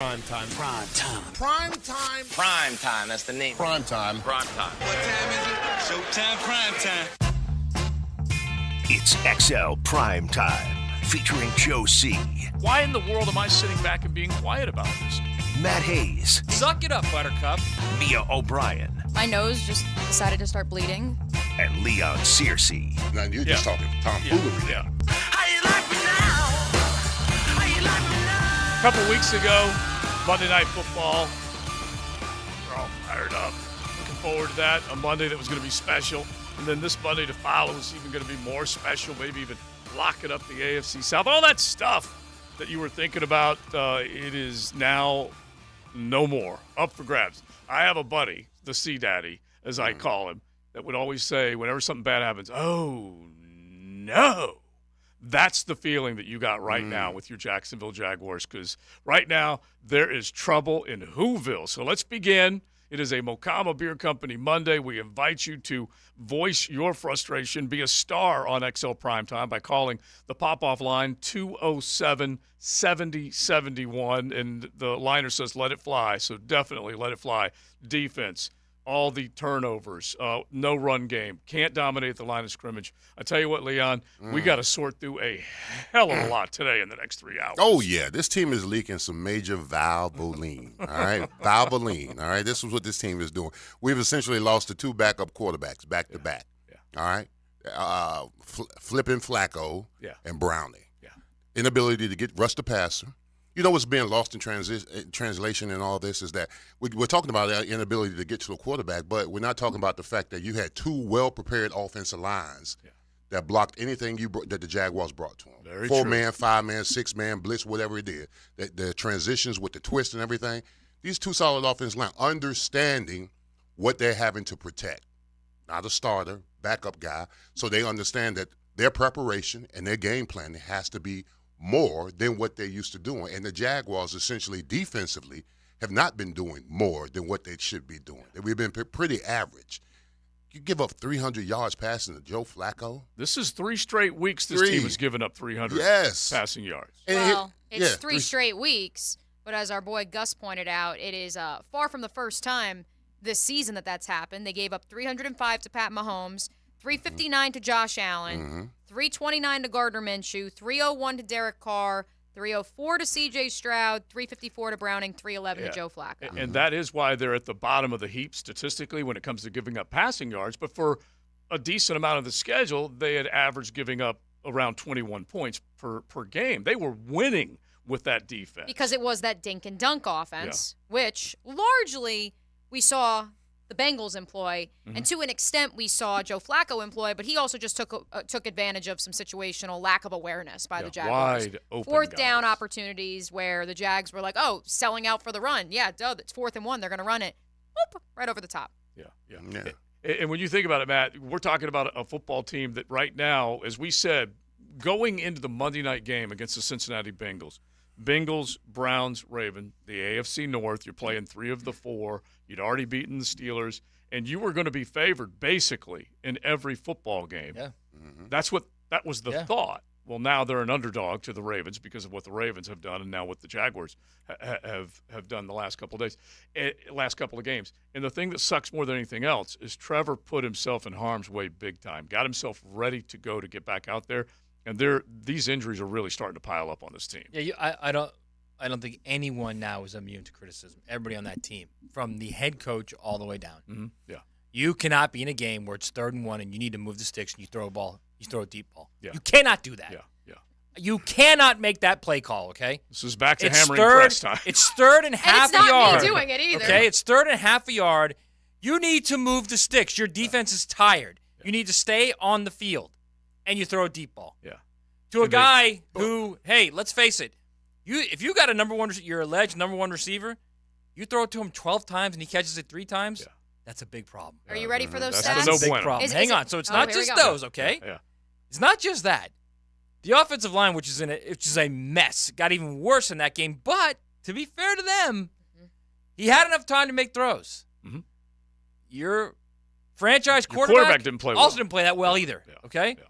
Prime time. Prime time. Prime time. Prime time. That's the name. Prime time. Prime time. What time is it? Showtime. Prime time. It's XL Prime Time, featuring Joe C., Why in the world am I sitting back and being quiet about this? Matt Hayes, Suck it up, Buttercup. Mia O'Brien, My nose just decided to start bleeding. and Leon Searcy. Now, you're just talking tomfoolery. Yeah. How you like me now? How you like me now? A couple weeks ago, Monday Night Football. We're all fired up. Looking forward to that. A Monday that was going to be special. And then this Monday to follow is even going to be more special, maybe even locking up the AFC South. All that stuff that you were thinking about, it is now no more. Up for grabs. I have a buddy, the Sea Daddy, as I call him, that would always say whenever something bad happens, oh, no. That's the feeling that you got right now with your Jacksonville Jaguars, because right now there is trouble in Whoville. So let's begin. It is a Mokama Beer Company Monday. We invite you to voice your frustration, be a star on XL Primetime by calling the pop-off line 207-7071. And the liner says, let it fly. So definitely let it fly. Defense, all the turnovers, no run game, can't dominate the line of scrimmage. I tell you what, Leon, we got to sort through a hell of a lot today in the next 3 hours. Oh, yeah. This team is leaking some major Valvoline, all right? Valvoline, all right? This is what this team is doing. We've essentially lost to two backup quarterbacks back-to-back, all right? Flipping Flacco and Browning. Yeah. Inability to get rush the passer. You know what's being lost in translation in all this is that we're talking about our inability to get to a quarterback, but we're not talking about the fact that you had two well-prepared offensive lines that blocked anything that the Jaguars brought to them. Very 4-man, 5-man, 6-man, blitz, whatever it did. The transitions with the twist and everything. These two solid offensive line, understanding what they're having to protect. Not a starter, backup guy, so they understand that their preparation and their game planning has to be more than what they're used to doing. And the Jaguars essentially defensively have not been doing more than what they should be doing. We've been pretty average. You give up 300 yards passing to Joe Flacco? This is 3 straight weeks this team has given up 300 passing yards. Well, it's 3 straight weeks, but as our boy Gus pointed out, it is far from the first time this season that's happened. They gave up 305 to Pat Mahomes, 359 to Josh Allen, 329 to Gardner Minshew, 301 to Derek Carr, 304 to C.J. Stroud, 354 to Browning, 311 to Joe Flacco. And that is why they're at the bottom of the heap statistically when it comes to giving up passing yards. But for a decent amount of the schedule, they had averaged giving up around 21 points per game. They were winning with that defense. Because it was that dink and dunk offense, which largely we saw the Bengals employ, and to an extent we saw Joe Flacco employ, but he also just took advantage of some situational lack of awareness by the Jaguars. Wide open Fourth guys. down opportunities where the Jags were like, oh, selling out for the run. Yeah, duh, it's 4th and 1. They're going to run it. Whoop, right over the top. Yeah. And when you think about it, Matt, we're talking about a football team that right now, as we said, going into the Monday night game against the Cincinnati Bengals, Browns, Ravens, the AFC North. You're playing 3 of the 4. You'd already beaten the Steelers, and you were going to be favored basically in every football game. Yeah. That was the thought. Well, now they're an underdog to the Ravens because of what the Ravens have done, and now what the Jaguars have done the last couple of games. And the thing that sucks more than anything else is Trevor put himself in harm's way big time, got himself ready to go to get back out there. And these injuries are really starting to pile up on this team. Yeah, I don't think anyone now is immune to criticism. Everybody on that team, from the head coach all the way down. Mm-hmm. Yeah, you cannot be in a game where it's 3rd and 1 and you need to move the sticks and you throw a deep ball. Yeah. You cannot do that. Yeah. You cannot make that play call. Okay. This is back to hammering press time. It's 3rd and half a yard. And it's not me doing it either. Okay, it's 3rd and half a yard. You need to move the sticks. Your defense is tired. Yeah. You need to stay on the field, and you throw a deep ball. Yeah. To a guy who, hey, let's face it, if you got you're alleged number 1 receiver, you throw it to him 12 times and he catches it 3 times, that's a big problem. Are you ready for those That's stats? a no Big bueno. problem. Hang on. So it's not just those, okay? Yeah. It's not just that. The offensive line, which is a mess, got even worse in that game. But to be fair to them, he had enough time to make throws. Mm-hmm. Your franchise quarterback didn't play well. Also didn't play that well either. Yeah. Okay. Yeah.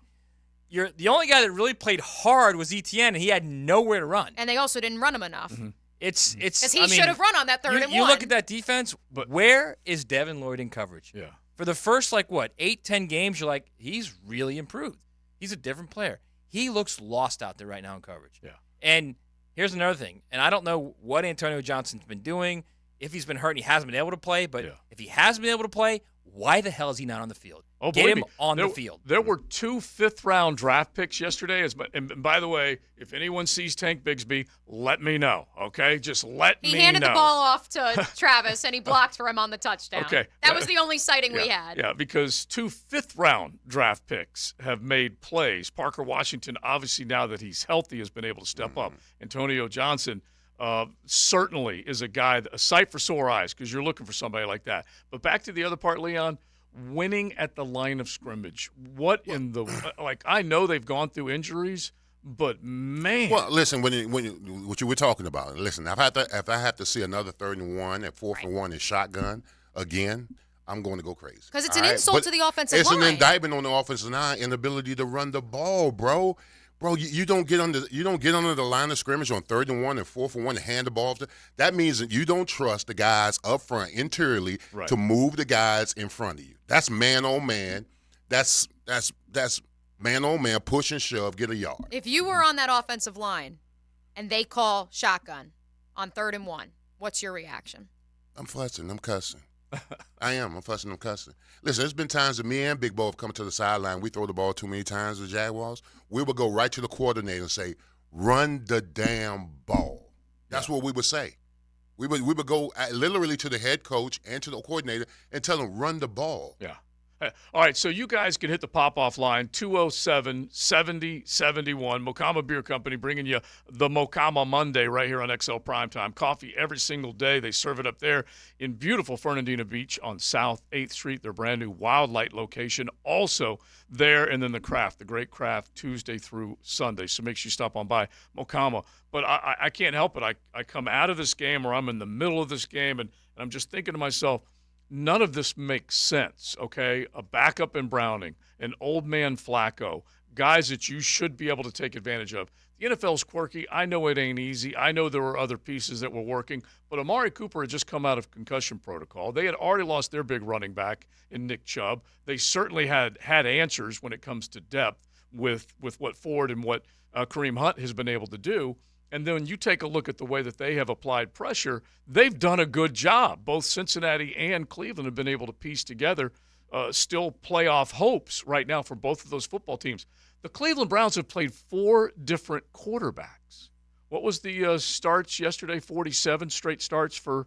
The only guy that really played hard was Etienne, and he had nowhere to run. And they also didn't run him enough. It's Because he I mean, should have run on that 3rd and 1. You look at that defense, But- where is Devin Lloyd in coverage? Yeah. For the first, 8, 10 games, you're like, he's really improved. He's a different player. He looks lost out there right now in coverage. Yeah. And here's another thing, and I don't know what Antonio Johnson's been doing, if he's been hurt and he hasn't been able to play, but if he has been able to play, why the hell is he not on the field? Oh, Get believe him me, on the field. There were 2 5th-round draft picks yesterday. And by the way, if anyone sees Tank Bigsby, let me know, okay? Just let me know. He handed the ball off to Travis, and he blocked for him on the touchdown. Okay. That was the only sighting we had. Yeah, because 2 5th-round draft picks have made plays. Parker Washington, obviously now that he's healthy, has been able to step up. Antonio Johnson certainly is a guy, a sight for sore eyes, because you're looking for somebody like that. But back to the other part, Leon, winning at the line of scrimmage. What in the I know they've gone through injuries, but man. Well, listen, what you were talking about. Listen, if I have to see another 3rd and 1 and 4th and 1 and shotgun again, I'm going to go crazy. Because it's an insult to the offensive line. line. It's an indictment on the offensive line, inability to run the ball, bro. Bro, you don't get under the line of scrimmage on 3rd and 1 and 4th and 1 and hand the ball off. That means that you don't trust the guys up front interiorly to move the guys in front of you. That's man on man. That's man on man, push and shove, get a yard. If you were on that offensive line and they call shotgun on 3rd and 1, what's your reaction? I'm fussing. I'm cussing. I am. I'm fussing. I'm cussing. Listen, there's been times that me and Big Bo have come to the sideline. We throw the ball too many times to the Jaguars. We would go right to the coordinator and say, run the damn ball. That's what we would say. We would go literally to the head coach and to the coordinator and tell them, run the ball. Yeah. All right, so you guys can hit the pop-off line, 207-7071. Mokama Beer Company bringing you the Mokama Monday right here on XL Primetime. Coffee every single day. They serve it up there in beautiful Fernandina Beach on South 8th Street, their brand-new Wildlight location. Also there, and then the Great Craft, Tuesday through Sunday. So make sure you stop on by Mokama. But I can't help it. I come out of this game, or I'm in the middle of this game, and I'm just thinking to myself, none of this makes sense, okay? A backup in Browning, an old man Flacco, guys that you should be able to take advantage of. The NFL's quirky. I know it ain't easy. I know there were other pieces that were working, but Amari Cooper had just come out of concussion protocol. They had already lost their big running back in Nick Chubb. They certainly had answers when it comes to depth with what Ford and what Kareem Hunt has been able to do. And then you take a look at the way that they have applied pressure, they've done a good job. Both Cincinnati and Cleveland have been able to piece together still playoff hopes right now for both of those football teams. The Cleveland Browns have played 4 different quarterbacks. What was the starts yesterday? 47 straight starts for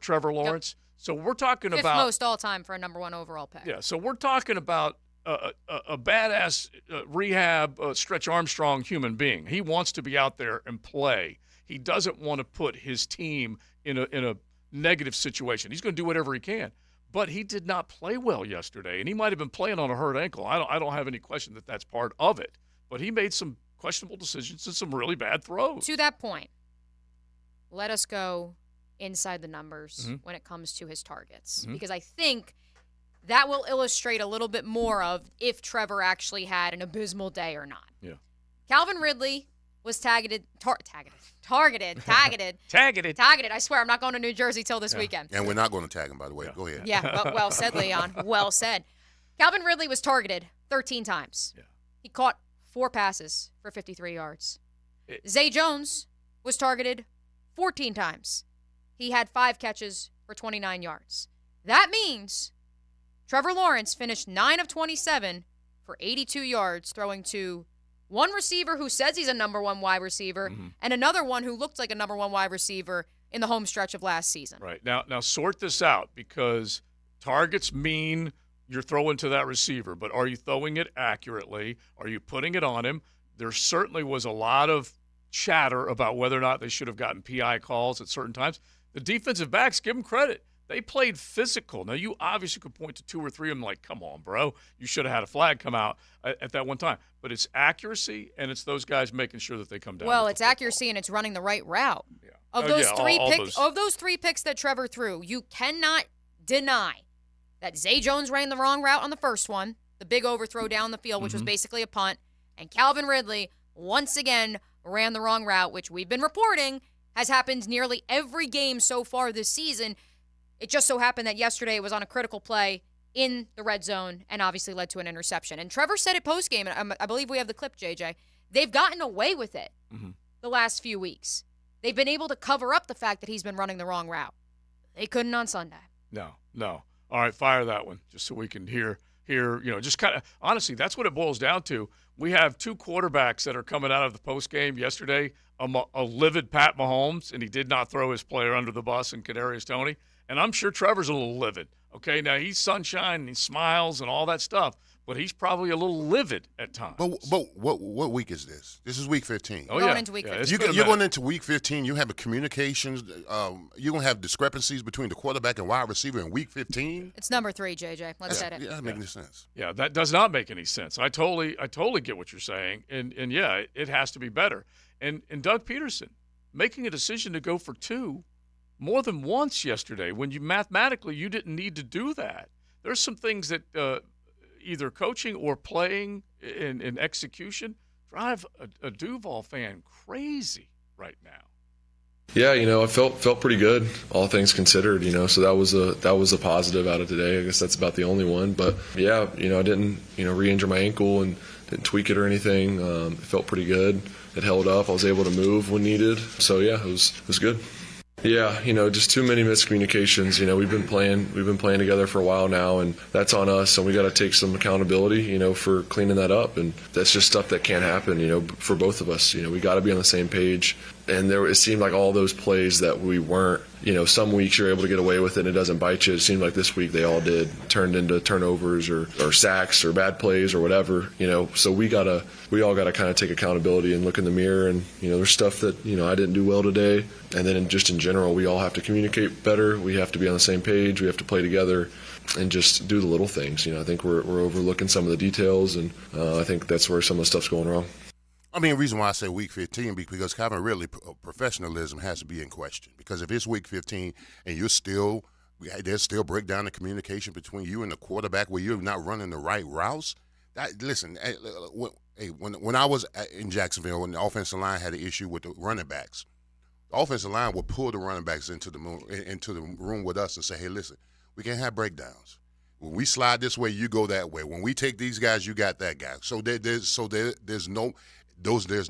Trevor Lawrence. Yep. So we're talking Fifth about – most all-time for a number 1 overall pick. Yeah, so we're talking about a badass rehab Stretch Armstrong human being. He wants to be out there and play. He doesn't want to put his team in a negative situation. He's going to do whatever he can. But he did not play well yesterday, and he might have been playing on a hurt ankle. I don't have any question that that's part of it. But he made some questionable decisions and some really bad throws. To that point, let us go inside the numbers when it comes to his targets. Because I think that will illustrate a little bit more of if Trevor actually had an abysmal day or not. Yeah. Calvin Ridley was targeted. I swear, I'm not going to New Jersey till this weekend. And we're not going to tag him, by the way. Go ahead. Yeah, well said, Leon. Well said. Calvin Ridley was targeted 13 times. Yeah. He caught 4 passes for 53 yards. Zay Jones was targeted 14 times. He had 5 catches for 29 yards. That means Trevor Lawrence finished 9 of 27 for 82 yards, throwing to one receiver who says he's a number 1 wide receiver and another one who looked like a number 1 wide receiver in the home stretch of last season. Right. Now sort this out, because targets mean you're throwing to that receiver, but are you throwing it accurately? Are you putting it on him? There certainly was a lot of chatter about whether or not they should have gotten PI calls at certain times. The defensive backs, give them credit. They played physical. Now, you obviously could point to 2 or 3 of them like, come on, bro. You should have had a flag come out at that one time. But it's accuracy, and it's those guys making sure that they come down. Well, it's accuracy, and it's running the right route. Yeah. Of those 3 picks that Trevor threw, you cannot deny that Zay Jones ran the wrong route on the first one, the big overthrow down the field, which was basically a punt, and Calvin Ridley once again ran the wrong route, which we've been reporting has happened nearly every game so far this season. It just so happened that yesterday it was on a critical play in the red zone and obviously led to an interception. And Trevor said it postgame, and I believe we have the clip, JJ. They've gotten away with it the last few weeks. They've been able to cover up the fact that he's been running the wrong route. They couldn't on Sunday. No. All right, fire that one just so we can hear, just kind of – honestly, that's what it boils down to. We have two quarterbacks that are coming out of the postgame yesterday, a livid Pat Mahomes, and he did not throw his player under the bus in Kadarius Toney. And I'm sure Trevor's a little livid. Okay, now he's sunshine and he smiles and all that stuff, but he's probably a little livid at times. But what week is this? This is week 15. Oh, Going into week 15. You're going into week 15. You have a communications. You're going to have discrepancies between the quarterback and wide receiver in week 15. It's number 3, JJ. Let's set it. Yeah, that makes any sense. Yeah, that does not make any sense. I totally get what you're saying, and yeah, it has to be better. And Doug Peterson making a decision to go for 2 more than once yesterday when you didn't need to do that. There's some things that either coaching or playing in execution drive a Duval fan crazy right now. Yeah, I felt pretty good, all things considered, so that was a positive out of today. I guess that's about the only one. But yeah, I didn't, re-injure my ankle and didn't tweak it or anything. It felt pretty good. It held up. I was able to move when needed. So yeah, it was good. Yeah, just too many miscommunications. We've been playing together for a while now, and that's on us, and we got to take some accountability, for cleaning that up. And that's just stuff that can't happen, for both of us. We got to be on the same page. And it seemed like all those plays that we weren't, some weeks you're able to get away with it and it doesn't bite you. It seemed like this week they all did, turned into turnovers or sacks or bad plays or whatever, So we all got to kind of take accountability and look in the mirror. And, there's stuff that, I didn't do well today. And then just in general, we all have to communicate better. We have to be on the same page. We have to play together and just do the little things. I think we're overlooking some of the details, and I think that's where some of the stuff's going wrong. I mean, the reason why I say week 15 because Calvin really professionalism has to be in question. Because if it's week 15 and there's still breakdown in communication between you and the quarterback where you're not running the right routes. Listen, when I was in Jacksonville, when the offensive line had an issue with the running backs, the offensive line would pull the running backs into the room with us and say, "Hey, listen, we can't have breakdowns. When we slide this way, you go that way. When we take these guys, you got that guy." So there's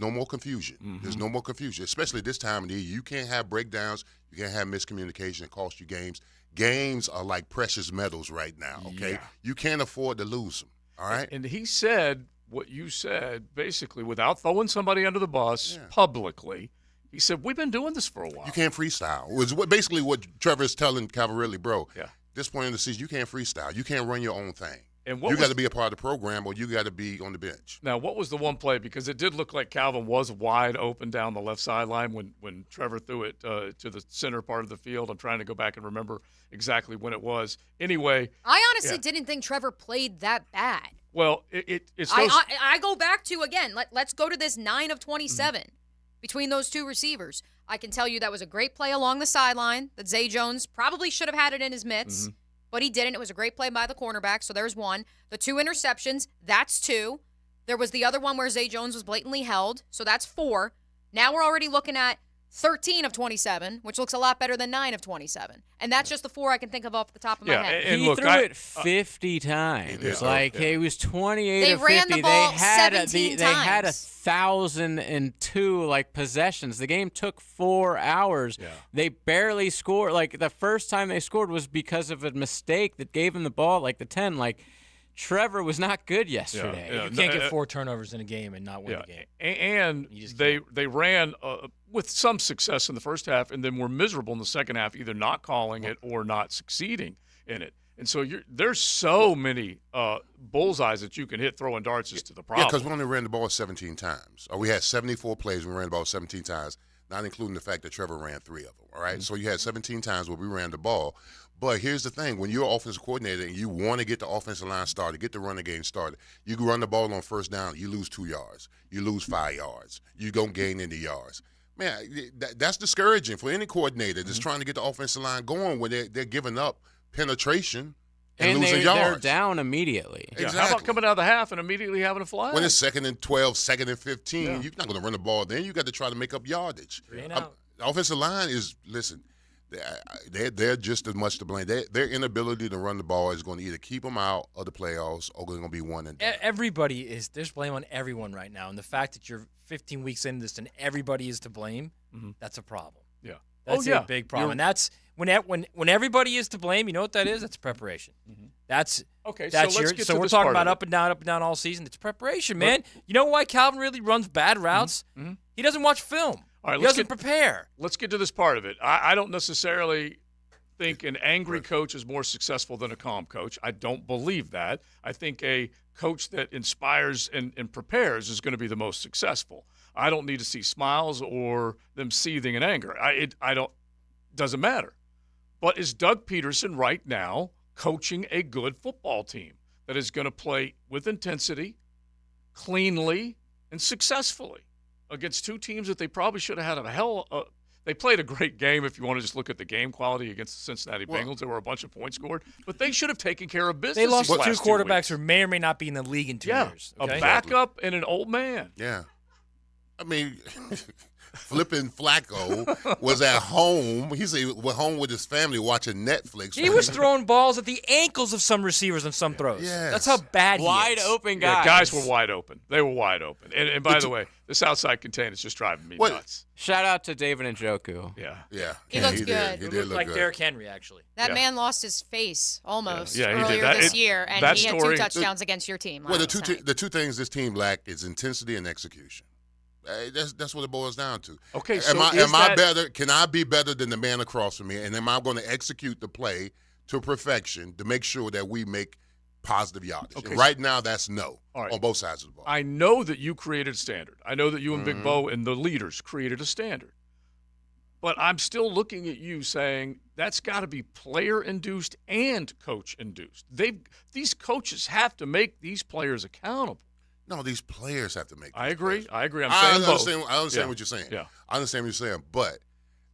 no more confusion. Mm-hmm. There's no more confusion, especially this time of the year. You can't have breakdowns. You can't have miscommunication that cost you games. Games are like precious metals right now, okay? Yeah. You can't afford to lose them, all right? And he said what you said, basically, without throwing somebody under the bus publicly. He said, we've been doing this for a while. You can't freestyle. It was basically what Trevor's telling Cavalrilli, bro. Yeah. This point in the season, you can't freestyle. You can't run your own thing. And you got to be a part of the program, or you got to be on the bench. Now, what was the one play? Because it did look like Calvin was wide open down the left sideline when Trevor threw it to the center part of the field. I'm trying to go back and remember exactly when it was. Anyway, I honestly didn't think Trevor played that bad. Well, it's. I go back to again. Let's go to this 9 of 27 between those two receivers. I can tell you that was a great play along the sideline that Zay Jones probably should have had it in his mitts. But he didn't. It was a great play by the cornerback, so there's one. The 2 interceptions, that's 2. There was the other one where Zay Jones was blatantly held, so that's 4. Now we're already looking at 13 of 27, which looks a lot better than 9 of 27. And that's just the 4 I can think of off the top of my head. And he threw it 50 times. He was 28 they of 50. Ran the ball 17 they had 1,002 possessions. The game took 4 hours. Yeah. They barely scored. The first time they scored was because of a mistake that gave him the ball the 10. Trevor was not good yesterday. You can't get 4 turnovers in a game and not win the game. And they ran with some success in the first half and then were miserable in the second half, either not calling it or not succeeding in it. And so there's so many bullseyes that you can hit throwing darts to the problem. Yeah, because we only ran the ball 17 times. We had 74 plays. We ran the ball 17 times, not including the fact that Trevor ran 3 of them. All right, So you had 17 times where we ran the ball. But here's the thing. When you're an offensive coordinator and you want to get the offensive line started, get the running game started, you can run the ball on first down, you lose 2 yards. You lose 5 yards. You don't gain any yards. Man, that's discouraging for any coordinator that's trying to get the offensive line going when they're giving up penetration and losing yards. They're down immediately. Yeah, exactly. How about coming out of the half and immediately having a flag? When it's 2nd and 12, 2nd and 15, you're not going to run the ball then. You got to try to make up yardage. The offensive line is they're just as much to blame. Their inability to run the ball is going to either keep them out of the playoffs or they're going to be one and done. Everybody is. There's blame on everyone right now, and the fact that you're 15 weeks into this and everybody is to blame, that's a problem. Yeah. That's a big problem. And that's when everybody is to blame. You know what that is? That's preparation. That's okay. That's so let's get so to we're this talking part about of it. up and down all season. It's preparation, man. You know why Calvin Ridley runs bad routes? He doesn't watch film. All right, he doesn't prepare. Let's get to this part of it. I don't necessarily think an angry coach is more successful than a calm coach. I don't believe that. I think a coach that inspires and prepares is going to be the most successful. I don't need to see smiles or them seething in anger. Doesn't matter. But is Doug Peterson right now coaching a good football team that is going to play with intensity, cleanly, and successfully against two teams that they probably should have had they played a great game if you want to just look at the game quality against the Cincinnati Bengals. There were a bunch of points scored, but they should have taken care of business. They lost these two last quarterbacks 2 who may or may not be in the league in 2 years. Okay? A backup and an old man. Yeah. I mean, flipping Flacco was at home. He said he was home with his family watching Netflix. He was throwing balls at the ankles of some receivers on some throws. Yes. That's how bad he Wide is. open Yeah, guys. guys were wide open. They were wide open. And by the way, this outside contain is just driving me nuts. Shout out to David Njoku. Yeah. Yeah. He looks good. Did. He He did looked look like good. Derrick Henry, actually. That Yeah. man lost his face almost Yeah, he did. earlier That- this year, and that he had story- 2 touchdowns against your team. Well, last the two things this team lack is intensity and execution. That's what it boils down to. Okay, am so I is that- better? Can I be better than the man across from me? And am I going to execute the play to perfection to make sure that we make positive yardage? Okay, And right now, that's no All right. on both sides of the ball. I know that you created a standard. I know that you and Mm-hmm. Big Bo and the leaders created a standard. But I'm still looking at you saying that's got to be player-induced and coach-induced. These coaches have to make these players accountable. No, these players have to make. I these agree. plays. I agree. I'm I saying understand. both. I understand Yeah. what you're saying. Yeah. I understand what you're saying. But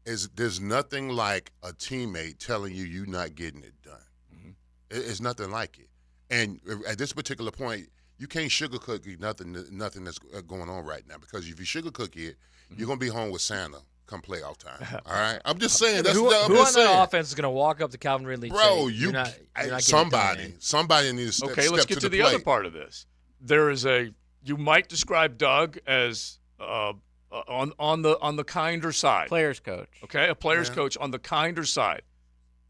there's nothing like a teammate telling you you're not getting it done. Mm-hmm. It's nothing like it. And at this particular point, you can't sugarcoat nothing that's going on right now, because if you sugarcoat it, you're gonna be home with Santa come playoff time. All right. I'm just saying. That's Who I'm on just saying. that offense is going to walk up to Calvin Ridley and Bro, say, you're not getting somebody it done, needs to Okay, step let's get to the the other plate. part of this. There is you might describe Doug as on the kinder side. Players coach. Okay, a player's Yeah. coach on the kinder side.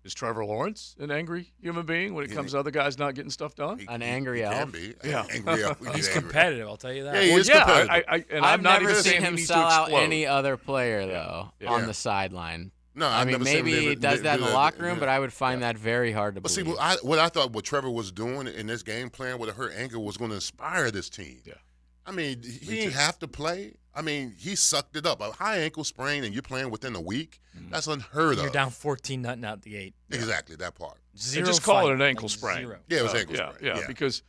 Is Trevor Lawrence an angry human being when it comes to other guys not getting stuff done? An angry He elf. can be. Yeah. Angry elf. He's angry. competitive, I'll tell you that. Yeah, he Well, is yeah, competitive. and I've I'm not never even seen saying he him needs sell to out explode. any other player though Yeah. on Yeah. the sideline. No, I I've mean, never seen him maybe he do does that in the that. locker room, but I would find that very hard to But see, believe. what I thought what Trevor was doing in this game plan with a hurt ankle was going to inspire this team. Yeah. I mean, he didn't have to play. I mean, he sucked it up. A high ankle sprain and you're playing within a week, that's unheard You're of. down 14-0 out the gate. Exactly, that part. Zero Just call it fight, an ankle like sprain. zero. Yeah, it was ankle yeah, sprain. yeah, because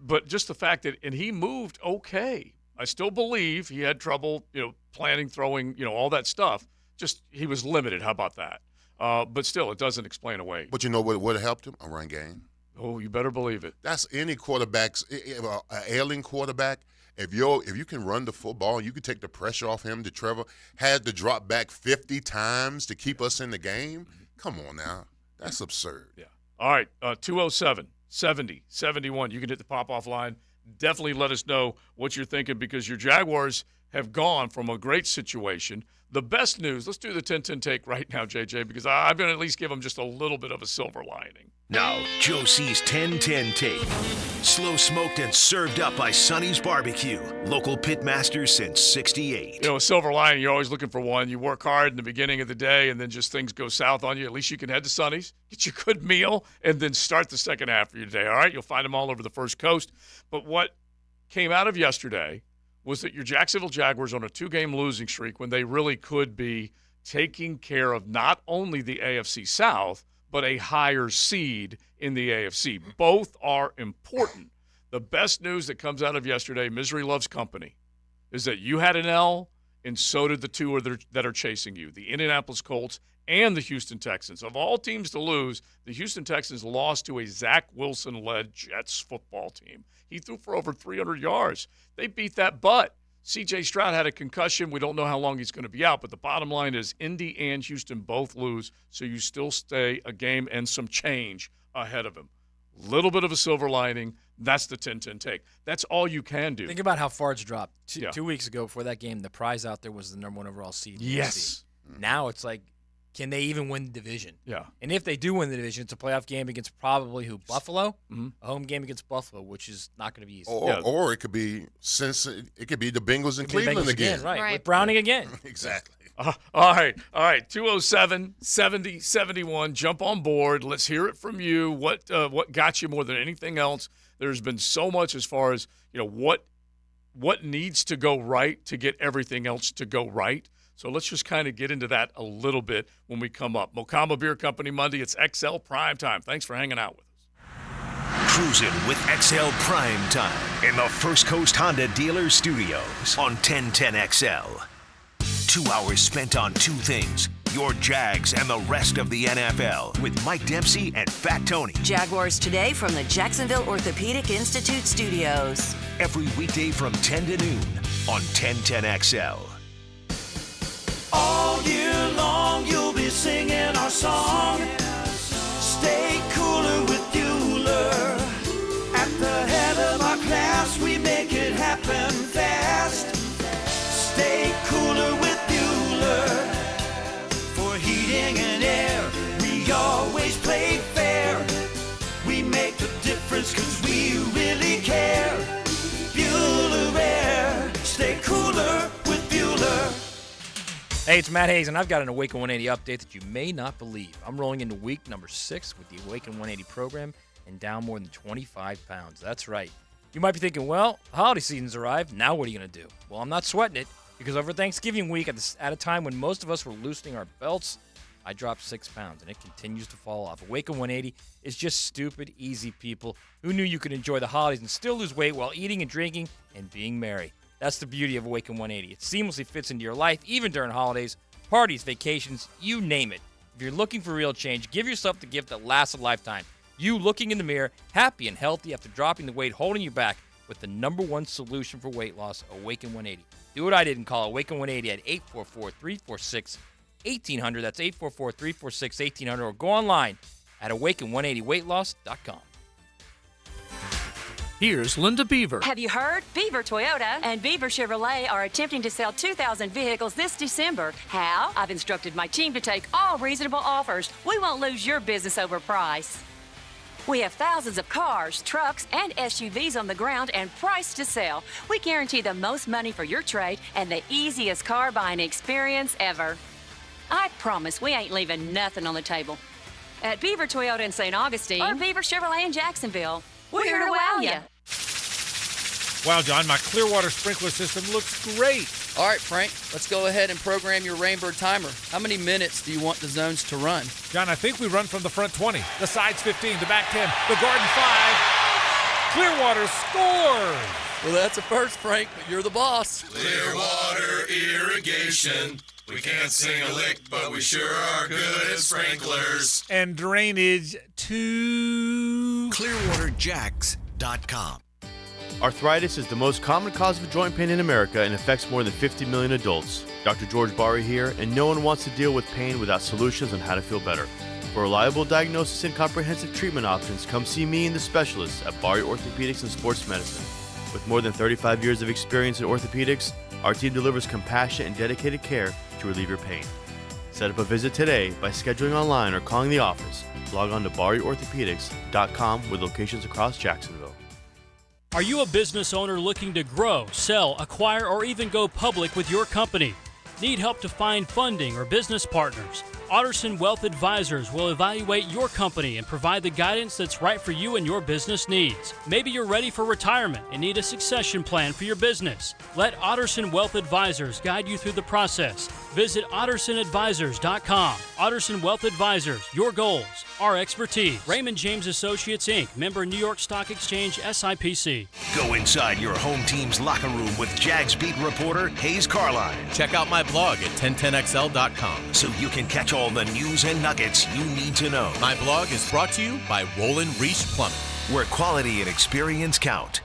but just the fact that and he moved okay. I still believe he had trouble, planning, throwing, all that stuff. Just he was limited. How about that? But still, it doesn't explain away. But you know what would have helped him? A run game. Oh, you better believe it. That's any quarterback's an ailing quarterback. If you can run the football, you can take the pressure off him. That Trevor had to drop back 50 times to keep us in the game. Come on now, that's absurd. Yeah. All right, 207-70-71. You can hit the pop-off line. Definitely let us know what you're thinking, because your Jaguars have gone from a great situation. The best news, let's do the 10-10 take right now, JJ, because I'm going to at least give them just a little bit of a silver lining. Now, Joe C's 10-10 take. Slow smoked and served up by Sonny's Barbecue. Local pit masters since 68. A silver lining, you're always looking for one. You work hard in the beginning of the day, and then just things go south on you. At least you can head to Sonny's, get you a good meal, and then start the second half of your day, all right? You'll find them all over the First Coast. But what came out of yesterday was that your Jacksonville Jaguars on a 2-game losing streak, when they really could be taking care of not only the AFC South, but a higher seed in the AFC. Both are important. The best news that comes out of yesterday, misery loves company, is that you had an L, and so did the two that are chasing you, the Indianapolis Colts and the Houston Texans. Of all teams to lose, the Houston Texans lost to a Zach Wilson-led Jets football team. He threw for over 300 yards. They beat that butt. C.J. Stroud had a concussion. We don't know how long he's going to be out, but the bottom line is Indy and Houston both lose, so you still stay a game and some change ahead of him. Little bit of a silver lining. That's the 10-10 take. That's all you can do. Think about how far it's dropped. 2 weeks ago before that game, the prize out there was the number 1 overall seed. Yes. Now it's like, can they even win the division? Yeah. And if they do win the division, it's a playoff game against probably who? Buffalo? Mm-hmm. A home game against Buffalo, which is not going to be easy. Or it could be it could be the Bengals in Cleveland again. Right. With Browning again. Exactly. All right. 207-70-71. Jump on board. Let's hear it from you. What got you more than anything else? There's been so much as far as, what needs to go right to get everything else to go right. So let's just kind of get into that a little bit when we come up. Mocama Beer Company Monday. It's XL Primetime. Thanks for hanging out with us. Cruising with XL Primetime in the First Coast Honda Dealer Studios on 1010XL. 2 hours spent on 2 things: your Jags and the rest of the NFL with Mike Dempsey and Fat Tony. Jaguars Today from the Jacksonville Orthopedic Institute Studios. Every weekday from 10 to noon on 1010XL. All year long you'll be singing our song. Stay cooler with Bueller. At the head of our class we make it happen fast. Stay cooler with Bueller. For heating and air we always play fair. We make the difference 'cause we really care. Bueller Air. Stay cooler with Bueller. Hey, it's Matt Hayes, and I've got an Awaken 180 update that you may not believe. I'm rolling into week number 6 with the Awaken 180 program and down more than 25 pounds. That's right. You might be thinking, well, the holiday season's arrived. Now what are you going to do? Well, I'm not sweating it because over Thanksgiving week, at a time when most of us were loosening our belts, I dropped 6 pounds, and it continues to fall off. Awaken 180 is just stupid, easy people who knew you could enjoy the holidays and still lose weight while eating and drinking and being merry. That's the beauty of Awaken 180. It seamlessly fits into your life, even during holidays, parties, vacations, you name it. If you're looking for real change, give yourself the gift that lasts a lifetime. You looking in the mirror, happy and healthy after dropping the weight holding you back with the #1 solution for weight loss, Awaken 180. Do what I did and call Awaken 180 at 844-346-1800. That's 844-346-1800. Or go online at awaken180weightloss.com. Here's Linda Beaver. Have you heard? Beaver Toyota and Beaver Chevrolet are attempting to sell 2,000 vehicles this December. How? I've instructed my team to take all reasonable offers. We won't lose your business over price. We have thousands of cars, trucks, and SUVs on the ground and priced to sell. We guarantee the most money for your trade and the easiest car buying experience ever. I promise we ain't leaving nothing on the table. At Beaver Toyota in St. Augustine or Beaver Chevrolet in Jacksonville, we're here to wow you. Wow, John, my Clearwater sprinkler system looks great. All right, Frank, let's go ahead and program your Rainbird timer. How many minutes do you want the zones to run? John, I think we run from the front 20, the sides 15, the back 10, the garden 5. Clearwater scores! Well, that's a first, Frank, but you're the boss. Clearwater irrigation. We can't sing a lick, but we sure are good at sprinklers. And drainage to ClearwaterJacks.com. Arthritis is the most common cause of joint pain in America and affects more than 50 million adults. Dr. George Barry here, and no one wants to deal with pain without solutions on how to feel better. For reliable diagnosis and comprehensive treatment options, come see me and the specialists at Barry Orthopedics and Sports Medicine. With more than 35 years of experience in orthopedics, our team delivers compassionate and dedicated care to relieve your pain. Set up a visit today by scheduling online or calling the office. Log on to BarryOrthopedics.com with locations across Jacksonville. Are you a business owner looking to grow, sell, acquire, or even go public with your company? Need help to find funding or business partners? Otterson Wealth Advisors will evaluate your company and provide the guidance that's right for you and your business needs. Maybe you're ready for retirement and need a succession plan for your business. Let Otterson Wealth Advisors guide you through the process. Visit OttersonAdvisors.com. Otterson Wealth Advisors, your goals, our expertise. Raymond James Associates, Inc., member New York Stock Exchange, SIPC. Go inside your home team's locker room with Jags beat reporter Hayes Carline. Check out my blog at 1010XL.com. So you can catch all the news and nuggets you need to know. My blog is brought to you by Roland Reese Plumbing, where quality and experience count.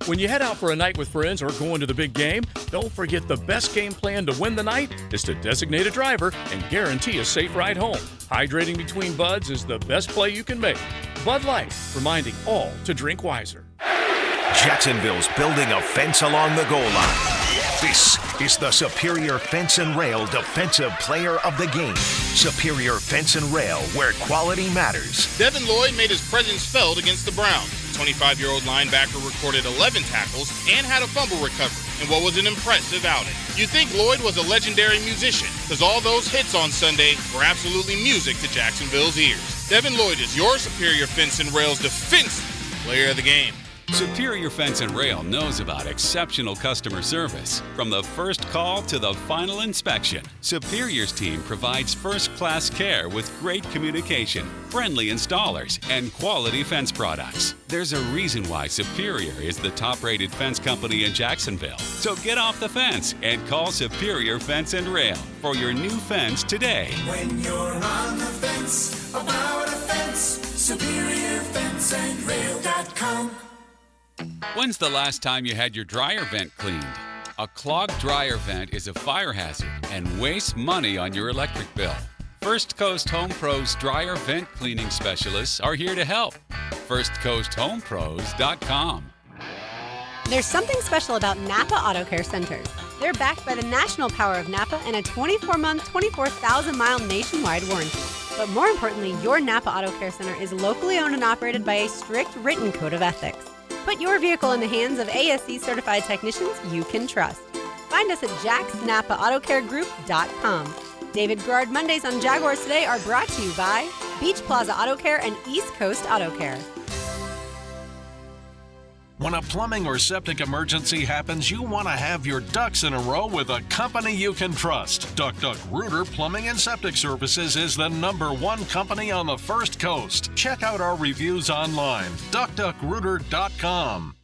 When you head out for a night with friends or going to the big game, don't forget the best game plan to win the night is to designate a driver and guarantee a safe ride home. Hydrating between buds is the best play you can make. Bud Light, reminding all to drink wiser. Jacksonville's building a fence along the goal line. This is the Superior Fence and Rail Defensive Player of the Game. Superior Fence and Rail, where quality matters. Devin Lloyd made his presence felt against the Browns. The 25-year-old linebacker recorded 11 tackles and had a fumble recovery in what was an impressive outing. You'd think Lloyd was a legendary musician, because all those hits on Sunday were absolutely music to Jacksonville's ears. Devin Lloyd is your Superior Fence and Rail's Defensive Player of the Game. Superior Fence and Rail knows about exceptional customer service. From the first call to the final inspection, Superior's team provides first-class care with great communication, friendly installers, and quality fence products. There's a reason why Superior is the top-rated fence company in Jacksonville. So get off the fence and call Superior Fence and Rail for your new fence today. When you're on the fence, about a fence, SuperiorFenceandRail.com. When's the last time you had your dryer vent cleaned? A clogged dryer vent is a fire hazard and wastes money on your electric bill. First Coast Home Pros dryer vent cleaning specialists are here to help. FirstCoastHomePros.com. There's something special about Napa Auto Care Centers. They're backed by the national power of Napa and a 24-month, 24,000-mile nationwide warranty. But more importantly, your Napa Auto Care Center is locally owned and operated by a strict written code of ethics. Put your vehicle in the hands of ASE certified technicians you can trust. Find us at jacksnapaautocaregroup.com. David Garrard Mondays on Jaguars Today are brought to you by Beach Plaza Auto Care and East Coast Auto Care. When a plumbing or septic emergency happens, you want to have your ducks in a row with a company you can trust. Duck Rooter Plumbing and Septic Services is the #1 company on the First Coast. Check out our reviews online, duckduckrooter.com.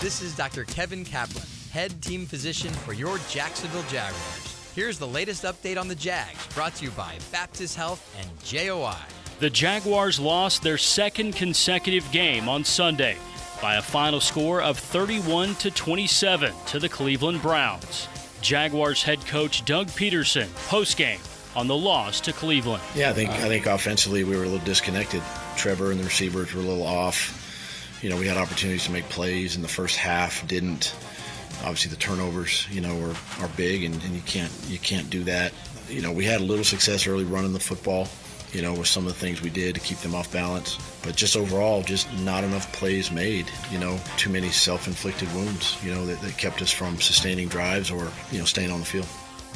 This is Dr. Kevin Kaplan, head team physician for your Jacksonville Jaguars. Here's the latest update on the Jags, brought to you by Baptist Health and JOI. The Jaguars lost their second consecutive game on Sunday by a final score of 31-27 to the Cleveland Browns. Jaguars head coach Doug Peterson postgame on the loss to Cleveland. Yeah, I think offensively we were a little disconnected. Trevor and the receivers were a little off. You know, we had opportunities to make plays in the first half, didn't. Obviously the turnovers, are big, and you can't do that. We had a little success early running the football, with some of the things we did to keep them off balance. But just overall, just not enough plays made, too many self-inflicted wounds, that kept us from sustaining drives or, staying on the field.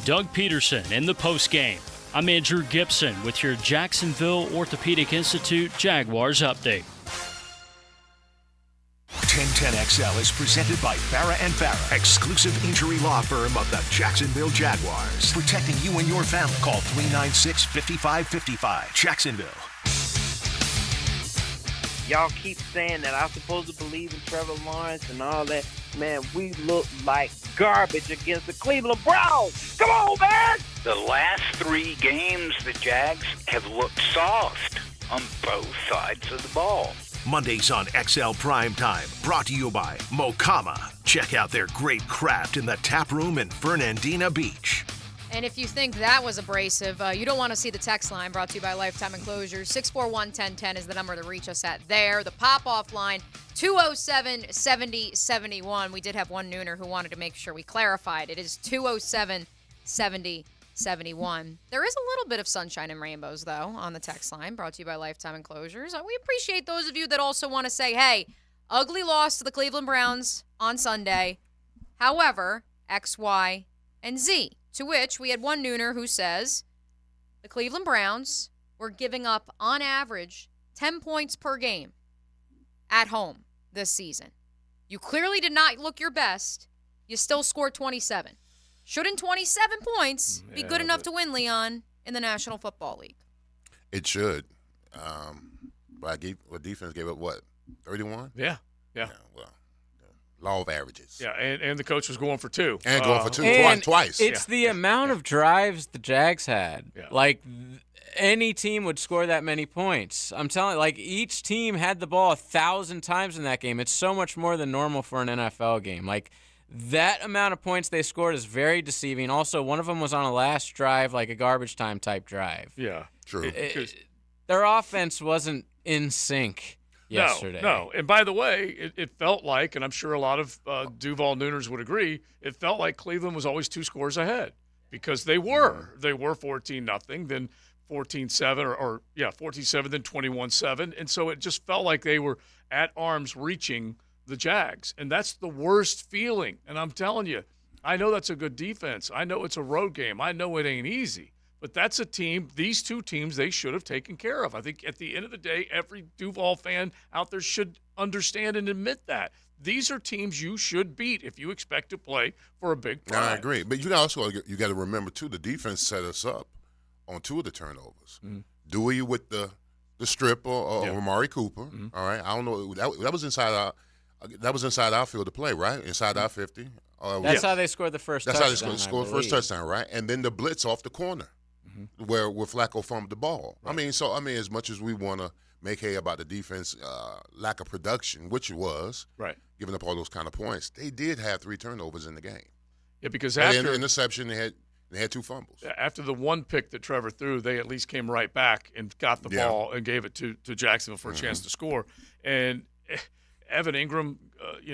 Doug Peterson in the postgame. I'm Andrew Gibson with your Jacksonville Orthopedic Institute Jaguars update. 1010XL is presented by Farrah & Farrah, exclusive injury law firm of the Jacksonville Jaguars. Protecting you and your family. Call 396-5555. Jacksonville. Y'all keep saying that I'm supposed to believe in Trevor Lawrence and all that. Man, we look like garbage against the Cleveland Browns. Come on, man! The last 3 games, the Jags have looked soft on both sides of the ball. Mondays on XL Primetime, brought to you by Mokama. Check out their great craft in the tap room in Fernandina Beach. And if you think that was abrasive, you don't want to see the text line, brought to you by Lifetime Enclosures. 641-1010 is the number to reach us at there. The pop-off line, 207-7071. We did have one nooner who wanted to make sure we clarified. It is 207-7071. There is a little bit of sunshine and rainbows, though, on the text line, brought to you by Lifetime Enclosures. We appreciate those of you that also want to say, hey, ugly loss to the Cleveland Browns on Sunday. However, X, Y, and Z. To which we had one nooner who says the Cleveland Browns were giving up, on average, 10 points per game at home this season. You clearly did not look your best. You still scored 27. Shouldn't 27 points be good enough to win, Leon, in the National Football League? It should. But defense gave up, 31? Yeah. Well, Law of averages. Yeah, and the coach was going for 2. And going for 2 twice. It's the amount of drives the Jags had. Yeah. Like, any team would score that many points. I'm telling you, like, each team had the ball 1,000 times in that game. It's so much more than normal for an NFL game. Like, that amount of points they scored is very deceiving. Also, one of them was on a last drive, like a garbage time type drive. Yeah. True. Their offense wasn't in sync yesterday. No. And by the way, it felt like, and I'm sure a lot of Duval Nooners would agree, it felt like Cleveland was always 2 scores ahead because they were. They were 14-0, then 14-7, 14-7, then 21-7. And so it just felt like they were at arm's reaching the Jags. And that's the worst feeling. And I'm telling you, I know that's a good defense. I know it's a road game. I know it ain't easy. But that's a team, these 2 teams, they should have taken care of. I think at the end of the day, every Duval fan out there should understand and admit that. These are teams you should beat if you expect to play for a big prize. I agree. But you got to remember, too, the defense set us up on 2 of the turnovers. Mm-hmm. Dewey with the strip or Amari Cooper. Mm-hmm. All right. I don't know. That was inside our field to play, right? Inside our 50. That's how they scored the first touchdown. That's how they scored the first touchdown, right? And then the blitz off the corner. Where Flacco fumbled the ball. Right. I mean, as much as we want to make hay about the defense lack of production, which it was, right, giving up all those kind of points, they did have 3 turnovers in the game. Yeah, because after the interception, they had 2 fumbles. After the 1 pick that Trevor threw, they at least came right back and got the ball and gave it to Jacksonville for a chance to score. And Evan Ingram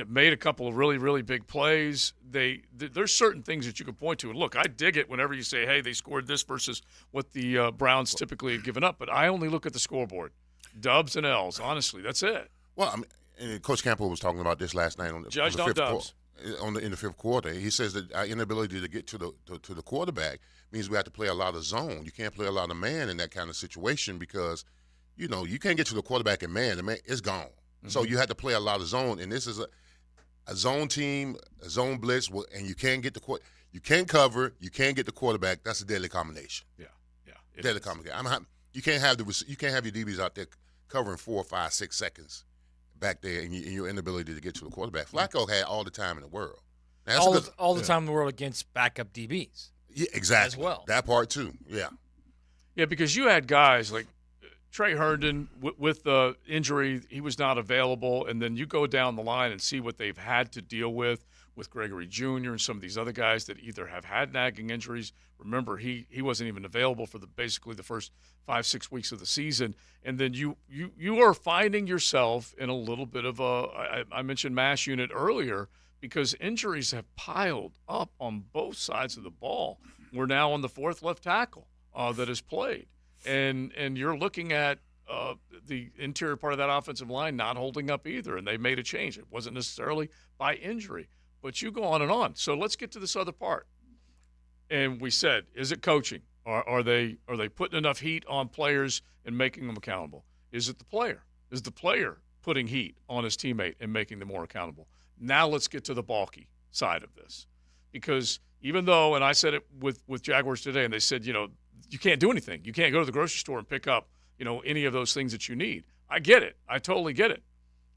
made a couple of really, really big plays. There's certain things that you can point to. And look, I dig it whenever you say, hey, they scored this versus what the Browns typically have given up. But I only look at the scoreboard. Dubs and L's, honestly. That's it. Well, and Coach Campbell was talking about this last night in the 5th quarter. He says that our inability to get to the quarterback means we have to play a lot of zone. You can't play a lot of man in that kind of situation because, you can't get to the quarterback in man. The man is gone. Mm-hmm. So you had to play a lot of zone, and this is a zone team, a zone blitz, and you can't get you can't cover, you can't get the quarterback. That's a deadly combination. Yeah. Deadly combination. You can't have your DBs out there covering 4, 5, 6 seconds back there, and your inability to get to the quarterback. Flacco had all the time in the world. Now, all the time in the world against backup DBs. Yeah, exactly. As well. That part too. Yeah. Yeah, because you had guys like Trey Herndon with the injury, he was not available, and then you go down the line and see what they've had to deal with Gregory Jr. and some of these other guys that either have had nagging injuries. Remember, he wasn't even available for basically the first 5-6 weeks of the season, and then you are finding yourself in a little bit of I mentioned mash unit earlier because injuries have piled up on both sides of the ball. We're now on the 4th left tackle that has played. And you're looking at the interior part of that offensive line not holding up either, and they made a change. It wasn't necessarily by injury, but you go on and on. So let's get to this other part. And we said, is it coaching? Are they putting enough heat on players and making them accountable? Is it the player? Is the player putting heat on his teammate and making them more accountable? Now let's get to the bulky side of this. Because even though, and I said it with Jaguars today, and they said, you can't do anything. You can't go to the grocery store and pick up, any of those things that you need. I get it. I totally get it.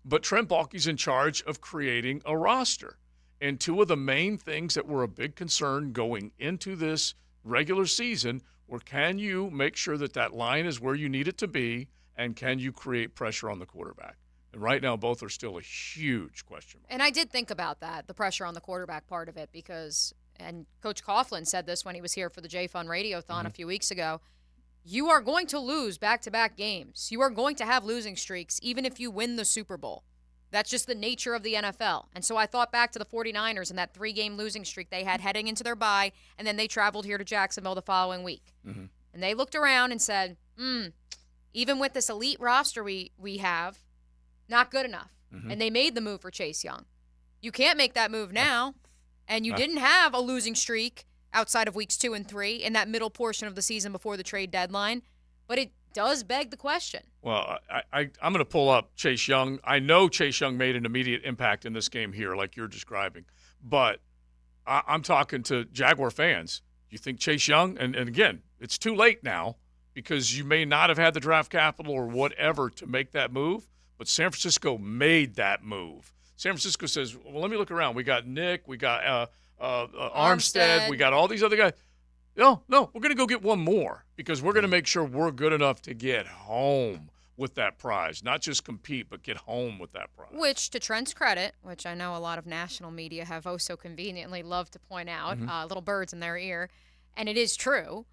But Trent Baalke's in charge of creating a roster. And 2 of the main things that were a big concern going into this regular season were, can you make sure that line is where you need it to be, and can you create pressure on the quarterback? And right now, both are still a huge question mark. And I did think about that, the pressure on the quarterback part of it, because and Coach Coughlin said this when he was here for the J-Fun Radiothon a few weeks ago, you are going to lose back-to-back games. You are going to have losing streaks, even if you win the Super Bowl. That's just the nature of the NFL. And so I thought back to the 49ers and that 3-game losing streak they had heading into their bye, and then they traveled here to Jacksonville the following week. Mm-hmm. And they looked around and said, even with this elite roster we have, not good enough. Mm-hmm. And they made the move for Chase Young. You can't make that move now. And you didn't have a losing streak outside of weeks 2 and 3 in that middle portion of the season before the trade deadline. But it does beg the question. Well, I'm going to pull up Chase Young. I know Chase Young made an immediate impact in this game here, like you're describing. But I'm talking to Jaguar fans. You think Chase Young, and again, it's too late now because you may not have had the draft capital or whatever to make that move, but San Francisco made that move. San Francisco says, well, let me look around. We got Nick. We got Armstead. We got all these other guys. No, we're going to go get one more because we're going to make sure we're good enough to get home with that prize. Not just compete, but get home with that prize. Which, to Trent's credit, which I know a lot of national media have so conveniently loved to point out, little birds in their ear, and it is true,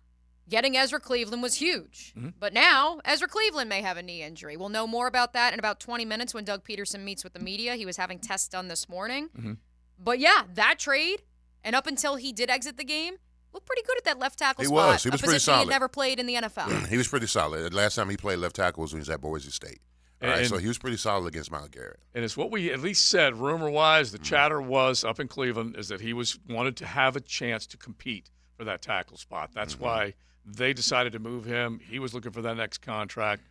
getting Ezra Cleveland was huge. But now, Ezra Cleveland may have a knee injury. We'll know more about that in about 20 minutes when Doug Peterson meets with the media. He was having tests done this morning. But, yeah, that trade, and up until he did exit the game, looked pretty good at that left tackle spot. He was a pretty position solid. he had never played in the NFL. He was pretty solid. The last time he played left tackle was when he was at Boise State. All right, so he was pretty solid against Myles Garrett. And it's what we at least said, rumor-wise, the chatter was up in Cleveland is that he wanted to have a chance to compete for that tackle spot. That's why they decided to move him. He was looking for that next contract.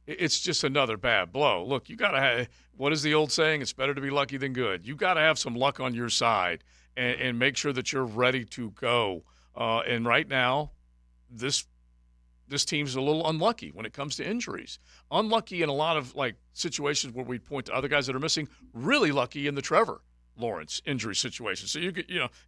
It's just another bad blow. Look, you got to have – what is the old saying? It's better to be lucky than good. You got to have some luck on your side and make sure that you're ready to go. And right now, this team's a little unlucky when it comes to injuries. Unlucky in a lot of situations where we point to other guys that are missing. Really lucky in the Trevor Lawrence injury situation. So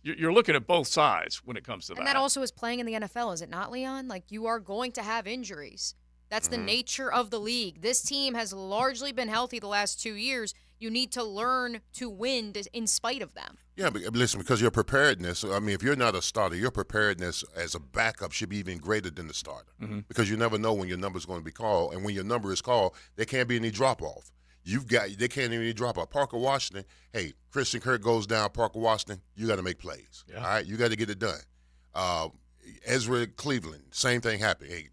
you're looking at both sides when it comes to that. And that also is playing in the NFL, is it not, Leon? You are going to have injuries. That's the nature of the league. This team has largely been healthy the last 2 years. You need to learn to win in spite of them. Yeah, but listen, because your preparedness, if you're not a starter, your preparedness as a backup should be even greater than the starter because you never know when your number is going to be called. And when your number is called, there can't be any drop-off. They can't even drop off. Parker Washington, hey, Christian Kirk goes down, Parker Washington, you got to make plays. Yeah. All right? You got to get it done. Ezra Cleveland, same thing happened. Hey,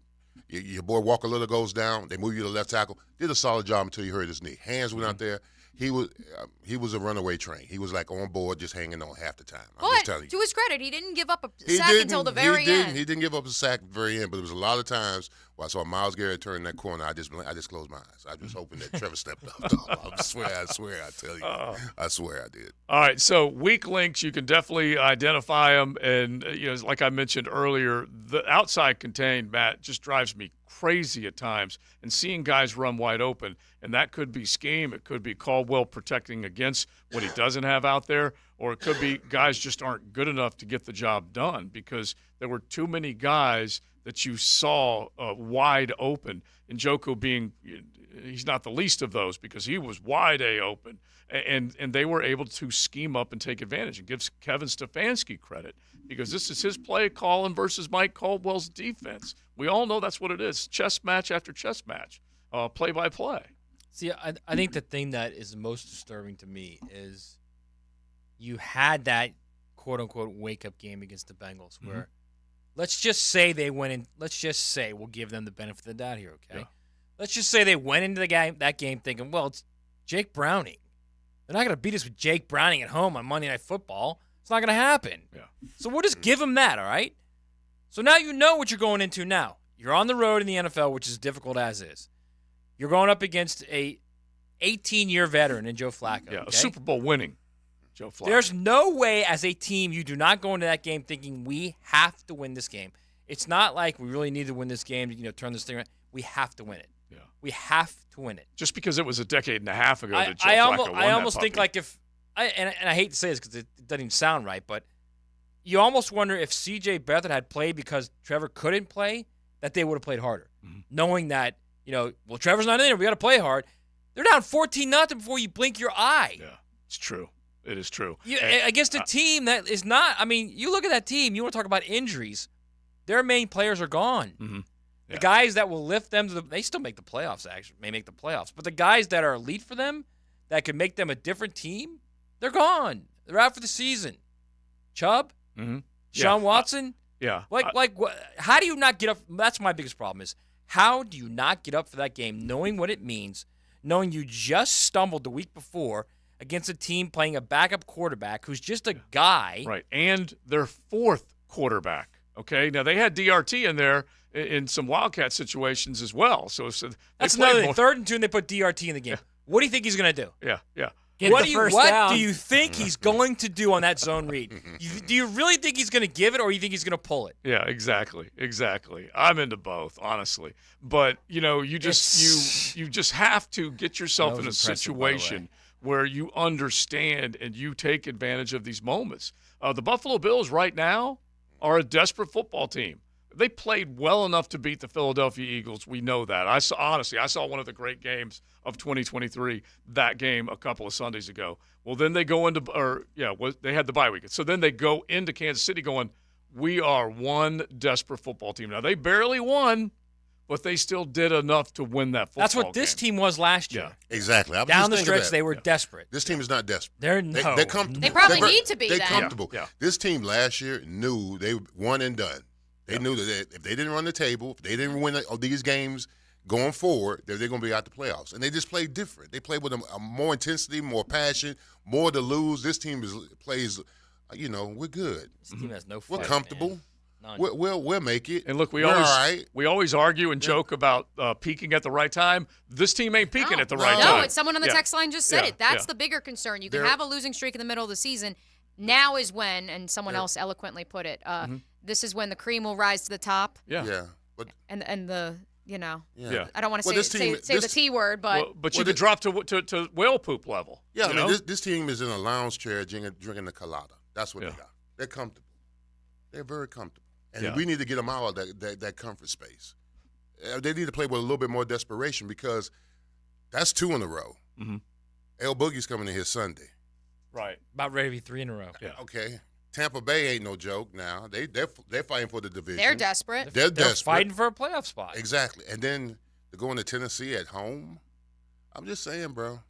your boy Walker Little goes down, they move you to left tackle. Did a solid job until you hurt his knee. Hands went out there. He was a runaway train. He was on board, just hanging on half the time. I'm just telling you. To his credit, he didn't give up a sack until the very end. He didn't give up a sack at the very end, but there was a lot of times where I saw Myles Garrett turn that corner. I just closed my eyes. I was hoping that Trevor stepped up. I swear, I tell you. I swear I did. All right, so weak links, you can definitely identify them. And, like I mentioned earlier, the outside contained, Matt, just drives me crazy at times. And seeing guys run wide open, and that could be scheme. It could be Caldwell protecting against what he doesn't have out there, or it could be guys just aren't good enough to get the job done because there were too many guys that you saw wide open. And Njoku he's not the least of those because he was wide open. And they were able to scheme up and take advantage and gives Kevin Stefanski credit because this is his play calling versus Mike Caldwell's defense. We all know that's what it is, chess match after chess match, play-by-play. See, I think the thing that is most disturbing to me is you had that quote-unquote wake-up game against the Bengals where let's just say they went in. Let's just say we'll give them the benefit of the doubt here, okay? Yeah. Let's just say they went into that game thinking, well, it's Jake Browning. They're not going to beat us with Jake Browning at home on Monday Night Football. It's not going to happen. Yeah. So we'll just give them that, all right? So now you know what you're going into now. You're on the road in the NFL, which is difficult as is. You're going up against a 18-year veteran in Joe Flacco. Yeah, okay? a Super Bowl winning Joe Flacco. There's no way as a team you do not go into that game thinking we have to win this game. It's not like we really need to win this game to turn this thing around. We have to win it. Yeah. We have to win it. Just because it was a decade and a half ago that Joe Flacco won I almost that think puppy. and I hate to say this because it doesn't even sound right, but you almost wonder if C.J. Beathard had played because Trevor couldn't play, that they would have played harder, knowing that Trevor's not in there. We got to play hard. They're down 14-0 before you blink your eye. Yeah, it's true. It is true. Against a team that is not. I mean, you look at that team. You want to talk about injuries? Their main players are gone. Mm-hmm. The guys that will lift them they still make the playoffs. Actually, may make the playoffs, but the guys that are elite for them, that could make them a different team, they're gone. They're out for the season. Chubb, Sean Watson. How do you not get up? That's my biggest problem is how do you not get up for that game knowing what it means, knowing you just stumbled the week before against a team playing a backup quarterback who's just a guy. Right, and their fourth quarterback. Okay, now they had DRT in there in some Wildcat situations as well. So that's another thing. 3rd and 2, and they put DRT in the game. Yeah. What do you think he's going to do? Yeah. What do you think he's going to do on that zone read? Do you really think he's going to give it, or you think he's going to pull it? Yeah, exactly. I'm into both, honestly. But you just have to get yourself in a situation where you understand and you take advantage of these moments. The Buffalo Bills right now are a desperate football team. They played well enough to beat the Philadelphia Eagles. We know that. I saw one of the great games of 2023, that game a couple of Sundays ago. Well, then they go they had the bye week. So then they go into Kansas City going, we are one desperate football team. Now, they barely won, but they still did enough to win that football That's what this team was last year. Yeah. Exactly. Down the stretch, they were desperate. This team is not desperate. They're comfortable. They probably need to be. They're then. comfortable. Yeah. This team last year knew they won and done. They knew that if they didn't run the table, if they didn't win these games going forward, they're going to be out the playoffs. And they just played different. They played with a more intensity, more passion, more to lose. This team plays, we're good. This team has no fight, We're comfortable. We'll make it. And look, we we're always argue and joke about peaking at the right time. This team ain't peaking at the right time. No, it's someone on the text line just said it. That's the bigger concern. You can have a losing streak in the middle of the season. Now is when, and someone else eloquently put it, this is when the cream will rise to the top. Yeah. But and the Yeah. I don't want to say the T word, but you could drop to whale poop level. Yeah, I mean, this team is in a lounge chair drinking the colada. That's what they got. They're comfortable. They're very comfortable. And we need to get them out of that comfort space. They need to play with a little bit more desperation because that's 2 in a row. Mm-hmm. El Boogie's coming in here Sunday. Right. About ready to be 3 in a row. Yeah. Okay. Tampa Bay ain't no joke now. They're fighting for the division. they're desperate. They're They're desperate. fighting for a playoff spot. Exactly. And then to go into Tennessee at home, I'm just saying, bro.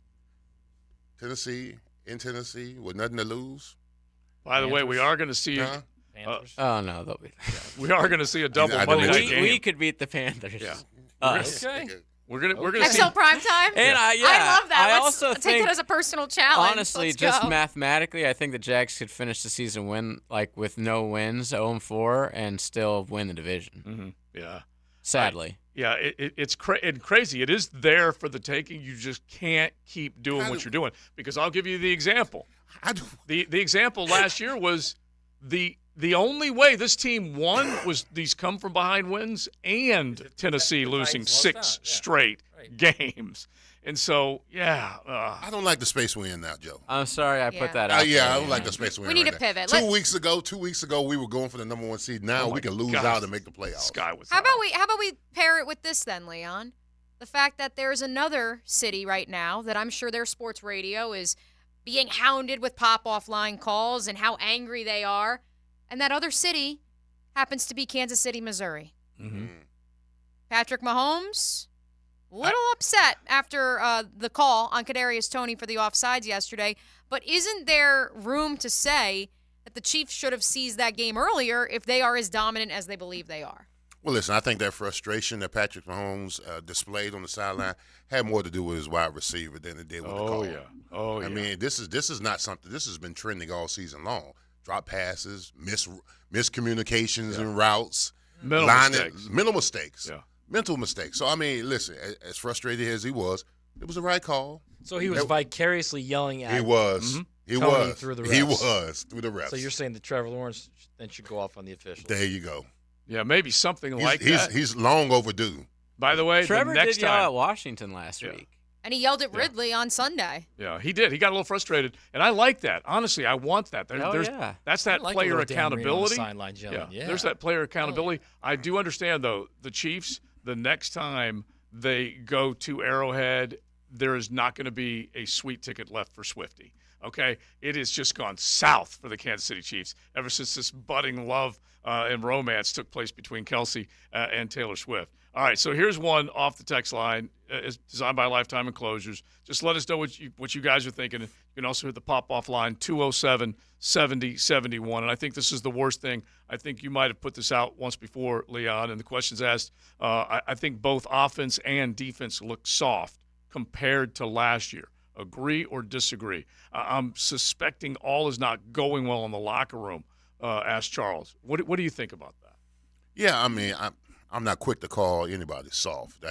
Tennessee, in Tennessee, with nothing to lose. By the way, we are going to see. Oh no, they'll be. We are going to see a double Monday night game. We could beat the Panthers. Yeah. Us. Okay. We're gonna see XL Primetime. And I love that. I Let's also take think, that as a personal challenge. honestly, Let's just go. mathematically, I think the Jags could finish the season with no wins, 0-4, and still win the division. Mm-hmm. Yeah. Sadly. Yeah, it's crazy. It is there for the taking. You just can't keep doing what you're doing. Because I'll give you the example. The example last year was the only way this team won was these come-from-behind wins and Tennessee losing 6 straight games. And so, I don't like the space we're in now, Joe. I'm sorry I put that out. I don't like the space we're in. We need right to now. pivot. 2 weeks ago, we were going for the number 1 seed. Now we can lose out and make the playoffs. Sky was How about we pair it with this then, Leon? The fact that there's another city right now that I'm sure their sports radio is being hounded with pop-off line calls and how angry they are. And that other city happens to be Kansas City, Missouri. Mm-hmm. Patrick Mahomes, a little upset after the call on Kadarius Toney for the offsides yesterday. But isn't there room to say that the Chiefs should have seized that game earlier if they are as dominant as they believe they are? Well, listen, I think that frustration that Patrick Mahomes displayed on the sideline had more to do with his wide receiver than it did with the call. I mean, this is not something. This has been trending all season long. Drop passes, miscommunications and routes, mental mistakes. So, I mean, listen, as frustrated as he was, it was the right call. So he was vicariously yelling at He was. Tony He was. through the refs. He was through the refs. So you're saying that Trevor Lawrence then should go off on the officials. There you go. Yeah, maybe something like that. He's long overdue. By the way, Trevor the next did yell time, at Washington last week. And he yelled at Ridley on Sunday. Yeah, he did. He got a little frustrated, and I like that. Honestly, I want that. That's that like player a little Dan Marino on the accountability. sideline yelling. Yeah. There's that player accountability. I do understand though. The Chiefs, the next time they go to Arrowhead, there is not going to be a sweet ticket left for Swifty. Okay, it has just gone south for the Kansas City Chiefs ever since this budding love and romance took place between Kelsey and Taylor Swift. All right, so here's one off the text line. It's designed by Lifetime Enclosures. Just let us know what you guys are thinking. You can also hit the pop-off line, 207-7071. And I think this is the worst thing. I think you might have put this out once before, Leon, and the question's asked. I think both offense and defense look soft compared to last year. Agree or disagree? I'm suspecting all is not going well in the locker room, asked Charles. What do you think about that? Yeah, I mean, I'm not quick to call anybody soft.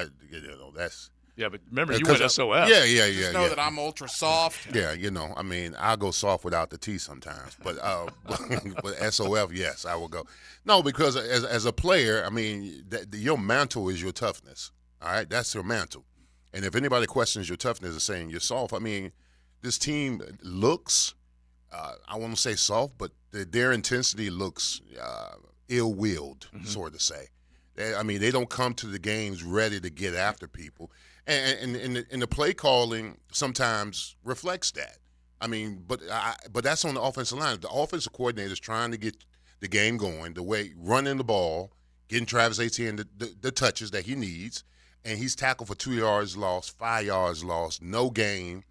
Yeah, but remember, you Because went SOF. Yeah. Just know that I'm ultra soft. Yeah, I mean, I'll go soft without the T sometimes, but but SOF, yes, I will go. No, because as a player, I mean, your mantle is your toughness. All right, that's your mantle. And if anybody questions your toughness and saying you're soft, I mean, this team looks, I won't say soft, but their intensity looks ill-willed, sort of say. I mean, they don't come to the games ready to get after people. And the play calling sometimes reflects that. I mean, but that's on the offensive line. The offensive coordinator is trying to get the game going, the way running the ball, getting Travis Etienne the touches that he needs, and he's tackled for 2 yards lost, 5 yards lost, no gain.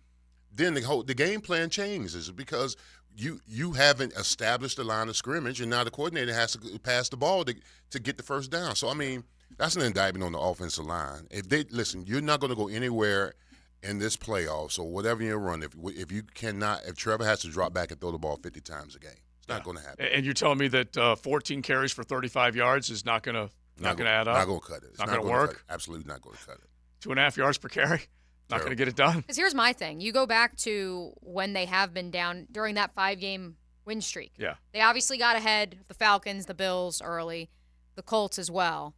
Then the game plan changes because you haven't established the line of scrimmage, and now the coordinator has to pass the ball to get the first down. So I mean, that's an indictment on the offensive line. If they listen, you're not going to go anywhere in this playoff. So whatever you run, if Trevor has to drop back and throw the ball 50 times a game, it's not going to happen. And you're telling me that 14 carries for 35 yards is not going to add up? Not going to cut it. It's not going to work? Absolutely not going to cut it. 2.5 yards per carry? Not going to get it done? Because here's my thing. You go back to when they have been down during that 5-game win streak. Yeah. They obviously got ahead of the Falcons, the Bills early, the Colts as well.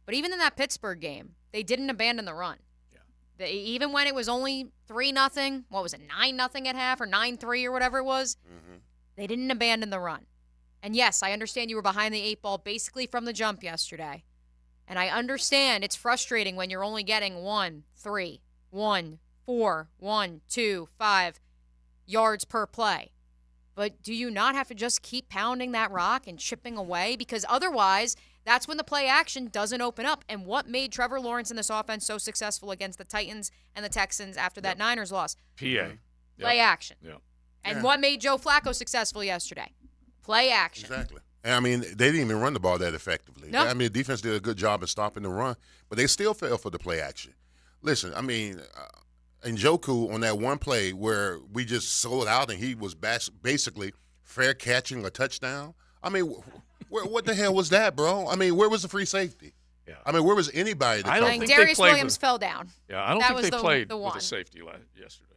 But even in that Pittsburgh game, they didn't abandon the run. Yeah. Even when it was only 3-0, what was it, 9-0 at half or 9-3 or whatever it was, they didn't abandon the run. And yes, I understand you were behind the 8 ball basically from the jump yesterday. And I understand it's frustrating when you're only getting 1, 3, 1, 4, 1, 2, 5 yards per play. But do you not have to just keep pounding that rock and chipping away? Because otherwise, that's when the play action doesn't open up. And what made Trevor Lawrence in this offense so successful against the Titans and the Texans after that Niners loss? PA. Play action. Yeah. And what made Joe Flacco successful yesterday? Play action. Exactly. And I mean, they didn't even run the ball that effectively. No. I mean, the defense did a good job of stopping the run, but they still fell for the play action. Listen, I mean, Njoku on that one play where we just sold out and he was basically fair catching a touchdown. I mean, what the hell was that, bro? I mean, where was the free safety? Yeah. I mean, where was anybody? I don't think Darius they played Williams fell down. Yeah, I don't think they played with a safety yesterday.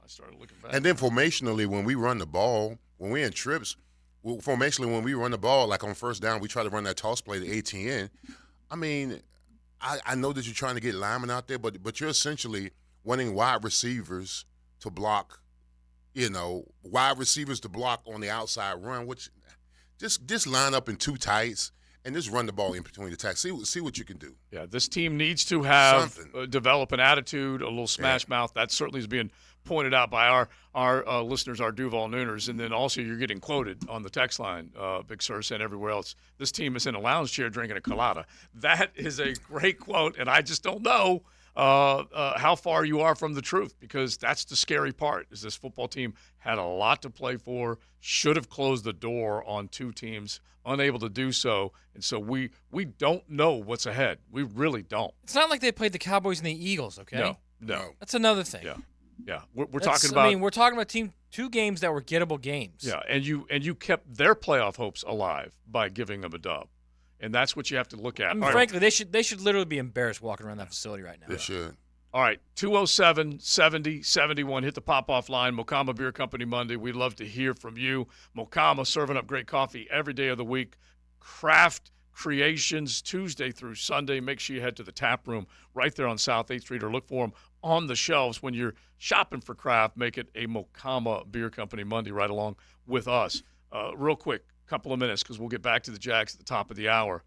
I started looking back. And then formationally, when we run the ball, when we're in trips, formationally, when we run the ball, like on first down, we try to run that toss play to ATN. I mean, I know that you're trying to get linemen out there, but you're essentially wanting wide receivers to block, wide receivers to block on the outside run, which just line up in two tights and just run the ball in between the tacks. See what you can do. Yeah, this team needs to have develop an attitude, a little smash mouth. That certainly is being pointed out by our listeners, our Duval Nooners. And then also you're getting quoted on the text line, Big Sur, and everywhere else. This team is in a lounge chair drinking a colada. That is a great quote, and I just don't know how far you are from the truth, because that's the scary part, is this football team had a lot to play for, should have closed the door on two teams, unable to do so. And so we don't know what's ahead. We really don't. It's not like they played the Cowboys and the Eagles, okay? No. That's another thing. Yeah. We're talking about. I mean, we're talking about two games that were gettable games. Yeah, and you kept their playoff hopes alive by giving them a dub, and that's what you have to look at. I mean, frankly, they should literally be embarrassed walking around that facility right now. They should. All right, 207-70-71. Hit the pop-off line. Mokama Beer Company Monday. We'd love to hear from you. Mokama serving up great coffee every day of the week. Craft Creations Tuesday through Sunday. Make sure you head to the tap room right there on South 8th Street, or look for them on the shelves when you're shopping for craft. Make it a Mokama Beer Company Monday right along with us. Real quick, couple of minutes, because we'll get back to the Jags at the top of the hour.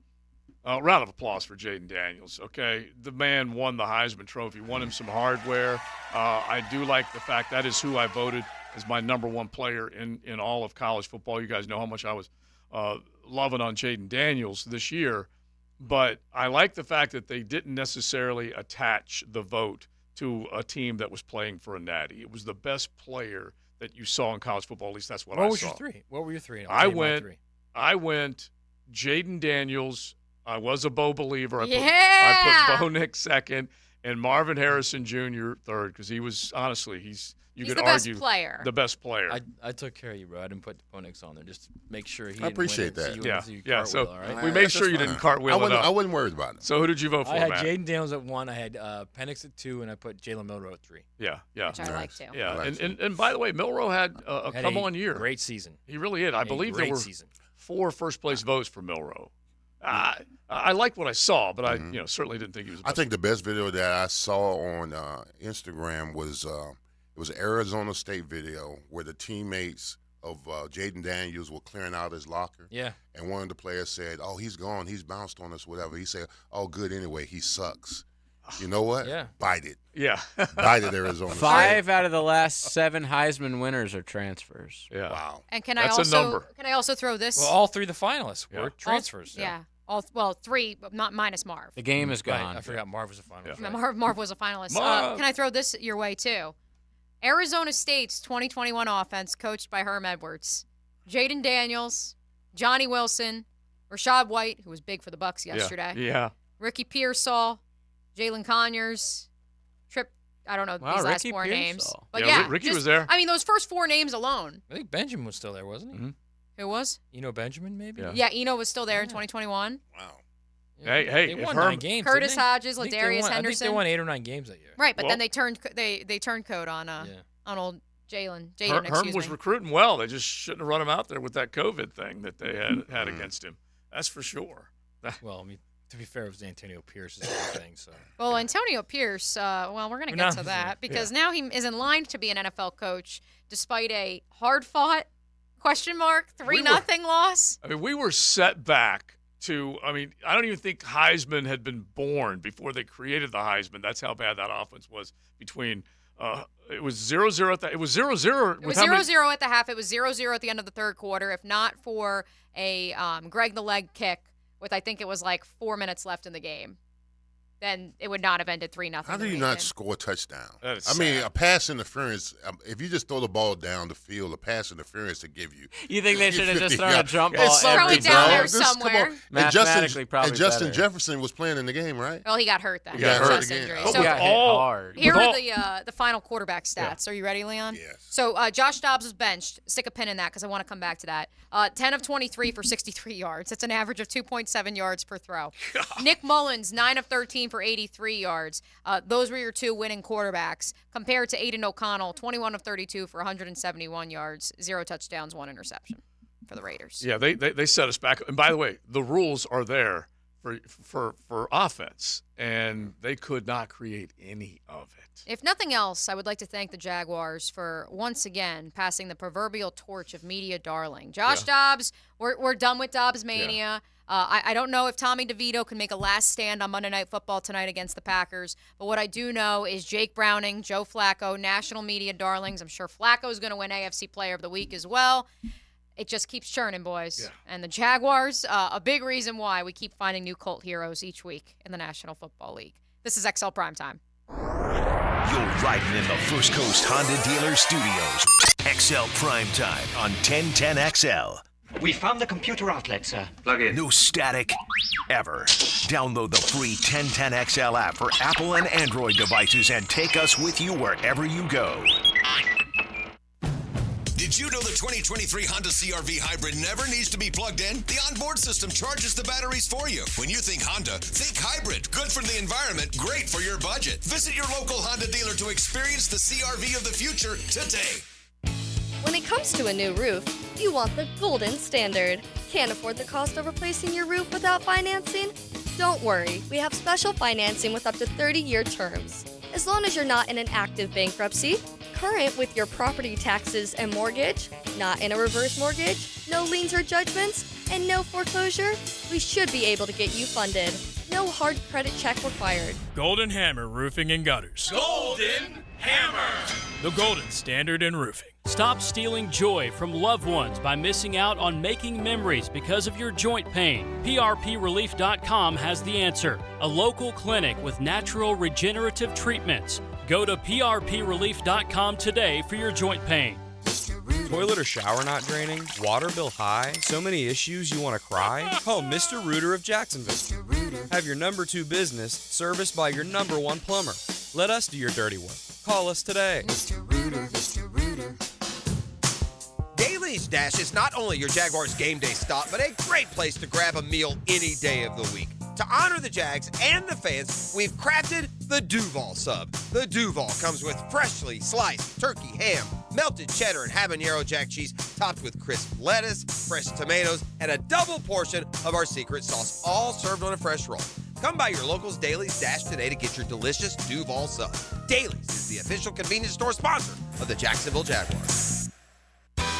Round of applause for Jaden Daniels, okay? The man won the Heisman Trophy, won him some hardware. I do like the fact that is who I voted as my number one player in all of college football. You guys know how much I was loving on Jaden Daniels this year. But I like the fact that they didn't necessarily attach the vote to a team that was playing for a natty. It was the best player that you saw in college football. At least that's what I saw. What was your three? What were your three? I went Jaden Daniels. I was a Bo believer. I put Bo Nix second, and Marvin Harrison Jr. third, because he was, honestly, he's you He's could the best argue player. the best player. I took care of you, bro. I didn't put Ponix on there just to make sure he. I appreciate didn't win it, that. so you Yeah, wouldn't see yeah. So cartwheel, all right? we made sure you didn't cartwheel it up. I wasn't worried about it. So who did you vote for, I had Matt? Jaden Daniels at 1. I had Penix at 2, and I put Jalen Milrow at 3. Yeah, yeah. Which I like too. Yeah, I like and by the way, Milrow had a Had come-on year. Great season. He really did. I believe there great were season. 4 first-place votes for Milrow. I liked what I saw, but I certainly didn't think he was. I think the best video that I saw on Instagram was it was an Arizona State video where the teammates of Jaden Daniels were clearing out his locker. Yeah. And one of the players said, "Oh, he's gone. He's bounced on us, whatever." He said, "Oh, good anyway. He sucks." You know what? Yeah. Bite it. Yeah. Bite it, Arizona. 5 out of the last 7 Heisman winners are transfers. Yeah. Wow. And can That's I a number. also throw this? Well, all 3 of the finalists were All- transfers. yeah. All 3, but not minus Marv. The game is Right, gone. I forgot Marv was a finalist. Yeah, right? Marv was a finalist. Marv. Can I throw this your way too? Arizona State's 2021 offense, coached by Herm Edwards, Jaden Daniels, Johnny Wilson, Rashad White, who was big for the Bucks yesterday. Yeah. Ricky Pearsall, Jalen Conyers, I don't know Wow, these last Ricky 4 names. Pearsall. But Yeah, yeah, Ricky just- was there. I mean, those first 4 names alone. I think Benjamin was still there, wasn't he? Mhm. Who was? Eno Benjamin, maybe? Yeah. Yeah, Eno was still there in 2021. Wow. Hey, They if won Herm- 9 games. Curtis didn't they? Hodges, I think they Ladarius won- I think Henderson. they won 8 or 9 games that year. Right, but Well- then they turned code on Yeah. on old Jaden. Herm Excuse was me. recruiting well. They just shouldn't have run him out there with that COVID thing that they had against him. That's for sure. Well, I mean, to be fair, it was Antonio Pierce's thing, so. Well, Antonio Pierce, well, we're going to get to that because now he is in line to be an NFL coach despite a hard-fought question mark 3-0 loss. I mean, we were set back to. I mean, I don't even think Heisman had been born before they created the Heisman. That's how bad that offense was. Between it was 0-0 it was 0-0. It was 0-0 at the half. It was 0-0 at the end of the third quarter. If not for a Greg the Leg kick with I think it was like 4 minutes left in the game, then it would not have ended 3-0. How do you not score a touchdown? That is I mean, sad. a pass interference, if you just throw the ball down the field, a pass interference to give you. You think they should have just 50 thrown a yards. jump It's ball Throw every it down there down? This- come somewhere. on. And Mathematically, probably Justin better. Jefferson was playing in the game, right? Well, he got hurt then. He got hurt Chest again. injury. But So got hit hard. here with are all- the final quarterback stats. Are you ready, Leon? Yes. So Josh Dobbs was benched. Stick a pin in that because I want to come back to that. 10 of 23 for 63 yards. That's an average of 2.7 yards per throw. Nick Mullins, 9 of 13 for 83 yards. Those were your 2 winning quarterbacks compared to Aiden O'Connell, 21 of 32 for 171 yards, 0 touchdowns, 1 interception for the Raiders. Yeah, they set us back. And by the way, the rules are there for offense, and they could not create any of it. If nothing else, I would like to thank the Jaguars for once again passing the proverbial torch of media darling. Josh Dobbs, we're done with Dobbs mania. I don't know if Tommy DeVito can make a last stand on Monday Night Football tonight against the Packers, but what I do know is Jake Browning, Joe Flacco, national media darlings. I'm sure Flacco's going to win AFC Player of the Week as well. It just keeps churning, boys. Yeah. And the Jaguars, a big reason why we keep finding new cult heroes each week in the National Football League. This is XL Primetime. You're riding in the First Coast Honda Dealer Studios. XL Primetime on 1010XL. We found the computer outlet, sir. Plug in. No static ever. Download the free 1010XL app for Apple and Android devices and take us with you wherever you go. Did you know the 2023 Honda CR-V Hybrid never needs to be plugged in? The onboard system charges the batteries for you. When you think Honda, think hybrid. Good for the environment, great for your budget. Visit your local Honda dealer to experience the CR-V of the future today. When it comes to a new roof, you want the golden standard. Can't afford the cost of replacing your roof without financing? Don't worry, we have special financing with up to 30-year terms. As long as you're not in an active bankruptcy, current with your property taxes and mortgage, not in a reverse mortgage, no liens or judgments, and no foreclosure, we should be able to get you funded. No hard credit check required. Golden Hammer Roofing and Gutters. Golden Hammer. The golden standard in roofing. Stop stealing joy from loved ones by missing out on making memories because of your joint pain. PRPRelief.com has the answer. A local clinic with natural regenerative treatments. Go to PRPRelief.com today for your joint pain. Toilet or shower not draining? Water bill high? So many issues you want to cry? Call Mr. Rooter of Jacksonville. Have your number 2 business serviced by your number 1 plumber. Let us do your dirty work. Call us today. Mr. Rooter, Mr. Rooter. Daly's Dash is not only your Jaguars game day stop, but a great place to grab a meal any day of the week. To honor the Jags and the fans, we've crafted the Duval Sub. The Duval comes with freshly sliced turkey ham, melted cheddar and habanero jack cheese, topped with crisp lettuce, fresh tomatoes, and a double portion of our secret sauce, all served on a fresh roll. Come by your local's Daly's Dash today to get your delicious Duval Sub. Daly's is the official convenience store sponsor of the Jacksonville Jaguars.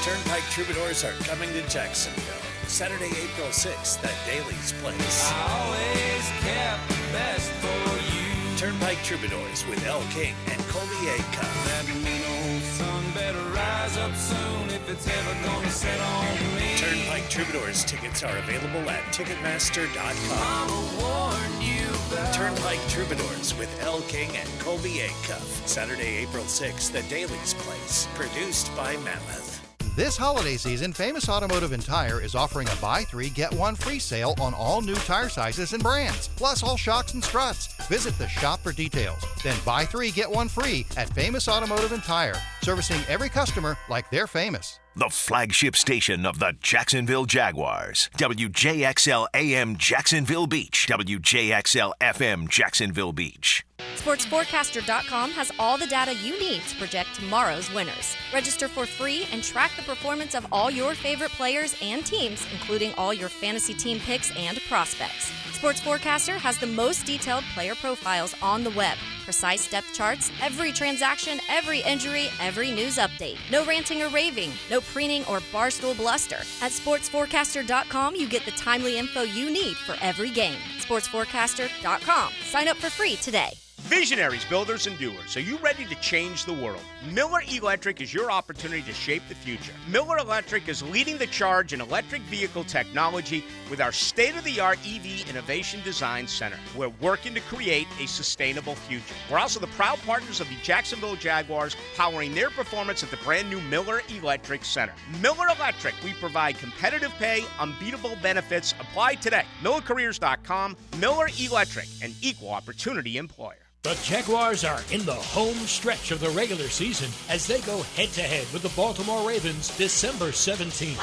Turnpike Troubadours are coming to Jacksonville. Saturday, April 6th at Daly's Place. I always kept the best for you. Turnpike Troubadours with El King and Colby A. Cup. That mean old sun better rise up soon if it's ever gonna set on me. Turnpike Troubadours tickets are available at Ticketmaster.com. Mama warned you about Turnpike Troubadours with El King and Colby A. Cup. Saturday, April 6th at Daly's Place. Produced by Mammoth. This holiday season, Famous Automotive and Tire is offering a buy 3, get 1 free sale on all new tire sizes and brands, plus all shocks and struts. Visit the shop for details. Then buy 3, get 1 free at Famous Automotive and Tire, servicing every customer like they're famous. The flagship station of the Jacksonville Jaguars. WJXL AM Jacksonville Beach. WJXL FM Jacksonville Beach. SportsForecaster.com has all the data you need to project tomorrow's winners. Register for free and track the performance of all your favorite players and teams, including all your fantasy team picks and prospects. Sports Forecaster has the most detailed player profiles on the web, precise depth charts, every transaction, every injury, every news update. No ranting or raving, no preening or barstool bluster. At SportsForecaster.com, you get the timely info you need for every game. SportsForecaster.com. Sign up for free today. Visionaries, builders, and doers, are you ready to change the world? Miller Electric is your opportunity to shape the future. Miller Electric is leading the charge in electric vehicle technology with our state-of-the-art EV Innovation Design Center. We're working to create a sustainable future. We're also the proud partners of the Jacksonville Jaguars, powering their performance at the brand new Miller Electric Center. Miller Electric, we provide competitive pay, unbeatable benefits. Apply today. MillerCareers.com. Miller Electric, an equal opportunity employer. The Jaguars are in the home stretch of the regular season as they go head-to-head with the Baltimore Ravens December 17th.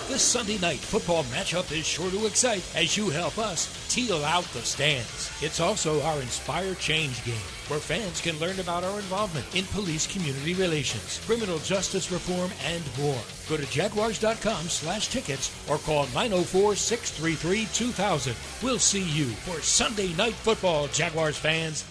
This Sunday night football matchup is sure to excite as you help us teal out the stands. It's also our Inspire Change game, where fans can learn about our involvement in police community relations, criminal justice reform, and more. Go to Jaguars.com/tickets or call 904-633-2000. We'll see you for Sunday night football, Jaguars fans.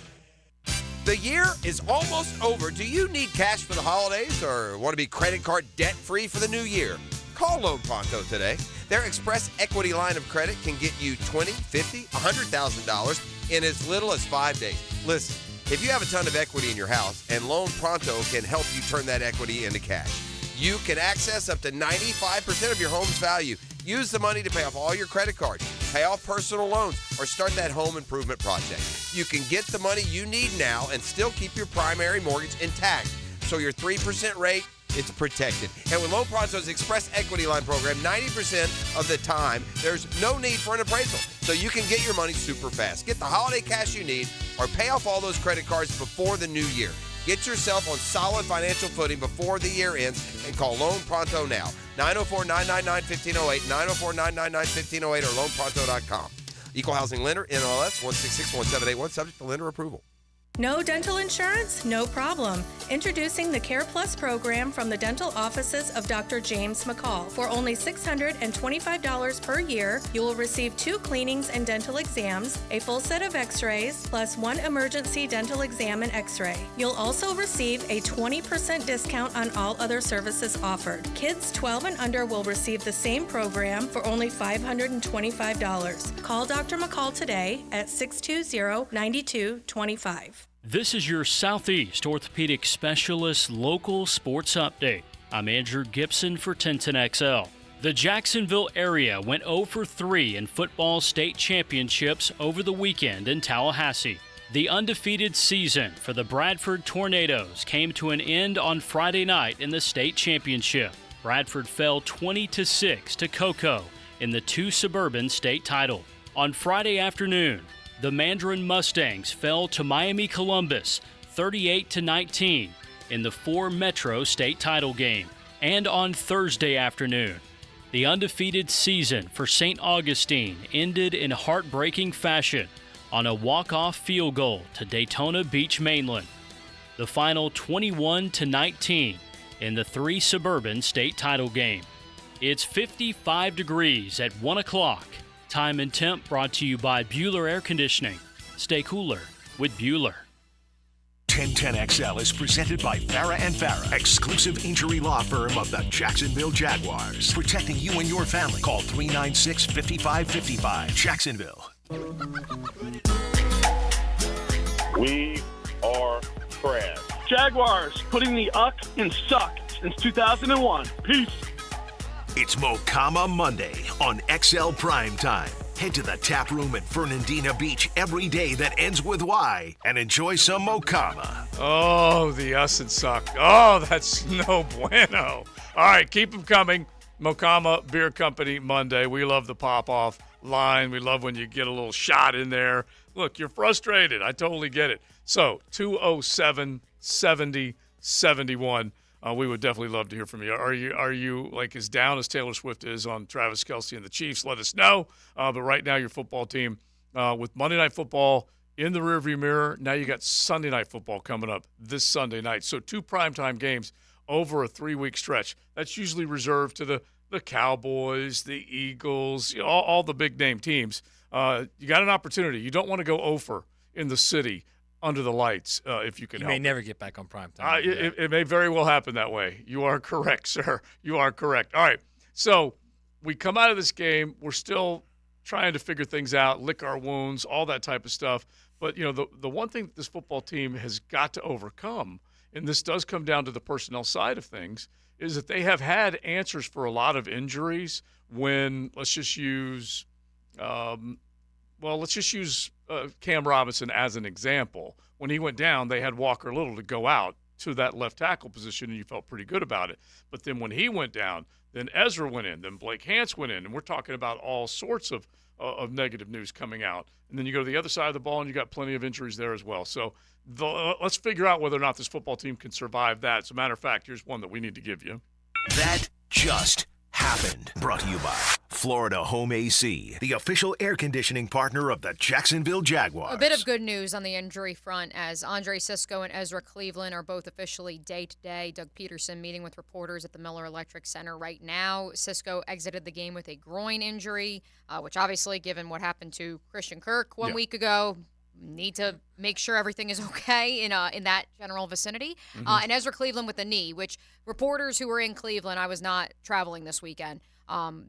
The year is almost over. Do you need cash for the holidays or want to be credit card debt-free for the new year? Call Loan Pronto today. Their Express Equity line of credit can get you $20,000, $50,000, $100,000 in as little as 5 days. Listen, if you have a ton of equity in your house, and Loan Pronto can help you turn that equity into cash, you can access up to 95% of your home's value. Use the money to pay off all your credit cards, pay off personal loans, or start that home improvement project. You can get the money you need now and still keep your primary mortgage intact. So your 3% rate, it's protected. And with Loan Pronto's Express Equity Line program, 90% of the time, there's no need for an appraisal. So you can get your money super fast. Get the holiday cash you need or pay off all those credit cards before the new year. Get yourself on solid financial footing before the year ends and call Loan Pronto now. 904-999-1508, 904-999-1508 or loanpronto.com. Equal Housing Lender, NLS 1661781, subject to lender approval. No dental insurance? No problem. Introducing the Care Plus program from the dental offices of Dr. James McCall. For only $625 per year, you will receive 2 cleanings and dental exams, a full set of x-rays, plus 1 emergency dental exam and x-ray. You'll also receive a 20% discount on all other services offered. Kids 12 and under will receive the same program for only $525. Call Dr. McCall today at 620-9225. This is your Southeast Orthopedic Specialist Local Sports Update. I'm Andrew Gibson for 1010XL. The Jacksonville area went 0 for 3 in football state championships over the weekend in Tallahassee. The undefeated season for the Bradford Tornadoes came to an end on Friday night in the state championship. Bradford fell 20-6 to Cocoa in the 2 Suburban state title. On Friday afternoon, the Mandarin Mustangs fell to Miami Columbus 38-19 in the 4 Metro state title game. And on Thursday afternoon, the undefeated season for St. Augustine ended in heartbreaking fashion on a walk-off field goal to Daytona Beach Mainland. The final 21-19 in the 3 Suburban state title game. It's 55 degrees at 1 o'clock. Time and temp brought to you by Bueller Air Conditioning. Stay cooler with Bueller. 1010XL is presented by Farah and Farah, exclusive injury law firm of the Jacksonville Jaguars. Protecting you and your family. Call 396-5555. Jacksonville. We are trash. Jaguars putting the uck in suck since 2001. Peace. It's Mocama Monday on XL Primetime. Head to the tap room at Fernandina Beach every day that ends with Y and enjoy some Mocama. Oh, the us and suck. Oh, that's no bueno. All right, keep them coming. Mocama Beer Company Monday. We love the pop-off line. We love when you get a little shot in there. Look, you're frustrated. I totally get it. So, 207-70-71. We would definitely love to hear from you. Are you like as down as Taylor Swift is on Travis Kelce and the Chiefs? Let us know. But right now, your football team with Monday Night Football in the rearview mirror. Now you got Sunday Night Football coming up this Sunday night. So 2 primetime games over a 3-week stretch. That's usually reserved to the Cowboys, the Eagles, all the big name teams. You got an opportunity. You don't want to go over in the city under the lights, if you can help. You may never get back on primetime. It may very well happen that way. You are correct, sir. You are correct. All right. So we come out of this game. We're still trying to figure things out, lick our wounds, all that type of stuff. But, the one thing that this football team has got to overcome, and this does come down to the personnel side of things, is that they have had answers for a lot of injuries when, let's just use Cam Robinson as an example. When he went down, they had Walker Little to go out to that left tackle position, and you felt pretty good about it. But then when he went down, then Ezra went in, then Blake Hance went in, and we're talking about all sorts of negative news coming out. And then you go to the other side of the ball, and you got plenty of injuries there as well. So let's figure out whether or not this football team can survive that. As a matter of fact, here's one that we need to give you. That just happened. Brought to you by Florida Home AC, the official air conditioning partner of the Jacksonville Jaguars. A bit of good news on the injury front as Andre Cisco and Ezra Cleveland are both officially day-to-day. Doug Peterson meeting with reporters at the Miller Electric Center right now. Cisco exited the game with a groin injury, which obviously, given what happened to Christian Kirk one week ago, need to make sure everything is okay in that general vicinity. And Ezra Cleveland with the knee, which reporters who were in Cleveland, I was not traveling this weekend,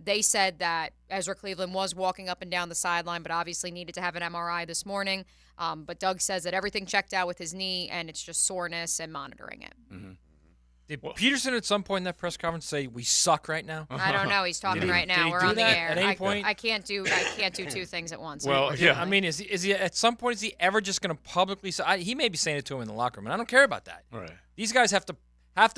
they said that Ezra Cleveland was walking up and down the sideline, but obviously needed to have an MRI this morning. But Doug says that everything checked out with his knee, and it's just soreness and monitoring it. Did Peterson at some point in that press conference say we suck right now? I don't know. He's talking right now. We're on the air. At any point? I can't do 2 things at once. Well, yeah. I mean, is he at some point? Is he ever just going to publicly say? He may be saying it to him in the locker room, and I don't care about that. Right. These guys have to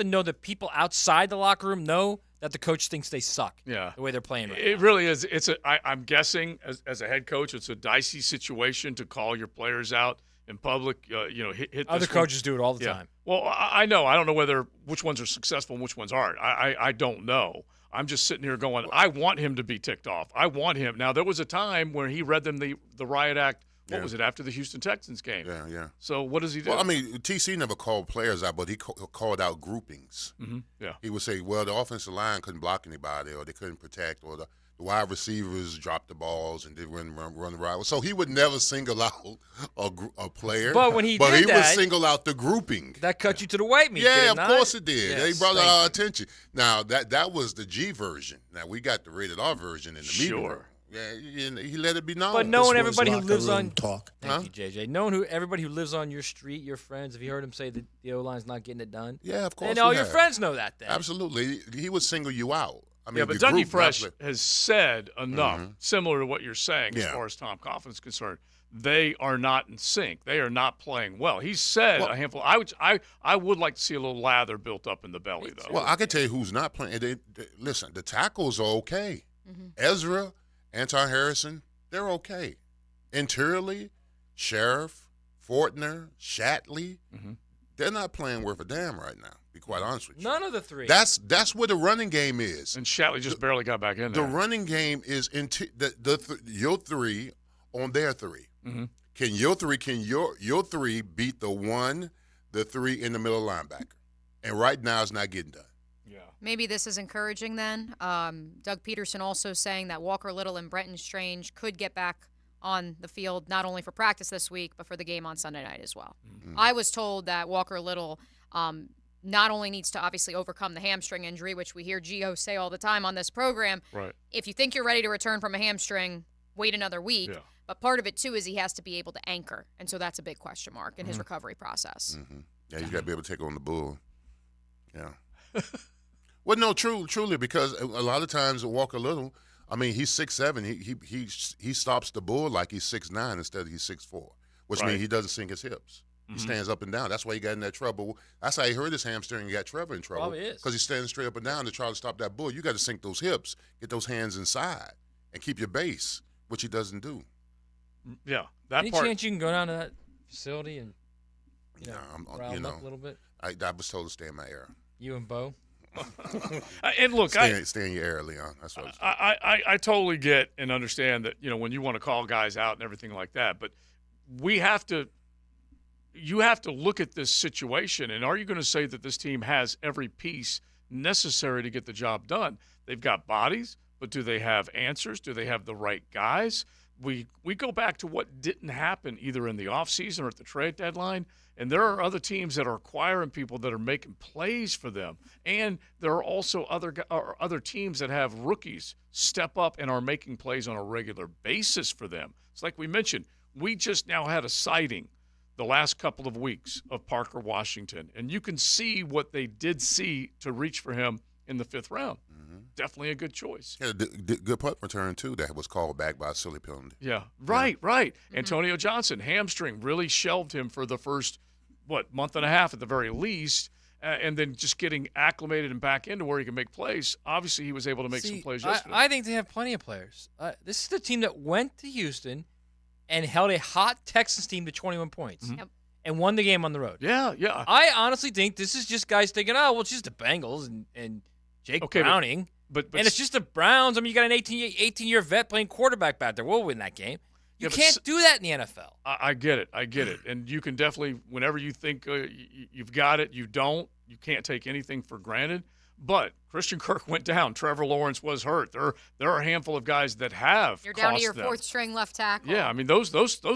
know that people outside the locker room know that the coach thinks they suck. Yeah. The way they're playing right It now. really is. I'm guessing as a head coach, it's a dicey situation to call your players out in public. Hit Other this coaches one. do it all the time. Well, I know. I don't know which ones are successful and which ones aren't. I don't know. I'm just sitting here going, I want him to be ticked off. I want him. Now, there was a time where he read them the riot act. What was it, after the Houston Texans game? Yeah. So what does he do? Well, I mean, TC never called players out, but he called out groupings. Mm-hmm. Yeah. He would say, well, the offensive line couldn't block anybody, or they couldn't protect, or the wide receivers dropped the balls and didn't run the right. So he would never single out a player. But when he would that, single out the grouping. That cut you to the white meat. Yeah, of course it did. Yes, They brought our attention. Now, that was the G version. Now, we got the rated R version in the media room. Yeah, he let it be known. But knowing everybody who lives on talk. Thank you, JJ. Knowing everybody who lives on your street, your friends, have you heard him say that the O-line's not getting it done? Yeah, of course. And all your friends know that then. Absolutely. He would single you out. I mean, yeah, but Dougie Fresh has said enough, similar to what you're saying as far as Tom Coughlin's concerned. They are not in sync. They are not playing well. He said a handful. I would like to see a little lather built up in the belly, though. Well, I can tell you who's not playing. Listen, the tackles are okay. Ezra, Anton Harrison, they're okay. Interiorly, Sheriff, Fortner, Shatley, they're not playing worth a damn right now. Be quite honest with you. None of the three. That's where the running game is. And Shatley just barely got back in The there. running game is your three on their 3. Can your three beat the 3 in the middle linebacker? And right now it's not getting done. Maybe this is encouraging then. Doug Peterson also saying that Walker Little and Brenton Strange could get back on the field not only for practice this week but for the game on Sunday night as well. I was told that Walker Little not only needs to obviously overcome the hamstring injury, which we hear Gio say all the time on this program. Right. If you think you're ready to return from a hamstring, wait another week. Yeah. But part of it, too, is he has to be able to anchor. And so that's a big question mark in his recovery process. Yeah, he's got to be able to take on the bull. Yeah. Well, no, truly, because a lot of times Walker Little, I mean, he's 6'7". He stops the bull like he's 6'9" instead of he's 6'4", which means he doesn't sink his hips. He stands up and down. That's why he got in that trouble. That's how he hurt his hamstring and got Trevor in trouble. Probably is. Because he's standing straight up and down to try to stop that bull. You got to sink those hips, get those hands inside, and keep your base, which he doesn't do. Yeah, that Any part. chance you can go down to that facility and rile you him know, up a little bit? I was told to stay in my era. You and Bo? And look, stay in your era, Leon. That's what I totally get and understand that, when you want to call guys out and everything like that, but you have to look at this situation, and are you going to say that this team has every piece necessary to get the job done? They've got bodies, but do they have answers? Do they have the right guys? We go back to what didn't happen either in the offseason or at the trade deadline, and there are other teams that are acquiring people that are making plays for them. And there are also other teams that have rookies step up and are making plays on a regular basis for them. It's like we mentioned, we just now had a sighting the last couple of weeks of Parker Washington, and you can see what they did see to reach for him in the 5th round. Definitely a good choice. Yeah, good punt return, too, that was called back by a silly penalty. Yeah, right. Antonio Johnson, hamstring, really shelved him for the first, month and a half at the very least, and then just getting acclimated and back into where he can make plays. Obviously, he was able to make some plays yesterday. I think they have plenty of players. This is the team that went to Houston and held a hot Texans team to 21 points and won the game on the road. Yeah. I honestly think this is just guys thinking, it's just the Bengals and Jake Browning. But and it's just the Browns. I mean, you got an 18-year vet playing quarterback back there. We'll win that game. You can't do that in the NFL. I get it. And you can definitely, whenever you think you've got it, you don't. You can't take anything for granted. But Christian Kirk went down. Trevor Lawrence was hurt. There are a handful of guys that have You're down to your them. 4th string left tackle. Yeah, I mean, those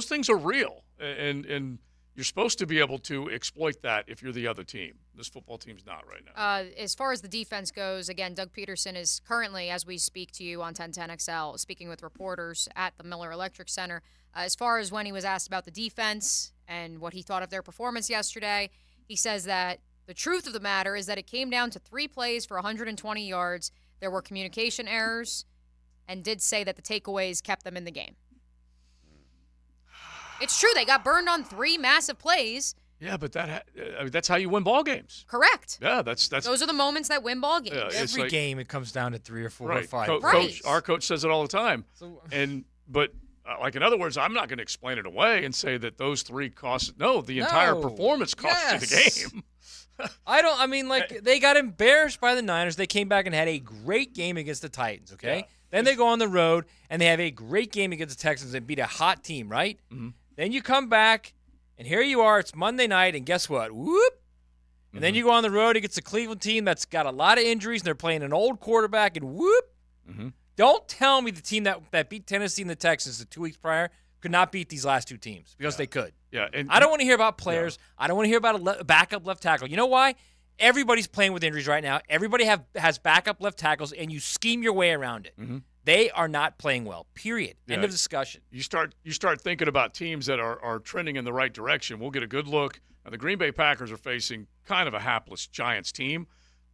things are real. And you're supposed to be able to exploit that if you're the other team. This football team's not right now. As far as the defense goes, again, Doug Peterson is currently, as we speak to you on 1010XL, speaking with reporters at the Miller Electric Center. As far as when he was asked about the defense and what he thought of their performance yesterday, he says that the truth of the matter is that it came down to 3 plays for 120 yards. There were communication errors, and did say that the takeaways kept them in the game. It's true. They got burned on 3 massive plays. Yeah, but that's how you win ball games. Correct. Yeah, that's those are the moments that win ball games. Every game it comes down to 3 or 4 or 5. Coach, our coach says it all the time. But in other words, I'm not going to explain it away and say that those 3 cost. No, the entire performance cost you the game. They got embarrassed by the Niners. They came back and had a great game against the Titans, okay? Yeah. Then they go on the road, and they have a great game against the Texans and beat a hot team, right? Mm-hmm. Then you come back, and here you are. It's Monday night, and guess what? Whoop! And then you go on the road against a Cleveland team that's got a lot of injuries, and they're playing an old quarterback, and whoop! Mm-hmm. Don't tell me the team that beat Tennessee and the Texans the 2 weeks prior could not beat these last 2 teams, because they could. Yeah, and I don't want to hear about players. I don't want to hear about a backup left tackle. You know why? Everybody's playing with injuries right now. Everybody has backup left tackles, and you scheme your way around it. Mm-hmm. They are not playing well, period. Yeah. End of discussion. You start thinking about teams that are trending in the right direction. We'll get a good look. Now, the Green Bay Packers are facing kind of a hapless Giants team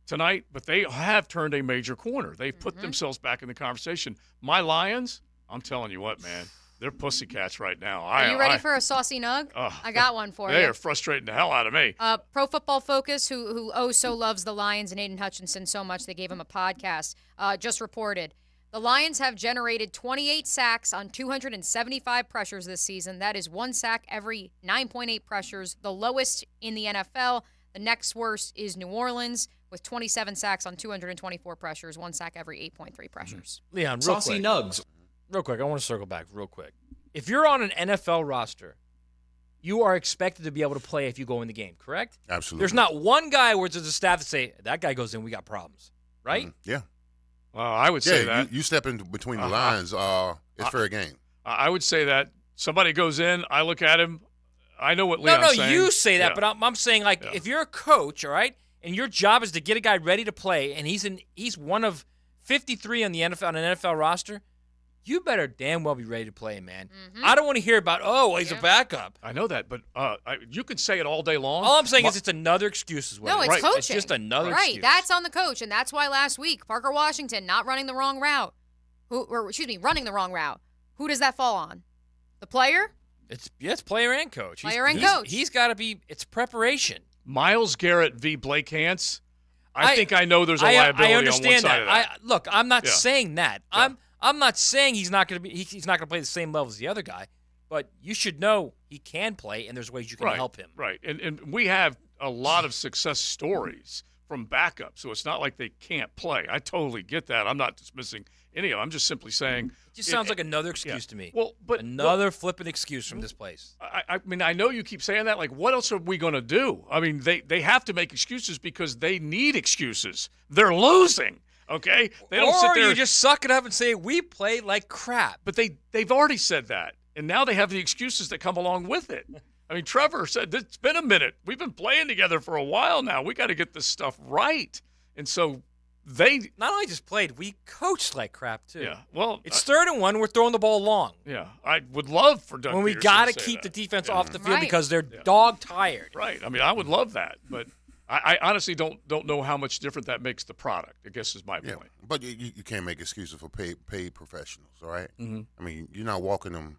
tonight, but they have turned a major corner. They've put themselves back in the conversation. My Lions, I'm telling you what, man. They're pussycats right now. Are you ready for a saucy nug? I got one for you. They are frustrating the hell out of me. Pro Football Focus, who so loves the Lions and Aiden Hutchinson so much, they gave him a podcast, just reported The Lions have generated 28 sacks on 275 pressures this season. That is 1 sack every 9.8 pressures, the lowest in the NFL. The next worst is New Orleans with 27 sacks on 224 pressures, 1 sack every 8.3 pressures. Leon, real Saucy quick. Nugs. Real quick, I want to circle back real quick. If you're on an NFL roster, you are expected to be able to play if you go in the game, correct? Absolutely. There's not one guy where there's a staff that say, that guy goes in, we got problems, right? Yeah. I would say that. You step in between the lines, it's fair game. I would say that. Somebody goes in, I look at him, I know what Leon's saying. No, you say that, Yeah. but I'm saying, like, if you're a coach, all right, and your job is to get a guy ready to play, and he's one of 53 on an NFL roster, you better damn well be ready to play, man. I don't want to hear about, he's a backup. I know that, but you could say it all day long. All I'm saying is it's another excuse as well. No, it's coaching. It's just another Right, excuse. that's on the coach, and that's why last week, Parker Washington not running the wrong route. Running the wrong route. Who does that fall on? The player? It's player and coach. Coach. He's got to be, it's preparation. Myles Garrett v. Blake Hance. I think I know there's a liability I understand on one side of that. Look, I'm not Yeah. saying that. Yeah. I'm not saying he's not going to be. He's not going to play the same level as the other guy, but you should know he can play, and there's ways you can help him. Right, and we have a lot of success stories from backups, so it's not like they can't play. I totally get that. I'm not dismissing any of them. I'm just simply saying It just sounds like another excuse to me. Well, but another flippant excuse from this place. I mean, I know you keep saying that. Like, what else are we going to do? I mean, they have to make excuses because they need excuses. They're losing. Okay, they don't sit there. You just suck it up and say we play like crap. But they've already said that, and now they have the excuses that come along with it. I mean, Trevor said it's been a minute. We've been playing together for a while now. We got to get this stuff right, and so they not only just played, we coached like crap too. Yeah, well, it's 3rd and 1. We're throwing the ball long. Yeah, I would love for Doug when we Peterson got to to say keep that. the defense Yeah. off the field because they're dog tired. Right. I mean, I would love that, but I honestly don't know how much different that makes the product, I guess is my point. But you can't make excuses for paid professionals, all right? Mhm. I mean, you're not walking them.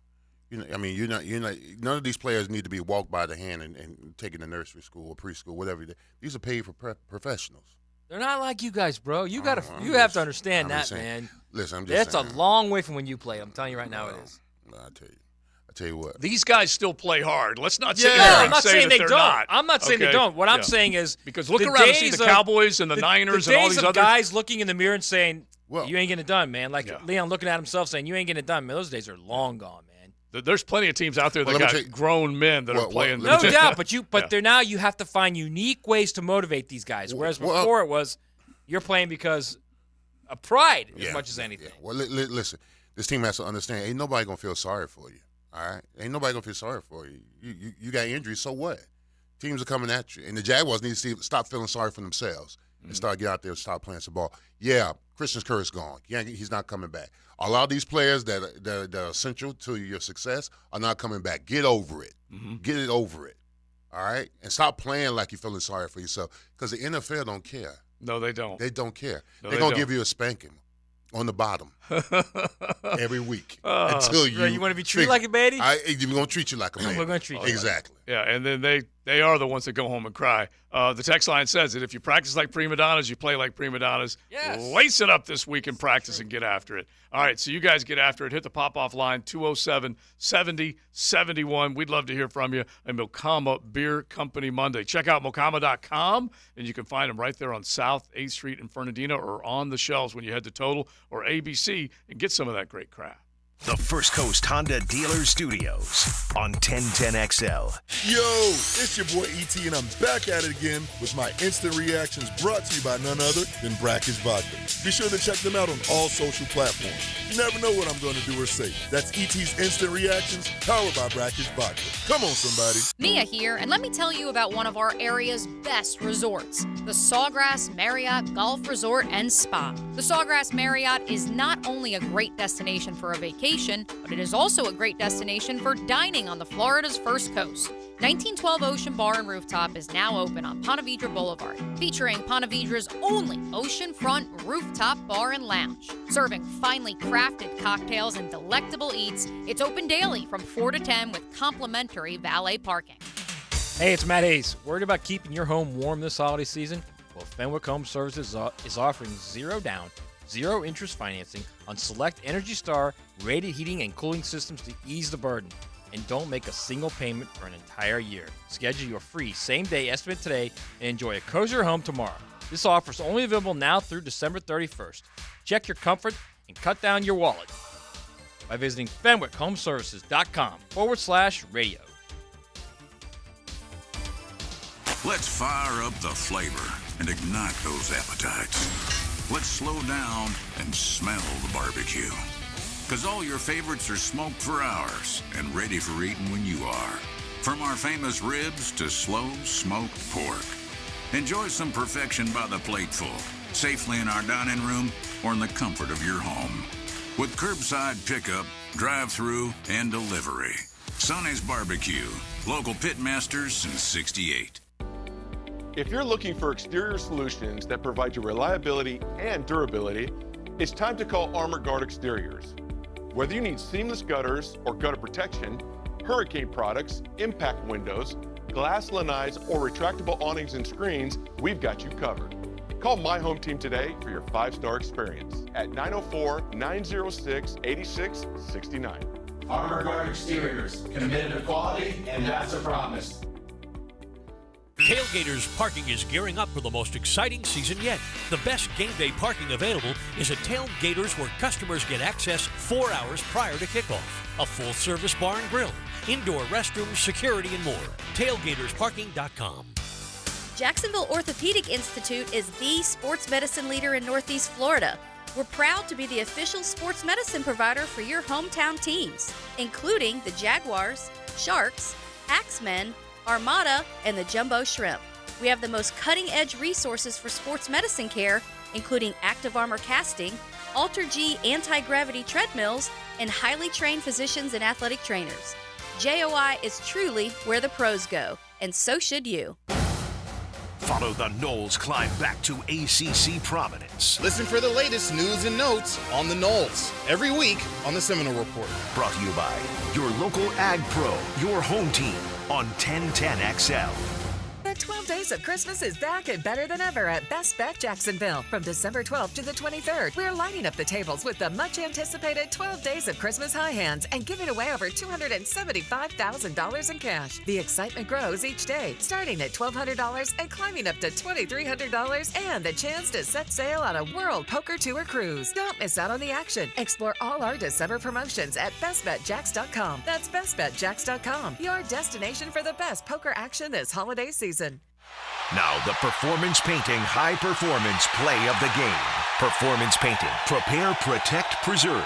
I mean, you're not. None of these players need to be walked by the hand and taken to nursery school or preschool, whatever. These are paid for professionals. They're not like you guys, bro. You got to. I'm You have just- to understand I'm that, just saying. man. Listen, I'm just That's saying. a long way from when you played. I'm telling you right now, it is. I tell you what. These guys still play hard. Let's not sit Yeah, here I'm and not say saying that they they're don't. not. I'm not saying they Okay? don't. What I'm Yeah. saying is because look the around and see days the of- Cowboys and the Niners the and all days these of other guys looking in the mirror and saying, "You ain't getting it done, man." Like Yeah. Leon looking at himself saying, "You ain't getting it done." Man, those days are long gone, man. There's plenty of teams out there that Well, let got me tell you- grown men that are playing. No doubt, but Yeah. they're now you have to find unique ways to motivate these guys. Whereas Well, before it was you're playing because of pride as Yeah, much as anything. Well, listen, this team has to understand. Ain't nobody gonna feel sorry for you. All right, ain't nobody gonna feel sorry for you. You got injuries, so what? Teams are coming at you, and the Jaguars need to stop feeling sorry for themselves and start get out there and start playing some ball. Yeah, Christian Kirk's gone. Yeah, he's not coming back. A lot of these players that are essential to your success are not coming back. Get over it. Get it over it. All right, and stop playing like you're feeling sorry for yourself because the NFL don't care. No, they don't. They don't care. No, They're they gonna don't. give you a spanking on the bottom every week until you. You want to be treated figure- like a baby? We're gonna treat you like a man. We're gonna treat you like exactly. Yeah, and then they are the ones that go home and cry. The text line says that if you practice like prima donnas, you play like prima donnas. Yes. Lace it up this week in practice and get after it. All right, so you guys get after it. Hit the pop-off line, 207-70-71. We'd love to hear from you. And Mokama Beer Company Monday. Check out Mokama.com, and you can find them right there on South 8th Street in Fernandina or on the shelves when you head to Total or ABC and get some of that great crap. The First Coast Honda Dealer Studios on 1010XL. Yo, it's your boy E.T. and I'm back at it again with my instant reactions brought to you by none other than Brackish Vodka. Be sure to check them out on all social platforms. You never know what I'm going to do or say. That's E.T.'s Instant Reactions, powered by Brackish Vodka. Come on, somebody. Mia here, and let me tell you about one of our area's best resorts, the Sawgrass Marriott Golf Resort and Spa. The Sawgrass Marriott is not only a great destination for a vacation, but it is also a great destination for dining on the Florida's First Coast. 1912 Ocean Bar and Rooftop is now open on Ponte Vedra Boulevard, featuring Ponte Vedra's only oceanfront rooftop bar and lounge. Serving finely crafted cocktails and delectable eats, it's open daily from 4 to 10 with complimentary valet parking. Hey, it's Matt Hayes. Worried about keeping your home warm this holiday season? Well, Fenwick Home Services is offering 0 down, zero interest financing on select Energy Star rated heating and cooling systems to ease the burden. And don't make a single payment for an entire year. Schedule your free same-day estimate today and enjoy a cozier home tomorrow. This offer is only available now through December 31st. Check your comfort and cut down your wallet by visiting FenwickHomeservices.com/radio. Let's fire up the flavor and ignite those appetites. Let's slow down and smell the barbecue. Because all your favorites are smoked for hours and ready for eating when you are. From our famous ribs to slow smoked pork. Enjoy some perfection by the plateful, safely in our dining room or in the comfort of your home. With curbside pickup, drive-through, and delivery. Sonny's Barbecue, local pitmasters since '68. If you're looking for exterior solutions that provide you reliability and durability, it's time to call Armor Guard Exteriors. Whether you need seamless gutters or gutter protection, hurricane products, impact windows, glass lanais, or retractable awnings and screens, we've got you covered. Call My Home Team today for your 5-star experience at 904-906-8669. Armor Guard Exteriors, committed to quality, and that's a promise. Tailgaters Parking is gearing up for the most exciting season yet. The best game day parking available is at Tailgaters, where customers get access 4 hours prior to kickoff. A full-service bar and grill, indoor restrooms, security, and more. TailgatersParking.com. Jacksonville Orthopedic Institute is the sports medicine leader in Northeast Florida. We're proud to be the official sports medicine provider for your hometown teams, including the Jaguars, Sharks, Axemen, Armada, and the Jumbo Shrimp. We have the most cutting-edge resources for sports medicine care, including Active Armor casting, Alter-G anti-gravity treadmills, and highly trained physicians and athletic trainers. JOI is truly where the pros go, and so should you. Follow the Noles climb back to ACC prominence. Listen for the latest news and notes on the Noles every week on the Seminole Report. Brought to you by your local Ag Pro, your home team on 1010XL. The 12 Days of Christmas is back and better than ever at Best Bet Jacksonville. From December 12th to the 23rd, we're lighting up the tables with the much-anticipated 12 Days of Christmas High Hands and giving away over $275,000 in cash. The excitement grows each day, starting at $1,200 and climbing up to $2,300, and the chance to set sail on a World Poker Tour cruise. Don't miss out on the action. Explore all our December promotions at bestbetjacks.com. That's bestbetjacks.com, your destination for the best poker action this holiday season. Now the Performance Painting High Performance Play of the Game. Performance Painting. Prepare, protect, preserve.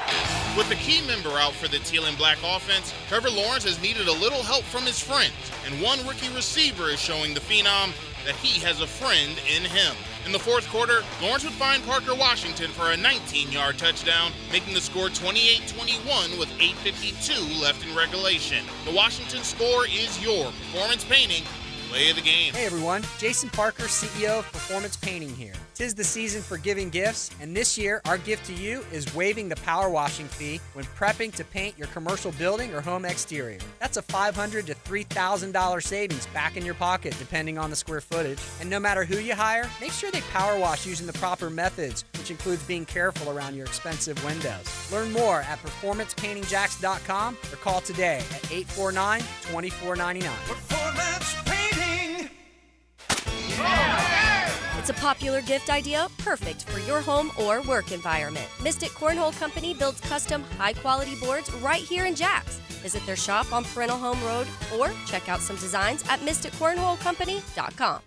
With the key member out for the Teal and Black offense, Trevor Lawrence has needed a little help from his friends, and one rookie receiver is showing the Phenom that he has a friend in him. In the fourth quarter, Lawrence would find Parker Washington for a 19-yard touchdown, making the score 28-21 with 8:52 left in regulation. The Washington score is your Performance Painting Play of the Game. Hey everyone, Jason Parker, CEO of Performance Painting here. 'Tis the season for giving gifts, and this year our gift to you is waiving the power washing fee when prepping to paint your commercial building or home exterior. That's a $500 to $3,000 savings back in your pocket depending on the square footage. And no matter who you hire, make sure they power wash using the proper methods, which includes being careful around your expensive windows. Learn more at performancepaintingjacks.com or call today at 849-2499. Performance Painting. It's a popular gift idea, perfect for your home or work environment. Mystic Cornhole Company builds custom, high-quality boards right here in Jacks. Visit their shop on Parental Home Road or check out some designs at mysticcornholecompany.com.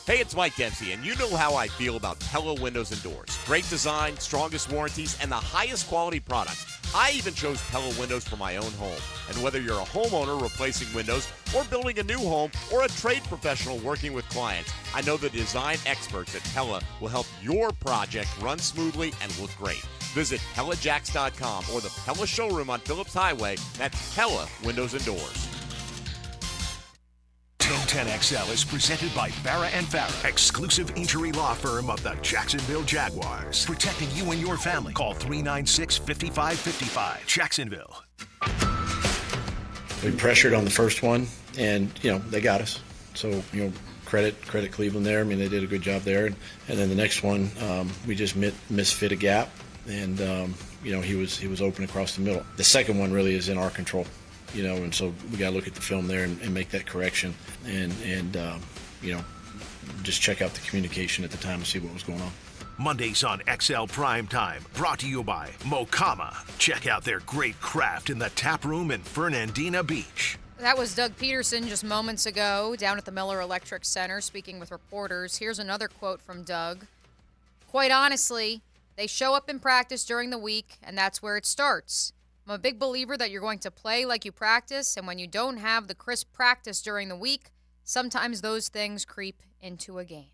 Hey, it's Mike Dempsey, and you know how I feel about Pella Windows and Doors. Great design, strongest warranties, and the highest quality product. I even chose Pella Windows for my own home. And whether you're a homeowner replacing windows or building a new home or a trade professional working with clients, I know the design experts at Pella will help your project run smoothly and look great. Visit PellaJacks.com or the Pella showroom on Phillips Highway. That's Pella Windows and Doors. 1010XL is presented by Farah & Farah, exclusive injury law firm of the Jacksonville Jaguars. Protecting you and your family. Call 396-5555. Jacksonville. We pressured on the first one, and, they got us. So, credit Cleveland there. I mean, they did a good job there. And then the next one, we just misfit a gap, and he was open across the middle. The second one really is in our control, and so we got to look at the film there and make that correction, and just check out the communication at the time and see what was going on. Mondays on XL Primetime, brought to you by Mokama. Check out their great craft in the tap room in Fernandina Beach. That was Doug Peterson just moments ago down at the Miller Electric Center speaking with reporters. Here's another quote from Doug. Quite honestly, they show up in practice during the week, and that's where it starts. I'm a big believer that you're going to play like you practice, and when you don't have the crisp practice during the week, sometimes those things creep into a game.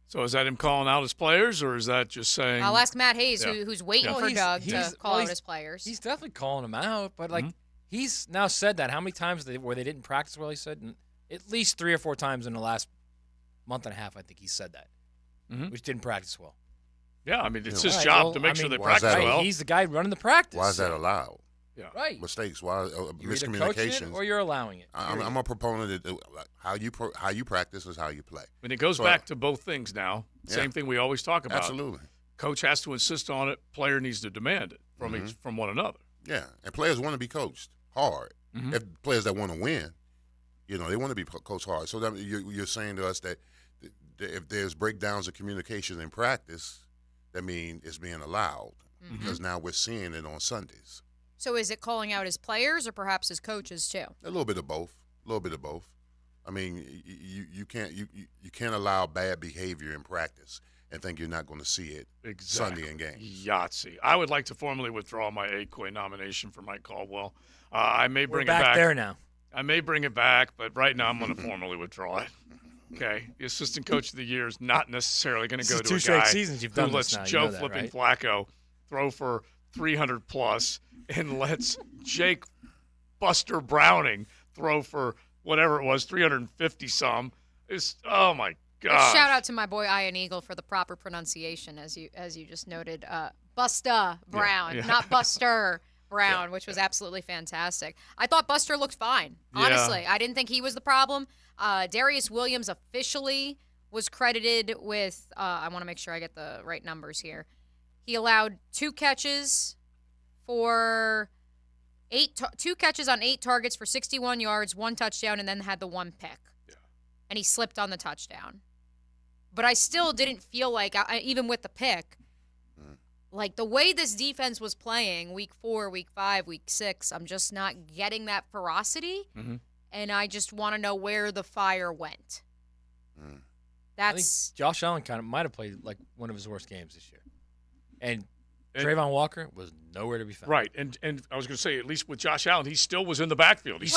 So is that him calling out his players, or is that just saying? I'll ask Matt Hayes, Yeah. who's waiting for Doug to call out his players. He's definitely calling them out, but Mm-hmm. he's now said that. How many times where they didn't practice well? He said at least 3 or 4 times in the last month and a half. I think he said that, which didn't practice well. Yeah, I mean, it's his job to make sure they practice well. He's the guy running the practice. Why is that allowed? Yeah, right. Mistakes. Why You're either miscommunications? coaching it or you're allowing it. I'm a proponent that how you practice is how you play. And it goes back to both things now. Yeah. Same thing we always talk about. Absolutely. Coach has to insist on it. Player needs to demand it from one another. Yeah, and players want to be coached hard. If players that want to win, they want to be coached hard. So that you're saying to us that if there's breakdowns of communication in practice, that means it's being allowed because now we're seeing it on Sundays. So is it calling out his players or perhaps his coaches too? A little bit of both. I mean, you can't allow bad behavior in practice and think you're not going to see it Sunday in games. Yahtzee. I would like to formally withdraw my AQA nomination for Mike Caldwell. I may bring We're it back there now. I may bring it back, but right now I'm going to formally withdraw it. Okay, the assistant coach of the year is not necessarily going to go to a 2 straight guy seasons you've who done lets this now. Joe You know that, flipping right? Flacco throw for 300 plus and lets Jake Buster Browning throw for whatever it was, 350 some. It's oh my god! Shout out to my boy Ian Eagle for the proper pronunciation, as you just noted. Busta Brown, Yeah. not Buster Brown, which was absolutely fantastic. I thought Buster looked fine. Honestly, Yeah. I didn't think he was the problem. Darius Williams officially was credited with. I want to make sure I get the right numbers here. He allowed 2 catches for 2 catches on 8 targets for 61 yards, 1 touchdown, and then had the 1 pick. Yeah. And he slipped on the touchdown. But I still didn't feel like, even with the pick, like the way this defense was playing week 4, week 5, week 6, I'm just not getting that ferocity. And I just want to know where the fire went. I think Josh Allen kind of might have played like one of his worst games this year. And Trayvon Walker was nowhere to be found. Right, and I was going to say, at least with Josh Allen, he still was in the backfield. He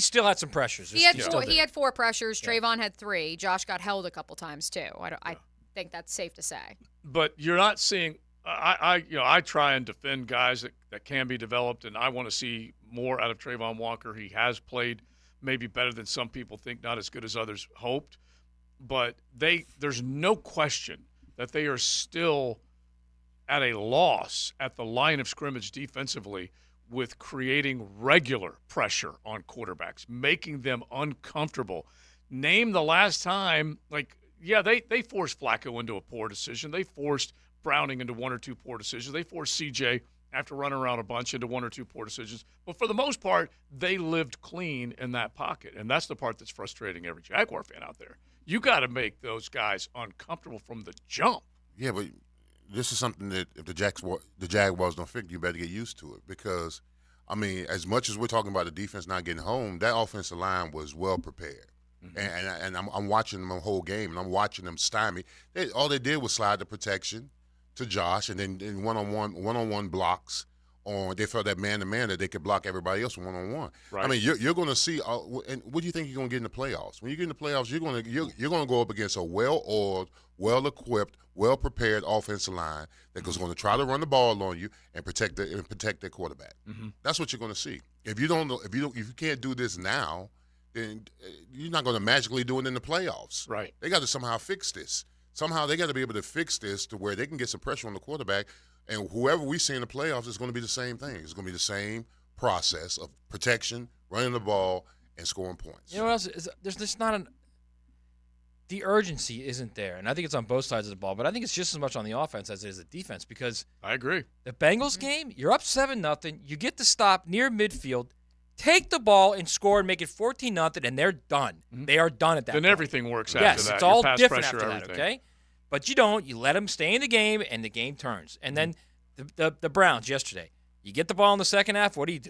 still had some pressures. He had 4 pressures. Trayvon had 3. Josh got held a couple times too. I think that's safe to say. But you're not seeing. I try and defend guys that can be developed, and I want to see more out of Trayvon Walker. He has played maybe better than some people think, not as good as others hoped. But there's no question that they are still at a loss at the line of scrimmage defensively with creating regular pressure on quarterbacks, making them uncomfortable. Name the last time, they forced Flacco into a poor decision. They forced Browning into 1 or 2 poor decisions. They forced CJ, after running around a bunch, into 1 or 2 poor decisions. But for the most part, they lived clean in that pocket. And that's the part that's frustrating every Jaguar fan out there. You got to make those guys uncomfortable from the jump. Yeah, but this is something that if the Jaguars don't fix, you better get used to it. Because, I mean, as much as we're talking about the defense not getting home, that offensive line was well prepared. And I'm watching them the whole game, and I'm watching them stymie. All they did was slide the protection to Josh, and then in one-on-one blocks. They felt that man-to-man that they could block everybody else one-on-one. Right. I mean, you're going to see. And what do you think you're going to get in the playoffs? When you get in the playoffs, you're going to go up against a well-oiled, well-equipped, well-prepared offensive line that is going to try to run the ball on you and protect their quarterback. That's what you're going to see. If you can't do this now, then you're not going to magically do it in the playoffs. Right. They got to somehow fix this. Somehow they got to be able to fix this to where they can get some pressure on the quarterback. And whoever we see in the playoffs is going to be the same thing. It's going to be the same process of protection, running the ball, and scoring points. You know what else? There's just not the urgency isn't there. And I think it's on both sides of the ball, but I think it's just as much on the offense as it is the defense because I agree. The Bengals game, you're up 7-0. You get to stop near midfield, take the ball and score and make it 14-0, and they're done. They are done at that Then point. everything works after yes, that. it's Your all pass different pressure, after that, everything. okay? But you don't. You let them stay in the game, and the game turns. And then the Browns yesterday, you get the ball in the second half, what do?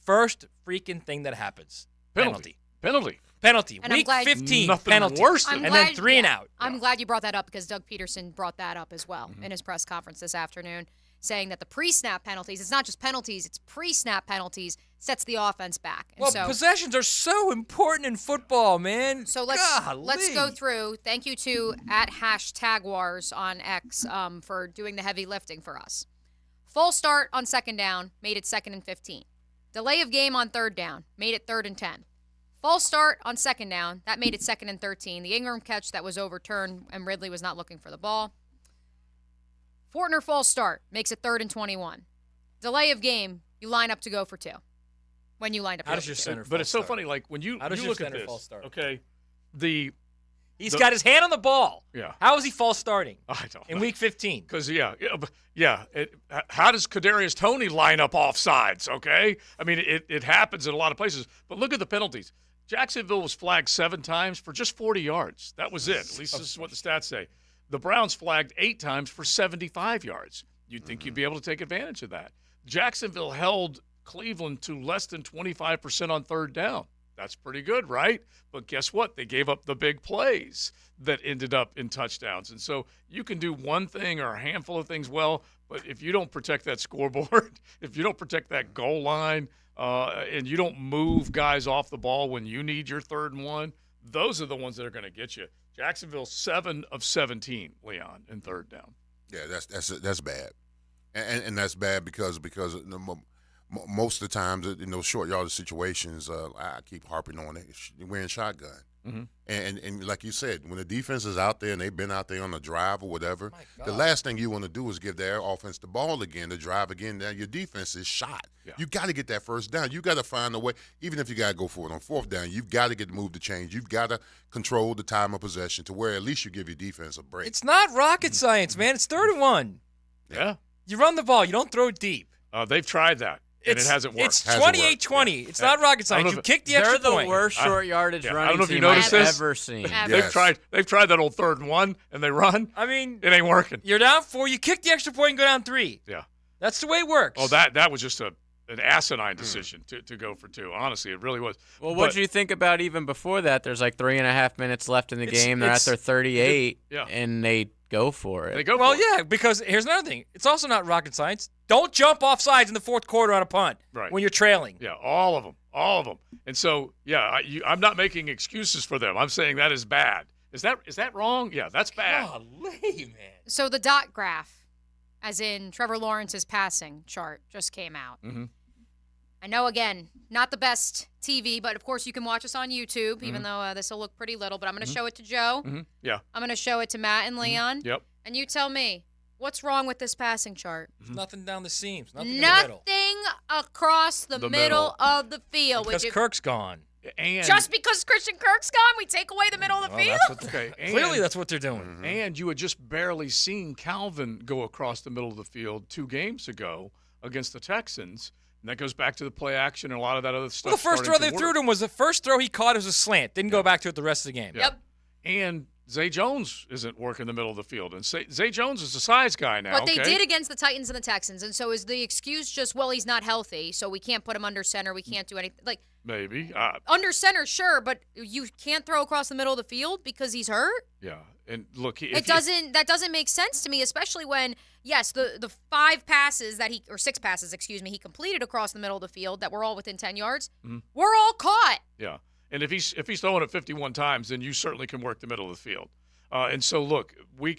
First freaking thing that happens. Penalty. And Week 15, Nothing penalty. worse I'm and glad- then 3 and yeah. out. I'm glad you brought that up because Doug Peterson brought that up as well in his press conference this afternoon, saying that the pre-snap penalties, it's not just penalties, it's pre-snap penties, sets the offense back. And Well, so, possessions are so important in football, man. So let's go through. Thank you to @#Tagwars on X for doing the heavy lifting for us. Full start on second down, made it 2nd and 15. Delay of game on third down, made it 3rd and 10. False start on second down, that made it 2nd and 13. The Ingram catch that was overturned and Ridley was not looking for the ball. Fortner false start, makes it 3rd and 21. Delay of game, you line up to go for 2. When you lined up How to does go your for 2. center But it's so false funny, like when you How does you your look at center this, false start? okay, He's got his hand on the ball. Yeah. How is he false starting? I don't in know. week 15? Because how does Kadarius Toney line up off sides? Okay, I mean it happens in a lot of places. But look at the penalties. Jacksonville was flagged 7 times for just 40 yards. That was it. At least this is what the stats say. The Browns flagged 8 times for 75 yards. You'd think you'd be able to take advantage of that. Jacksonville held Cleveland to less than 25% on third down. That's pretty good, right? But guess what? They gave up the big plays that ended up in touchdowns. And so you can do one thing or a handful of things well, but if you don't protect that scoreboard, if you don't protect that goal line, and you don't move guys off the ball when you need your 3rd and 1, those are the ones that are going to get you. Jacksonville 7 of 17, Leon, in third down. Yeah, that's bad, and that's bad because most of the times in those short yardage situations, I keep harping on it. We're in shotgun, and like you said, when the defense is out there and they've been out there on a drive or whatever, the last thing you want to do is give their offense the ball again to drive again. Now your defense is shot. Yeah. You got to get that first down. You got to find a way, even if you got to go for it on 4th down. You've got to get the move to change. You've got to control the time of possession to where at least you give your defense a break. It's not rocket science, man. It's 3rd and 1. Yeah. You run the ball. You don't throw it deep. They've tried that, and it hasn't worked. It's 28-20. It's not rocket science. You kick the extra They're the point. worst short yardage I running don't know if you team noticed I've this. ever seen. They've tried that old 3rd and 1, and they run. I mean, it ain't working. You're down 4. You kick the extra point and go down 3. Yeah. That's the way it works. Oh, that was just an asinine decision to go for 2. Honestly, it really was. Well, what do you think about even before that? There's like 3.5 minutes left in the game. They're at their 38, and they go for it. Yeah, because here's another thing. It's also not rocket science. Don't jump off sides in the 4th quarter on a punt when you're trailing. Yeah, all of them. And so, I'm not making excuses for them. I'm saying that is bad. Is that wrong? Yeah, that's bad. Golly, man. So the dot graph, as in Trevor Lawrence's passing chart, just came out. Mm-hmm. I know, again, not the best TV, but of course you can watch us on YouTube, even though this will look pretty little. But I'm going to show it to Joe. Yeah. I'm going to show it to Matt and Leon. Yep. And you tell me, what's wrong with this passing chart? Nothing down the seams. Nothing in the middle. Nothing across the middle of the field. Because Kirk's gone. And just because Christian Kirk's gone, we take away the middle of the field? Clearly that's what they're doing. And you had just barely seen Calvin go across the middle of the field 2 games ago against the Texans. And that goes back to the play action and a lot of that other stuff. Well, the first throw they threw to him was the first throw he caught as a slant. Didn't go back to it the rest of the game. Yep. And Zay Jones isn't working the middle of the field. And Zay Jones is a size guy now. But they did against the Titans and the Texans. And so is the excuse just, well, he's not healthy, so we can't put him under center. We can't do anything. Like, maybe. Under center, sure, but you can't throw across the middle of the field because he's hurt? Yeah. And look, that doesn't make sense to me, especially when, yes, the 5 passes or 6 passes, he completed across the middle of the field that were all within 10 yards, were all caught. Yeah. And if he's throwing it 51 times, then you certainly can work the middle of the field. And so, look, we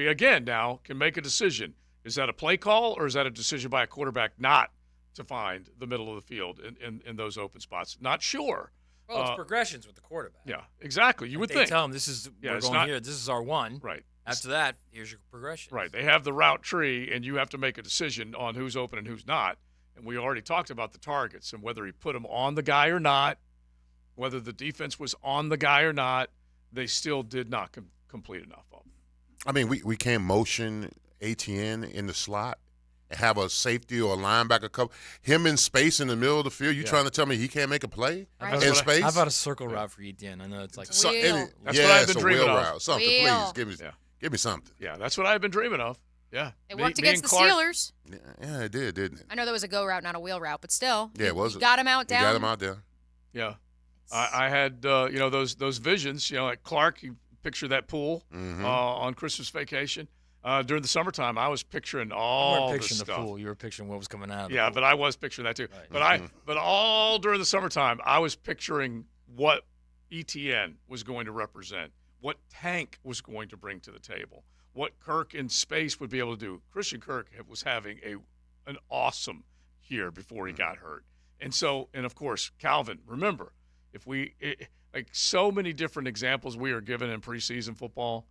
again now can make a decision. Is that a play call or is that a decision by a quarterback not to find the middle of the field in those open spots? Not sure. Well, it's progressions with the quarterback. Yeah, exactly. You would think. They tell him we're going here. This is our 1. Right. After that, here's your progression. Right. They have the route tree, and you have to make a decision on who's open and who's not. And we already talked about the targets and whether he put them on the guy or not, whether the defense was on the guy or not. they still did not complete enough of them. I mean, we can't motion ATN in the slot and have a safety or a linebacker cover him in space in the middle of the field. You trying to tell me he can't make a play in space? How about a circle route for Etienne? I know it's like that's what I've been dreaming of. Route. Something, please give me something. Yeah, that's what I've been dreaming of. Yeah, it worked against the Steelers. Yeah, it did, didn't it? I know there was a go route, not a wheel route, but still. Yeah, it was. You got him out down. You got him out there. Yeah, I had those visions. Like Clark, you picture that pool on Christmas vacation. During the summertime, I was picturing all this stuff. The pool. You were picturing what was coming out of the pool. pool. But I was picturing that too. Right. But all during the summertime, I was picturing what ETN was going to represent, what Tank was going to bring to the table, what Kirk in space would be able to do. Christian Kirk was having an awesome year before he got hurt. And of course, Calvin, remember, like so many different examples we are given in preseason football,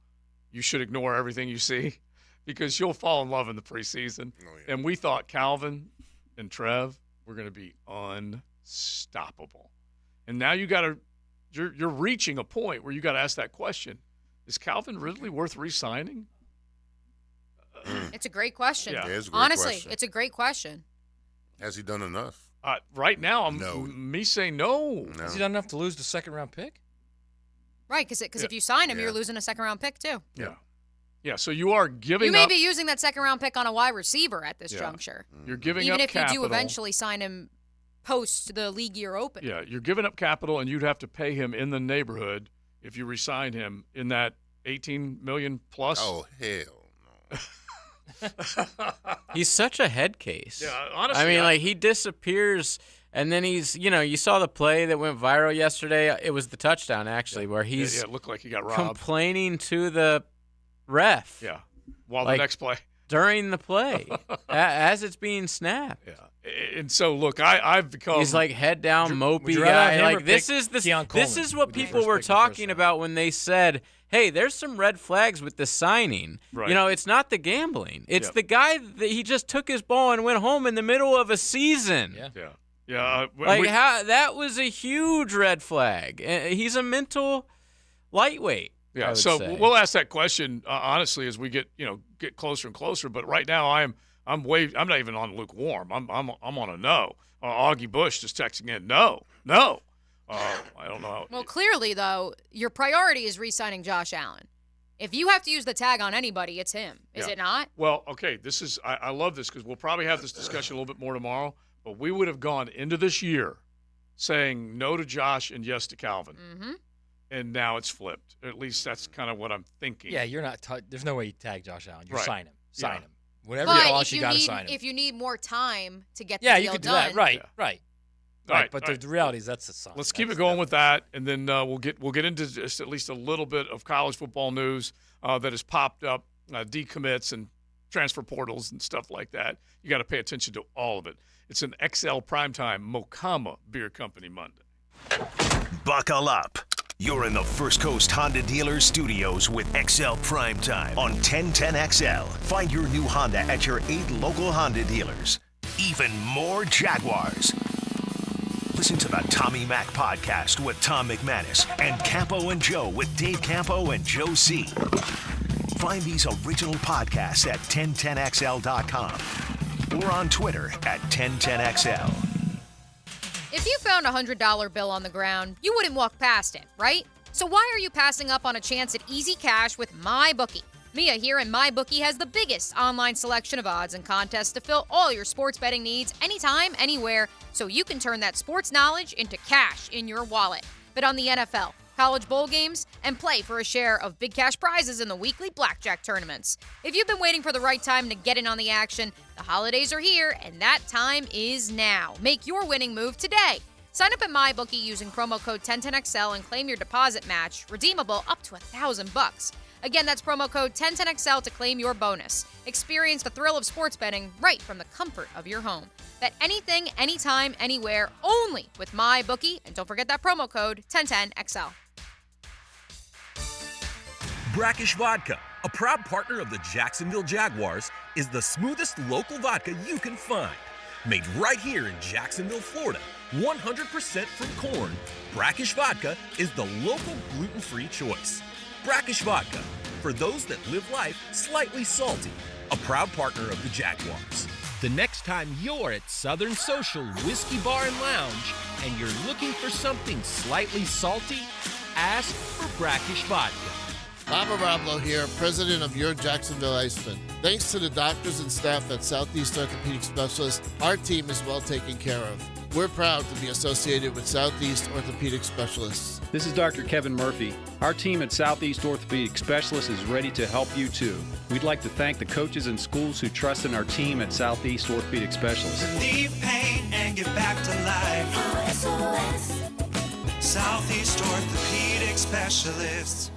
you should ignore everything you see because you'll fall in love in the preseason. Oh, yeah. And we thought Calvin and Trev were going to be unstoppable. And now you're reaching a point where you got to ask that question. Is Calvin Ridley worth re-signing? It's a great question. Yeah. It's a great Honestly, question. It's a great question. Has he done enough? Right now, me saying no. Has he done enough to lose the second-round pick? Right, because if you sign him, you're losing a second-round pick too. Yeah. Yeah, so you are giving You may be using that second-round pick on a wide receiver at this Yeah. juncture. You're giving Even up if capital. you do eventually sign him post the league year open. Yeah, you're giving up capital, and you'd have to pay him in the neighborhood if you re-sign him in that $18 million plus. Oh, hell no. He's such a head case. Yeah, honestly. I mean, he disappears, and then he's, you saw the play that went viral yesterday. It was the touchdown, actually, where he's it looked like he got robbed. Complaining to the ref. Yeah, while the next play. During the play, as it's being snapped. Yeah, and so, look, I've become. He's like head down, mopey guy. Like this is what people were talking about when they said, "Hey, there's some red flags with the signing." Right. It's not the gambling. It's the guy that he just took his ball and went home in the middle of a season. Yeah. That was a huge red flag. He's a mental lightweight. Yeah, so we'll ask that question honestly as we get closer and closer. But right now, I'm not even on lukewarm. I'm on a no. Augie Bush just texting in no. I don't know. Well, clearly though, your priority is re-signing Josh Allen. If you have to use the tag on anybody, it's him. Is it not? Well, okay. I love this because we'll probably have this discussion a little bit more tomorrow. But we would have gone into this year saying no to Josh and yes to Calvin. Mm-hmm. And now it's flipped. At least that's kind of what I'm thinking. Yeah, you're not. There's no way you tag Josh Allen. You sign him. Sign him. Whatever But it costs, you got to sign him. If you need more time to get the yeah, deal you could do done. that. Right. All right, But the reality is that's the sign. Let's keep it going with that, and then we'll get into just at least a little bit of college football news that has popped up, decommits and transfer portals and stuff like that. You got to pay attention to all of it. It's an XL Primetime Mokama Beer Company Monday. Buckle up. You're in the First Coast Honda Dealer Studios with XL Primetime on 1010XL. Find your new Honda at your 8 local Honda dealers. Even more Jaguars. Listen to the Tommy Mac podcast with Tom McManus and Campo and Joe with Dave Campo and Joe C. Find these original podcasts at 1010XL.com or on Twitter at 1010XL. If you found a $100 bill on the ground, you wouldn't walk past it, right? So why are you passing up on a chance at easy cash with MyBookie? Mia here, and MyBookie has the biggest online selection of odds and contests to fill all your sports betting needs anytime, anywhere, so you can turn that sports knowledge into cash in your wallet. Bet on the NFL, college bowl games, and play for a share of big cash prizes in the weekly blackjack tournaments. If you've been waiting for the right time to get in on the action, the holidays are here, and that time is now. Make your winning move today. Sign up at MyBookie using promo code 1010XL and claim your deposit match, redeemable up to $1,000. Again, that's promo code 1010XL to claim your bonus. Experience the thrill of sports betting right from the comfort of your home. Bet anything, anytime, anywhere, only with MyBookie. And don't forget that promo code 1010XL. Brackish Vodka, a proud partner of the Jacksonville Jaguars, is the smoothest local vodka you can find. made right here in Jacksonville, Florida. 100% from corn, Brackish Vodka is the local gluten-free choice. Brackish Vodka, for those that live life slightly salty. A proud partner of the Jaguars. The next time you're at Southern Social Whiskey Bar and Lounge and you're looking for something slightly salty, ask for Brackish Vodka. Bob Arablo here, president of Your Jacksonville Iceman. Thanks to the doctors and staff at Southeast Orthopedic Specialists, our team is well taken care of. We're proud to be associated with Southeast Orthopedic Specialists. This is Dr. Kevin Murphy. Our team at Southeast Orthopedic Specialists is ready to help you too. We'd like to thank the coaches and schools who trust in our team at Southeast Orthopedic Specialists. Relieve pain and get back to life. SOS. Southeast Orthopedic Specialists.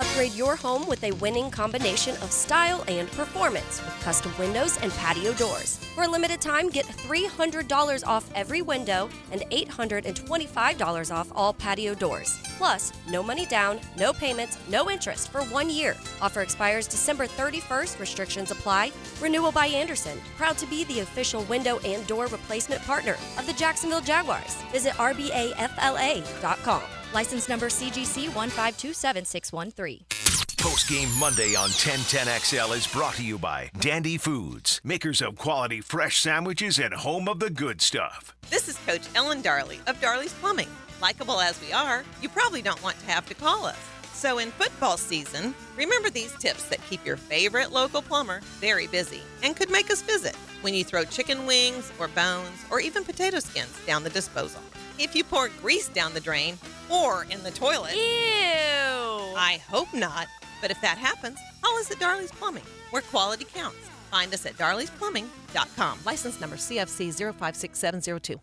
Upgrade your home with a winning combination of style and performance with custom windows and patio doors. For a limited time, get $300 off every window and $825 off all patio doors. Plus, no money down, no payments, no interest for 1 year. Offer expires December 31st. Restrictions apply. Renewal by Anderson. Proud to be the official window and door replacement partner of the Jacksonville Jaguars. Visit rbafla.com. License number CGC 1527613. Post-game Monday on 1010XL is brought to you by Dandy Foods, makers of quality fresh sandwiches and home of the good stuff. This is Coach Ellen Darley of Darley's Plumbing. Likeable as we are, you probably don't want to have to call us. So in football season, remember these tips that keep your favorite local plumber very busy and could make us visit when you throw chicken wings or bones or even potato skins down the disposal. If you pour grease down the drain or in the toilet. Ew! I hope not. But if that happens, call us at Darley's Plumbing, where quality counts. Find us at darleysplumbing.com. License number CFC 056702.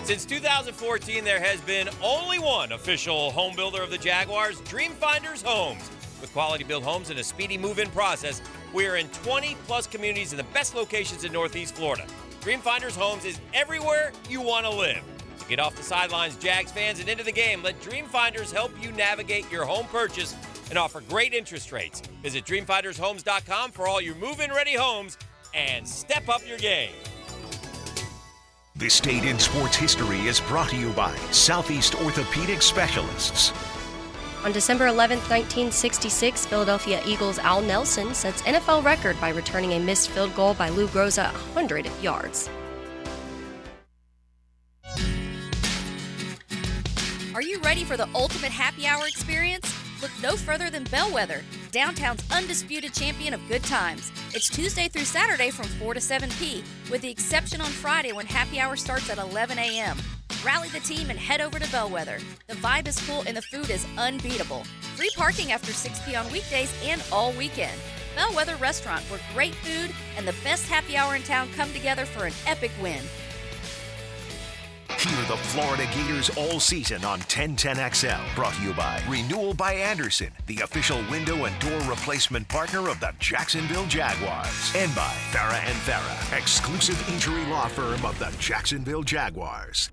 Since 2014, there has been only one official home builder of the Jaguars, Dreamfinders Homes. With quality built homes and a speedy move-in process, we are in 20-plus communities in the best locations in Northeast Florida. Dreamfinders Homes is everywhere you want to live. So get off the sidelines, Jags fans, and into the game. Let Dreamfinders help you navigate your home purchase and offer great interest rates. Visit DreamfindersHomes.com for all your move-in ready homes and step up your game. This Date in Sports History is brought to you by Southeast Orthopedic Specialists. On December 11, 1966, Philadelphia Eagles Al Nelson sets NFL record by returning a missed field goal by Lou Groza 100 yards. Are you ready for the ultimate happy hour experience? Look no further than Bellwether, downtown's undisputed champion of good times. It's Tuesday through Saturday from 4 to 7 p, with the exception on Friday when happy hour starts at 11 a.m. Rally the team and head over to Bellwether. The vibe is cool and the food is unbeatable. Free parking after 6 p on weekdays and all weekend. Bellwether Restaurant, where great food and the best happy hour in town come together for an epic win. Hear the Florida Gators all season on 1010XL. Brought to you by Renewal by Anderson, the official window and door replacement partner of the Jacksonville Jaguars. And by Farrah & Farrah, exclusive injury law firm of the Jacksonville Jaguars.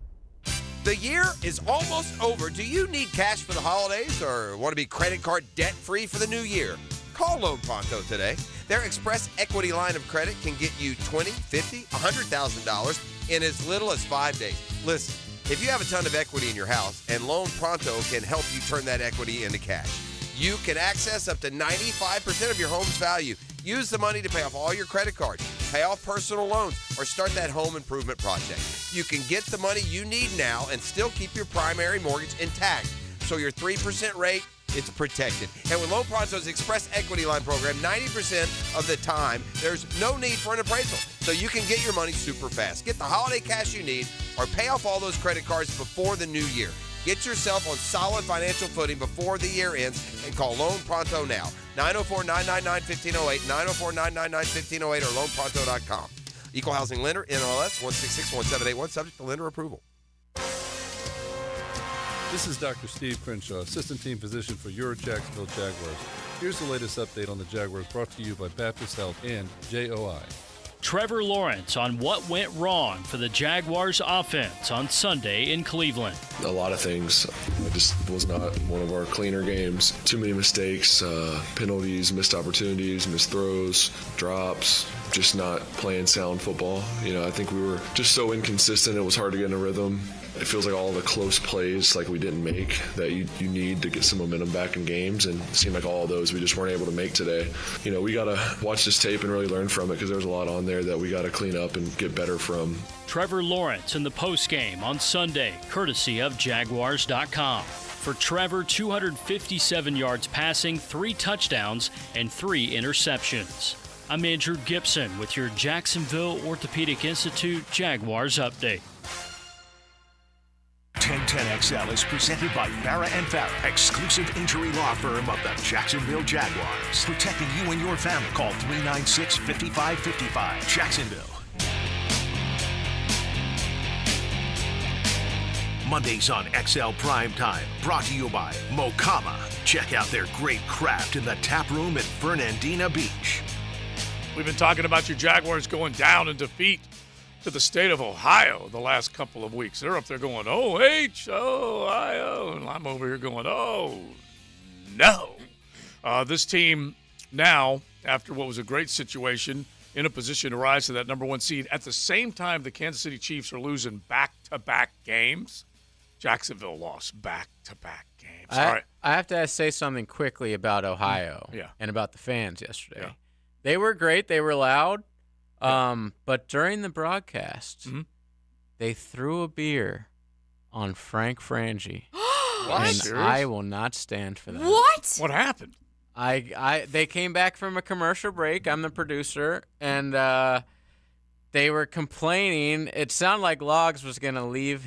The year is almost over. Do you need cash for the holidays or want to be credit card debt-free for the new year? Call Loan Pronto today. Their Express Equity line of credit can get you $20,000, $50,000, $100,000 in as little as 5 days. Listen, if you have a ton of equity in your house, and Loan Pronto can help you turn that equity into cash, you can access up to 95% of your home's value. Use the money to pay off all your credit cards, pay off personal loans, or start that home improvement project. You can get the money you need now and still keep your primary mortgage intact. So your 3% rate, it's protected. And with Loan Pronto's Express Equity Line program, 90% of the time, there's no need for an appraisal. So you can get your money super fast. Get the holiday cash you need or pay off all those credit cards before the new year. Get yourself on solid financial footing before the year ends and call Loan Pronto now. 904-999-1508, 904-999-1508 or loanpronto.com. Equal Housing Lender, NMLS 1661781, subject to lender approval. This is Dr. Steve Crenshaw, Assistant Team Physician for your Jacksonville Jaguars. Here's the latest update on the Jaguars brought to you by Baptist Health and JOI. Trevor Lawrence on what went wrong for the Jaguars offense on Sunday in Cleveland. A lot of things. It just was not one of our cleaner games. Too many mistakes, penalties, missed opportunities, missed throws, drops. just not playing sound football. I think we were just so inconsistent. It was hard to get in a rhythm. It feels like all the close plays like we didn't make that you need to get some momentum back in games, and it seemed like all of those we just weren't able to make today. We got to watch this tape and really learn from it because there's a lot on there that we got to clean up and get better from. Trevor Lawrence in the postgame on Sunday, courtesy of Jaguars.com. For Trevor, 257 yards passing, 3 touchdowns, and 3 interceptions. I'm Andrew Gibson with your Jacksonville Orthopedic Institute Jaguars update. 1010XL is presented by Farah & Farah, exclusive injury law firm of the Jacksonville Jaguars. Protecting you and your family. Call 396-5555. Jacksonville. Mondays on XL Primetime, brought to you by Mokama. Check out their great craft in the tap room at Fernandina Beach. We've been talking about your Jaguars going down in defeat to the state of Ohio the last couple of weeks. They're up there going, Ohio, and I'm over here going, oh, no. This team now, after what was a great situation, in a position to rise to that number 1 seed. At the same time, the Kansas City Chiefs are losing back-to-back games. Jacksonville lost back-to-back games. All right. I have to say something quickly about Ohio and about the fans yesterday. Yeah. They were great. They were loud. But during the broadcast, they threw a beer on Frank Frangie. And I will not stand for that. What? What happened? They came back from a commercial break. I'm the producer, and they were complaining. It sounded like Logs was going to leave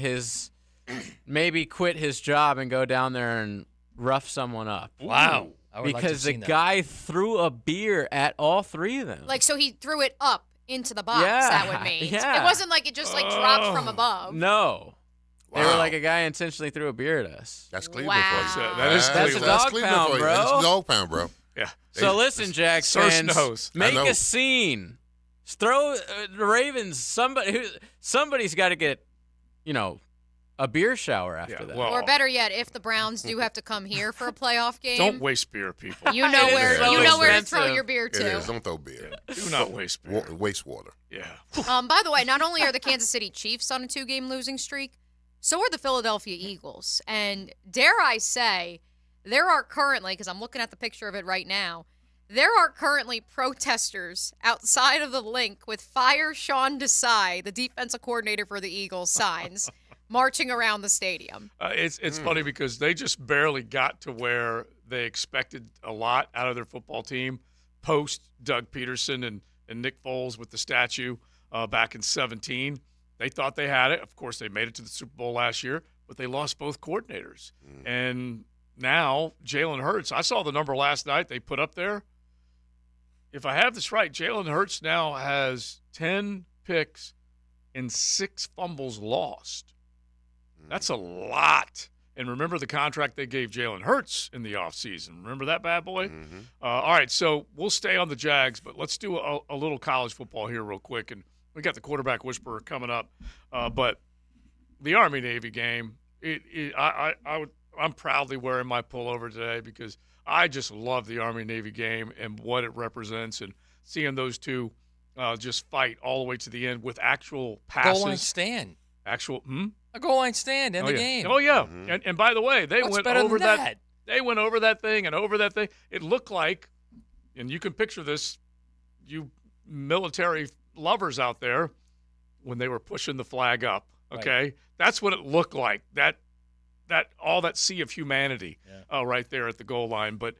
maybe quit his job and go down there and rough someone up. Wow. Because the guy threw a beer at all 3 of them. So he threw it up into the box, Yeah, that would mean. yeah. It wasn't like it just dropped from above. No. Wow. They were like a guy intentionally threw a beer at us. That's Cleveland Wow. for you. That is That's a Cleveland. dog Cleveland pound, for you. bro. That's a dog pound, bro. Yeah. So listen, Jax Source fans, knows. make I know. a scene. Throw the Ravens. Somebody's got to get, a beer shower after that. well, Or better yet, if the Browns do have to come here for a playoff game, don't waste beer, people. you know where so where to throw expensive. your beer It to. is. Don't throw beer. Do not waste beer. Waste water. Yeah. By the way, not only are the Kansas City Chiefs on a 2-game losing streak, so are the Philadelphia Eagles. And dare I say, there are currently, because I'm looking at the picture of it right now, there are currently protesters outside of the link with Fire Sean Desai, the defensive coordinator for the Eagles, signs, marching around the stadium. It's funny because they just barely got to where they expected a lot out of their football team post Doug Peterson and Nick Foles with the statue back in 2017. They thought they had it. Of course, they made it to the Super Bowl last year, but they lost both coordinators. And now Jalen Hurts, I saw the number last night they put up there. If I have this right, Jalen Hurts now has 10 picks and 6 fumbles lost. That's a lot. And remember the contract they gave Jalen Hurts in the offseason. Remember that bad boy? All right, so we'll stay on the Jags, but let's do a little college football here real quick. And we got the quarterback whisperer coming up. But the Army-Navy game, I'm proudly wearing my pullover today because I just love the Army-Navy game and what it represents and seeing those two just fight all the way to the end with actual passes. Goal line stand. A goal line stand in the game. Oh, yeah. And by the way, they What's went better over than that. They went over that thing and over that thing. It looked like, and you can picture this, you military lovers out there, when they were pushing the flag up, okay? Right. That's what it looked like. That all that sea of humanity right there at the goal line. But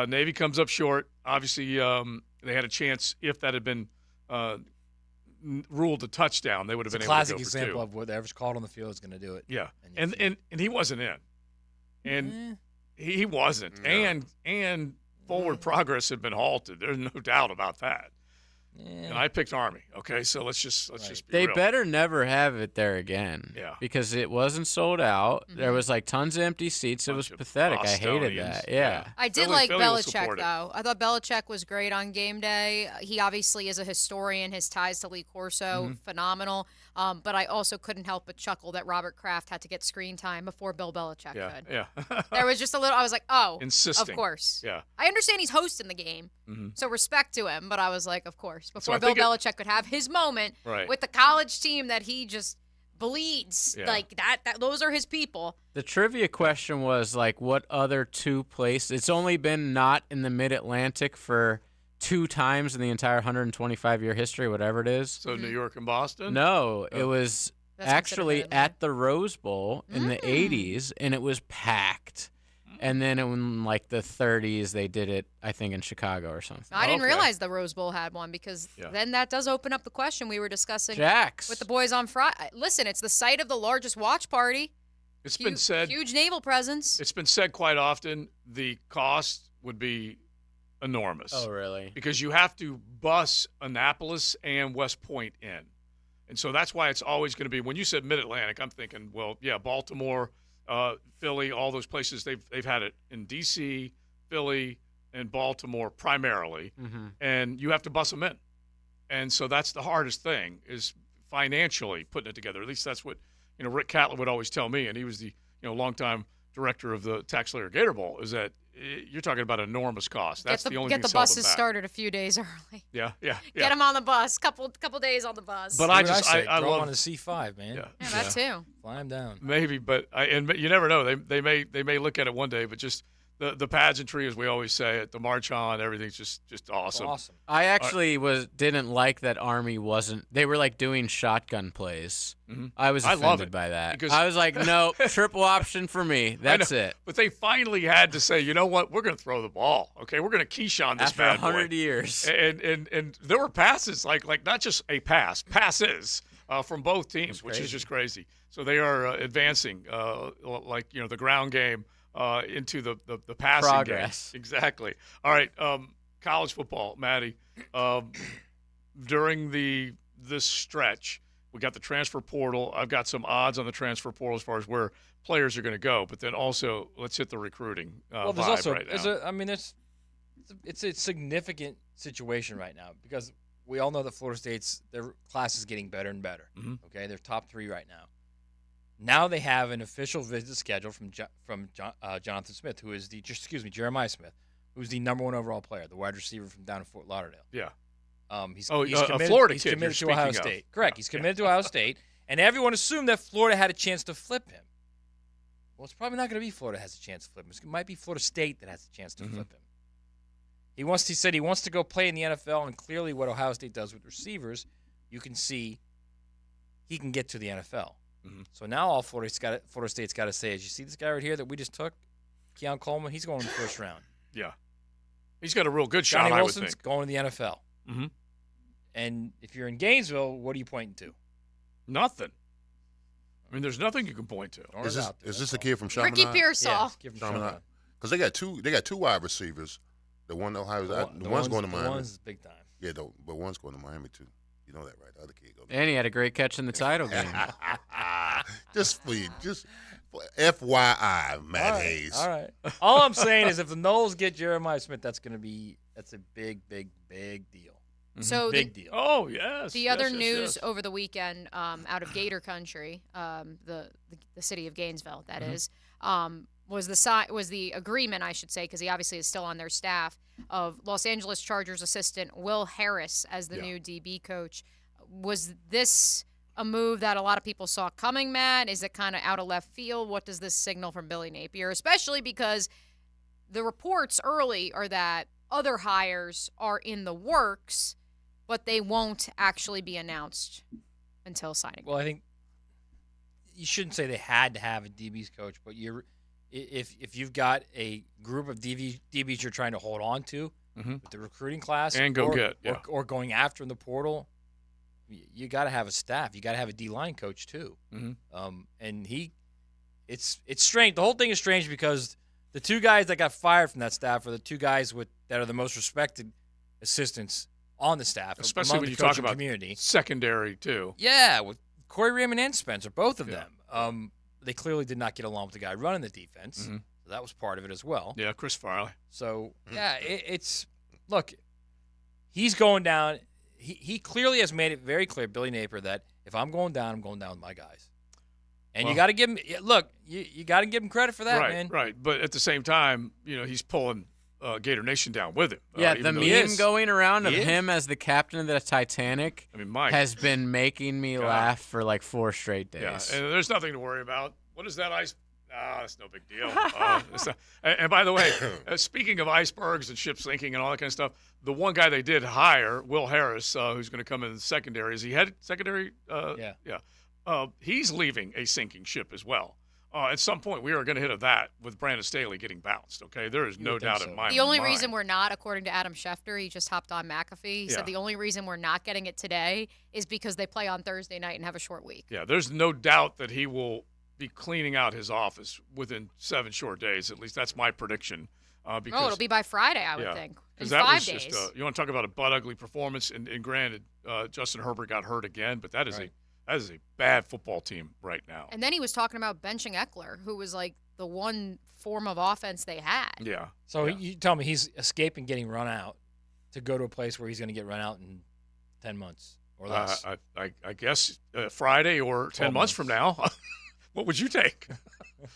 Navy comes up short. Obviously, they had a chance if that had been ruled a touchdown. They would have been able to go for 2. Classic example of whatever's called on the field is going to do it. Yeah, and he wasn't in, and he wasn't, and forward progress had been halted. There's no doubt about that. And I picked Army. Okay, so let's just be They real. better never have it there again. Yeah. Because it wasn't sold out. There was tons of empty seats. It was pathetic. I hated that. Yeah. I did Philly like will Belichick, support it. though. I thought Belichick was great on game day. He obviously is a historian. His ties to Lee Corso, phenomenal. But I also couldn't help but chuckle that Robert Kraft had to get screen time before Bill Belichick could. Yeah. There was just a little, I was like, oh, Insisting. of course. Yeah. I understand he's hosting the game, so respect to him, but I was like, of course. years So I before Bill think Belichick could have his moment Right. with the college team that he just bleeds. Yeah. Like that those are his people. The trivia question was like, what other two places? It's only been not in the Mid-Atlantic for 2 times in the entire 125-year history, whatever it is. So New York and Boston? No, it was That's actually considered at the Rose Bowl in the 80s, and it was packed. And then in like the 30s, they did it, I think, in Chicago or something. I didn't realize the Rose Bowl had one because then that does open up the question we were discussing Jax. with the boys on Friday. Listen, it's the site of the largest watch party. It's been said. Huge naval presence. It's been said quite often the cost would be enormous. Oh, really? Because you have to bus Annapolis and West Point in. And so that's why it's always going to be, when you said Mid-Atlantic, I'm thinking, well, yeah, Baltimore, Philly, all those places, they've had it in D.C., Philly, and Baltimore primarily. Mm-hmm. And you have to bus them in. And so that's the hardest thing is financially putting it together. At least that's what, Rick Catlett would always tell me, and he was the, longtime director of the Tax Layer Gator Bowl, is that you're talking about enormous cost. That's the only thing Get the that's held buses them back. started a few days early. Yeah. Get them on the bus. Couple days on the bus. But I love on a C5, man. Yeah, that too. Fly them down. Maybe, but you never know. They may look at it one day, but just the pageantry, as we always say, at the march on, everything's just awesome. Awesome. I actually didn't like that Army wasn't. They were like doing shotgun plays. Mm-hmm. I was I love offended it by that. because- I was like, no, triple option for me. That's I know, it. But they finally had to say, you know what? We're going to throw the ball. Okay, we're going to quiche on this After bad 100 boy. years. And there were passes like not just a passes from both teams, which is just crazy. So they are advancing the ground game into the passing Progress. game. Exactly. All right, college football, Maddie. During this stretch, we got the transfer portal. I've got some odds on the transfer portal as far as where players are going to go, but then also let's hit the recruiting Well, there's vibe also right now. it's a significant situation right now because we all know that Florida State's their class is getting better and better. Mhm. Okay, they're top 3 right now. Now they have an official visit scheduled from Jonathan Smith, who is Jeremiah Smith, who's the number 1 overall player, the wide receiver from down in Fort Lauderdale. Yeah. He's a committed, Florida he's kid committed you're to Ohio speaking of. State. Correct. He's committed to Ohio State, and everyone assumed that Florida had a chance to flip him. Well, it's probably not going to be Florida has a chance to flip him. It might be Florida State that has a chance to flip him. He said he wants to go play in the NFL, and clearly what Ohio State does with receivers, you can see he can get to the NFL. Mhm. So now all Florida State's got to say is, you see this guy right here that we just took, Keon Coleman, he's going in the first round. Yeah. He's got a real good shot, Johnny I would Wilson's think. going to the NFL. Mm-hmm. And if you're in Gainesville, what are you pointing to? Nothing. I mean, there's nothing you can point to. Is this the kid from Chaminade? Ricky Pearsall. Chaminade. Because they got two wide receivers. The one Ohio, the one's going to Miami. The one's big time. Yeah, but one's going to Miami too. You know that, right? The other kid goes. And he had a great catch in the title game. just FYI, Matt Hayes. All right. All I'm saying is if the Knowles get Jeremiah Smith, that's a big, big, big deal. So big deal. Oh, yes. The other news over the weekend out of Gator Country, the city of Gainesville, that is, was the agreement, I should say, because he obviously is still on their staff, of Los Angeles Chargers assistant Will Harris as the new DB coach. Was this a move that a lot of people saw coming, Matt? Is it kind of out of left field? What does this signal from Billy Napier? Especially because the reports early are that other hires are in the works, but they won't actually be announced until signing. Well, I think you shouldn't say they had to have a DB's coach, but if you've got a group of DBs you're trying to hold on to with the recruiting class And or going after in the portal, you got to have a staff. You got to have a D-line coach too. Mm-hmm. And it's strange. The whole thing is strange because the 2 guys that got fired from that staff are the 2 guys that are the most respected assistants on the staff, especially among when the you talk coaching about community. Secondary too. Yeah, with Corey Raymond and Spencer, both of them. They clearly did not get along with the guy running the defense. Mm-hmm. So that was part of it as well. Yeah, Chris Farley. So, yeah, look, he's going down. He clearly has made it very clear, Billy Napier, that if I'm going down, I'm going down with my guys. And you got to give him – look, you got to give him credit for that, man. Right, but at the same time, he's pulling Gator Nation down with him. Yeah, even the though meme going around of He is. him as the captain of the Titanic Mike. has been making me laugh for like 4 straight days. Yeah, and there's nothing to worry about. What is that ice? That's no big deal. And by the way, speaking of icebergs and ships sinking and all that kind of stuff, the one guy they did hire, Will Harris, who's going to come in the secondary, is he head secondary? Yeah. He's leaving a sinking ship as well. At some point, we are going to hit that with Brandon Staley getting bounced, okay? There is no doubt in my mind. The only reason we're not, according to Adam Schefter, he just hopped on McAfee, he Yeah. said the only reason we're not getting it today is because they play on Thursday night and have a short week. Yeah, there's no doubt that he will be cleaning out his office within 7 short days. At least that's my prediction. Because, it'll be by Friday, I would think. In Because that 5 was days. just, you want to talk about a butt-ugly performance, and granted, Justin Herbert got hurt again, but that is a bad football team right now. And then he was talking about benching Eckler, who was like the one form of offense they had. Yeah. So you tell me he's escaping getting run out to go to a place where he's going to get run out in 10 months or less. I guess Friday or 10 months from now. What would you take?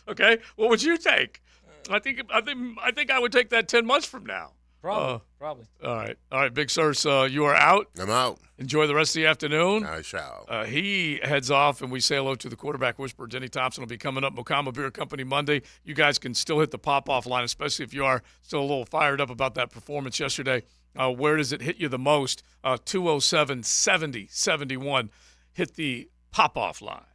Okay, what would you take? I think I would take that 10 months from now. Probably. All right, Big Sirs, you are out. I'm out. Enjoy the rest of the afternoon. I shall. He heads off, and we say hello to the quarterback whisperer. Denny Thompson will be coming up. Mokama Beer Company Monday. You guys can still hit the pop-off line, especially if you are still a little fired up about that performance yesterday. Where does it hit you the most? 207-70-71. Hit the pop-off line.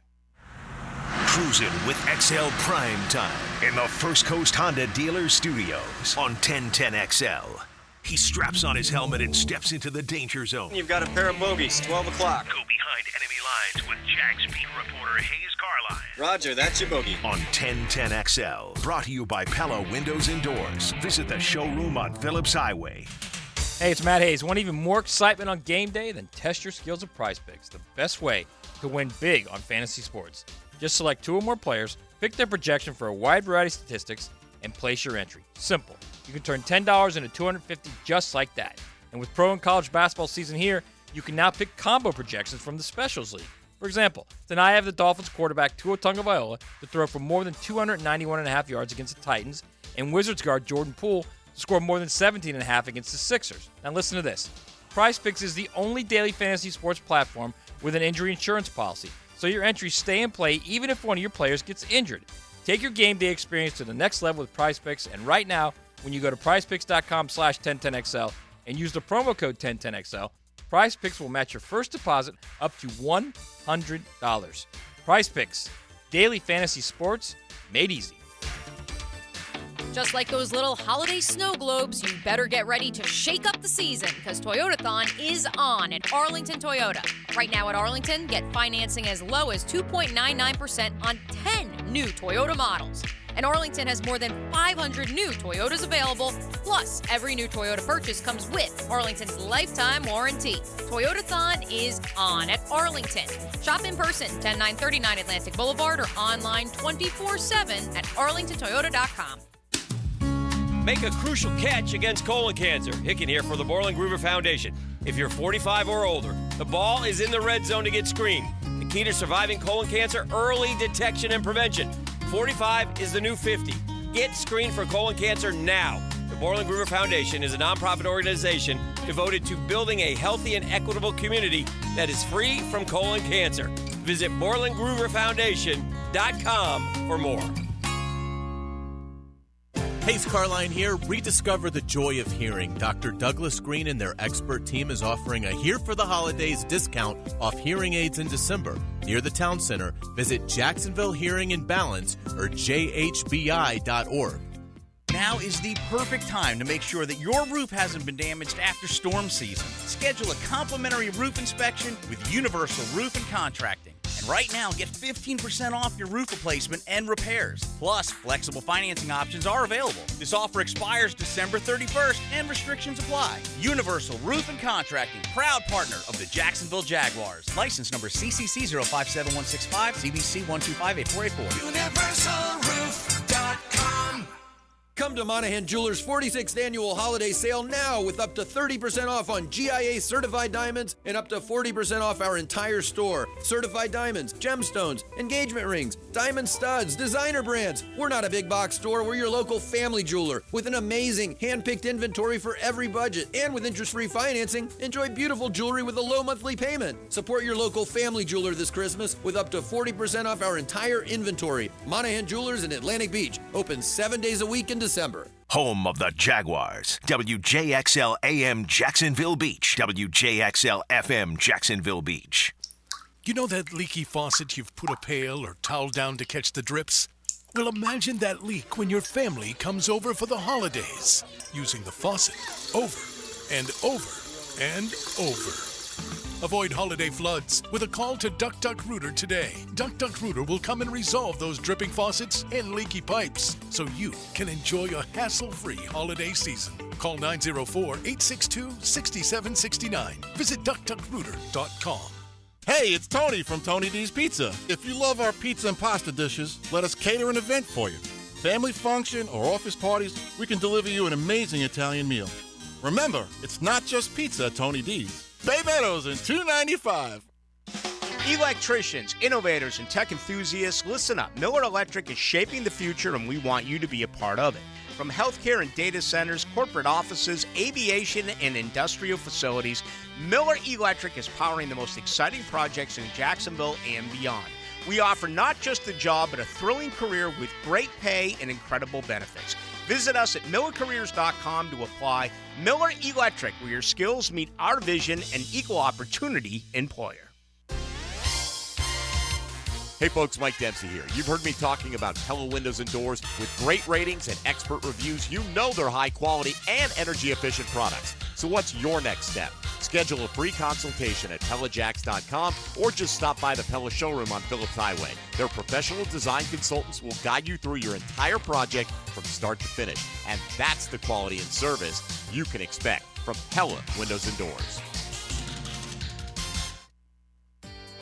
Cruising with XL Prime Time in the First Coast Honda Dealer Studios on 1010XL. He straps on his helmet and steps into the danger zone. You've got a pair of bogeys, 12 o'clock. Go behind enemy lines with Jags beat reporter Hayes Carline. Roger, that's your bogey. On 1010XL. Brought to you by Pella Windows and Doors. Visit the showroom on Phillips Highway. Hey, it's Matt Hayes. Want even more excitement on game day? Then test your skills at Prize Picks, the best way to win big on fantasy sports. Just select 2 or more players, pick their projection for a wide variety of statistics, and place your entry. Simple. You can turn $10 into $250 just like that. And with pro and college basketball season here, you can now pick combo projections from the Specials League. For example, tonight I have the Dolphins quarterback Tua Tagovailoa to throw for more than 291.5 yards against the Titans, and Wizards guard Jordan Poole to score more than 17.5 against the Sixers. Now listen to this. Prize Picks is the only daily fantasy sports platform with an injury insurance policy, so your entries stay in play even if one of your players gets injured. Take your game day experience to the next level with Prize Picks, and right now, when you go to prizepicks.com/1010XL and use the promo code 1010XL, Prize Picks will match your first deposit up to $100. Prize Picks, daily fantasy sports made easy. Just like those little holiday snow globes, you better get ready to shake up the season because Toyotathon is on at Arlington Toyota. Right now at Arlington, get financing as low as 2.99% on 10 new Toyota models. And Arlington has more than 500 new Toyotas available, plus every new Toyota purchase comes with Arlington's lifetime warranty. Toyotathon is on at Arlington. Shop in person, 10939 Atlantic Boulevard, or online 24/7 at arlingtontoyota.com. Make a crucial catch against colon cancer. Hicken here for the Borland Groover Foundation. If you're 45 or older, the ball is in the red zone to get screened. The key to surviving colon cancer, early detection and prevention. 45 is the new 50. Get screened for colon cancer now. The Borland Groover Foundation is a nonprofit organization devoted to building a healthy and equitable community that is free from colon cancer. Visit BorlandGrooverFoundation.com for more. Hayes Carline here. Rediscover the joy of hearing. Dr. Douglas Green and their expert team is offering a Here for the Holidays discount off hearing aids in December. Near the town center, visit Jacksonville Hearing and Balance or jhbi.org. Now is the perfect time to make sure that your roof hasn't been damaged after storm season. Schedule a complimentary roof inspection with Universal Roof and Contracting. And right now, get 15% off your roof replacement and repairs. Plus, flexible financing options are available. This offer expires December 31st and restrictions apply. Universal Roof and Contracting, proud partner of the Jacksonville Jaguars. License number CCC 057165, CBC 1258484. UniversalRoof.com. Come to Monahan Jewelers' 46th annual holiday sale now with up to 30% off on GIA certified diamonds and up to 40% off our entire store. Certified diamonds, gemstones, engagement rings, diamond studs, designer brands. We're not a big box store. We're your local family jeweler with an amazing hand-picked inventory for every budget. And with interest-free financing, enjoy beautiful jewelry with a low monthly payment. Support your local family jeweler this Christmas with up to 40% off our entire inventory. Monahan Jewelers in Atlantic Beach. Open 7 days a week in December. Home of the Jaguars. WJXL AM Jacksonville Beach. WJXL FM Jacksonville Beach. You know that leaky faucet you've put a pail or towel down to catch the drips? Well, imagine that leak when your family comes over for the holidays, using the faucet over and over and over. Avoid holiday floods with a call to Duck Duck Rooter today. Duck Duck Rooter will come and resolve those dripping faucets and leaky pipes so you can enjoy a hassle-free holiday season. Call 904-862-6769. Visit duckduckrooter.com. Hey, it's Tony from Tony D's Pizza. If you love our pizza and pasta dishes, let us cater an event for you. Family function or office parties, we can deliver you an amazing Italian meal. Remember, it's not just pizza at Tony D's. Bay Meadows in $2.95. Electricians, innovators, and tech enthusiasts, listen up. Miller Electric is shaping the future, and we want you to be a part of it. From healthcare and data centers, corporate offices, aviation, and industrial facilities, Miller Electric is powering the most exciting projects in Jacksonville and beyond. We offer not just a job, but a thrilling career with great pay and incredible benefits. Visit us at millercareers.com to apply. Miller Electric, where your skills meet our vision, and equal opportunity employer. Hey folks, Mike Dempsey here. You've heard me talking about Pella Windows and Doors. With great ratings and expert reviews, you know they're high quality and energy efficient products. So what's your next step? Schedule a free consultation at PellaJacks.com or just stop by the Pella showroom on Phillips Highway. Their professional design consultants will guide you through your entire project from start to finish. And that's the quality and service you can expect from Pella Windows and Doors.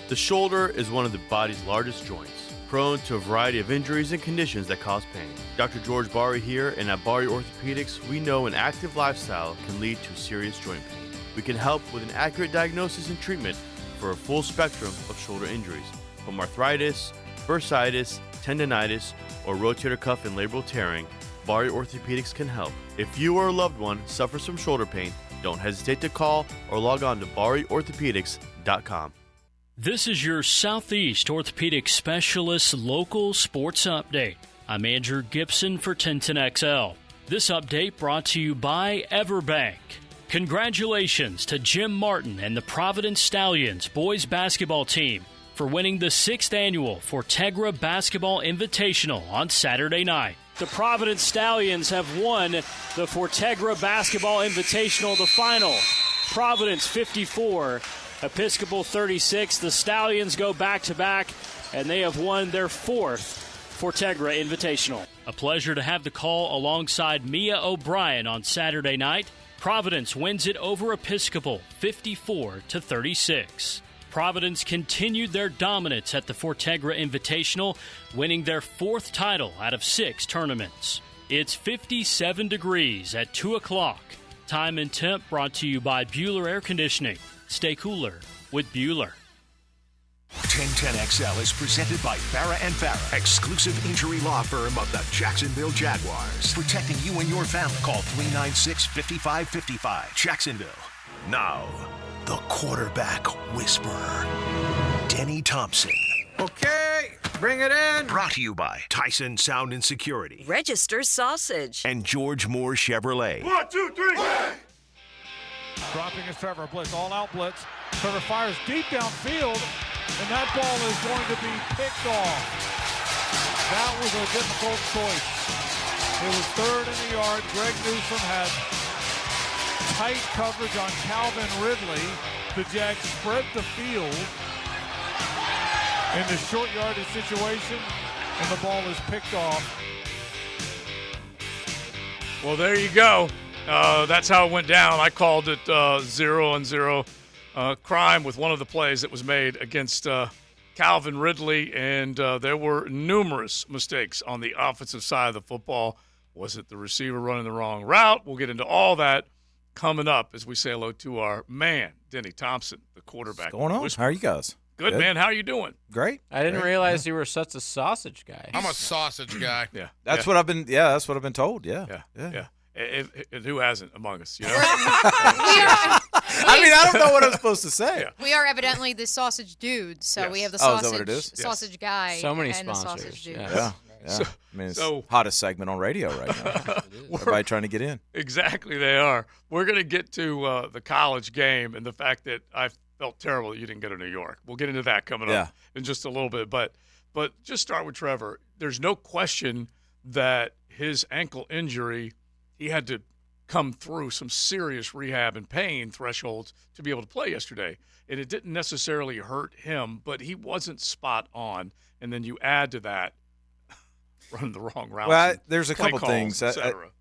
The shoulder is one of the body's largest joints, prone to a variety of injuries and conditions that cause pain. Dr. George Bari here, and at Bari Orthopedics, we know an active lifestyle can lead to serious joint pain. We can help with an accurate diagnosis and treatment for a full spectrum of shoulder injuries, from arthritis, bursitis, tendonitis, or rotator cuff and labral tearing. Bari Orthopedics can help. If you or a loved one suffers from shoulder pain, don't hesitate to call or log on to bariorthopedics.com. This is your Southeast Orthopedic Specialist local sports update. I'm Andrew Gibson for 1010XL. This update brought to you by Everbank. Congratulations to Jim Martin and the Providence Stallions boys basketball team for winning the 6th annual Fortegra Basketball Invitational on Saturday night. The Providence Stallions have won the Fortegra Basketball Invitational, the final. Providence 54, Episcopal 36. The Stallions go back-to-back, and they have won their 4th Fortegra Invitational. A pleasure to have the call alongside Mia O'Brien on Saturday night. Providence wins it over Episcopal 54-36. Providence continued their dominance at the Fortegra Invitational, winning their 4th title out of 6 tournaments. It's 57 degrees at 2 o'clock. Time and temp brought to you by Bueller Air Conditioning. Stay cooler with Bueller. 1010XL is presented by Farah & Farah, exclusive injury law firm of the Jacksonville Jaguars. Protecting you and your family. Call 396-5555. Jacksonville. Now, the quarterback whisperer, Denny Thompson. Okay, bring it in. Brought to you by Tyson Sound and Security. Register Sausage. And George Moore Chevrolet. 1, 2, 3. Dropping is Trevor. Blitz, all-out blitz. Trevor fires deep downfield, and that ball is going to be picked off. That was a difficult choice. It was 3rd in the yard. Greg Newsome had tight coverage on Calvin Ridley. The Jags spread the field in the short yardage situation, and the ball is picked off. Well, there you go. That's how it went down. I called it 0-0 crime with one of the plays that was made against Calvin Ridley, and there were numerous mistakes on the offensive side of the football. Was it the receiver running the wrong route? We'll get into all that coming up as we say hello to our man, Denny Thompson, the quarterback. What's going on? How are you guys? Good, man. How are you doing? Great. I didn't realize you were such a sausage guy. I'm a sausage guy. Yeah. That's what I've been. Yeah, that's what I've been told. Yeah. Yeah. And who hasn't among us? You know? I mean, I don't know what I'm supposed to say. We are evidently the sausage dudes, so we have the Oh, is sausage, that what it is? sausage guy So many and the sponsors, sausage dudes. Yeah. I mean, it's the hottest segment on radio right now. Everybody trying to get in. Exactly, they are. We're going to get to the college game and the fact that I felt terrible that you didn't go to New York. We'll get into that coming up in just a little bit. But just start with Trevor. There's no question that his ankle injury, he had to come through some serious rehab and pain thresholds to be able to play yesterday. And it didn't necessarily hurt him, but he wasn't spot on. And then you add to that, running the wrong route. Well, there's a couple calls, things.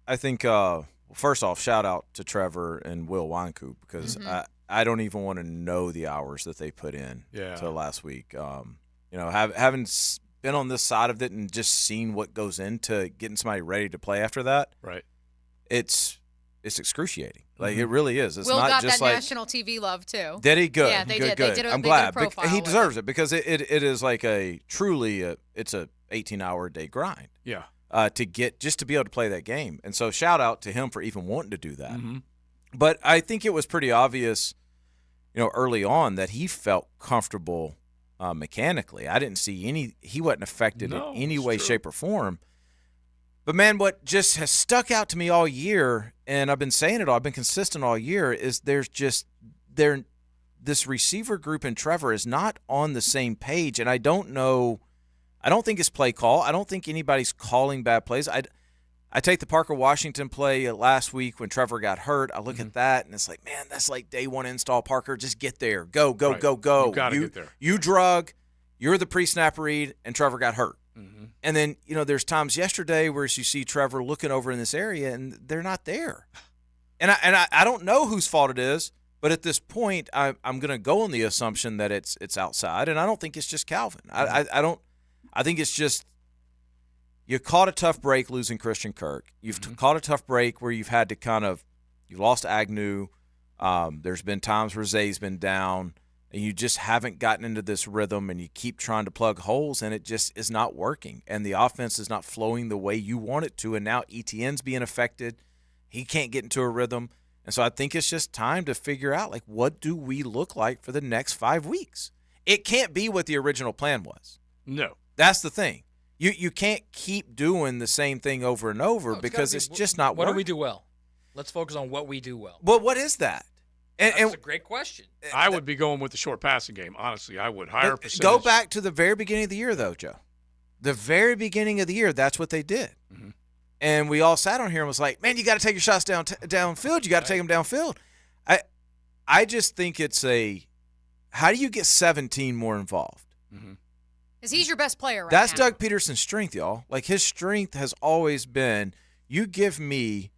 I think, first off, shout out to Trevor and Will Wynkoop because I don't even want to know the hours that they put in to last week. Having been on this side of it and just seen what goes into getting somebody ready to play after that, right? It's excruciating. Like it really is. It's Will not got just that like national TV love too. Did he? Good. Yeah, they good, did. Good. They did I'm they glad. did a profile He with deserves it because it is like a truly it's a 18-hour day grind. Yeah. To be able to play that game. And so shout out to him for even wanting to do that. But I think it was pretty obvious, early on that he felt comfortable mechanically. I didn't see he wasn't affected in any way, shape, or form. But, man, what just has stuck out to me all year, and I've been saying it all, I've been consistent all year, is this receiver group and Trevor is not on the same page, and I don't think it's play call. I don't think anybody's calling bad plays. I take the Parker Washington play last week when Trevor got hurt. I look at that, and it's like, man, that's like day one install, Parker. Just get there. Go, go, Right. go, go. You got to get there. You drug, you're the pre-snap read, and Trevor got hurt. And then, there's times yesterday where you see Trevor looking over in this area, and they're not there. And I don't know whose fault it is, but at this point, I'm going to go on the assumption that it's outside, and I don't think it's just Calvin. I think it's just you caught a tough break losing Christian Kirk. You've caught a tough break where you've had to you lost Agnew. There's been times where Zay's been down, and you just haven't gotten into this rhythm, and you keep trying to plug holes, and it just is not working. And the offense is not flowing the way you want it to, and now Etienne's being affected. He can't get into a rhythm. And so I think it's just time to figure out, what do we look like for the next 5 weeks? It can't be what the original plan was. No. That's the thing. You can't keep doing the same thing over and over because it's just not What working. do we do well? Let's focus on what we do well. Well, what is that? That's a great question. I would be going with the short passing game. Honestly, I would. Higher percentage. Go back to the very beginning of the year, though, Joe. The very beginning of the year, that's what they did. And we all sat on here and was like, man, you got to take your shots downfield. You got to take them downfield. I just think it's how do you get 17 more involved? Because he's your best player right That's now. Doug Peterson's strength, y'all. His strength has always been you give me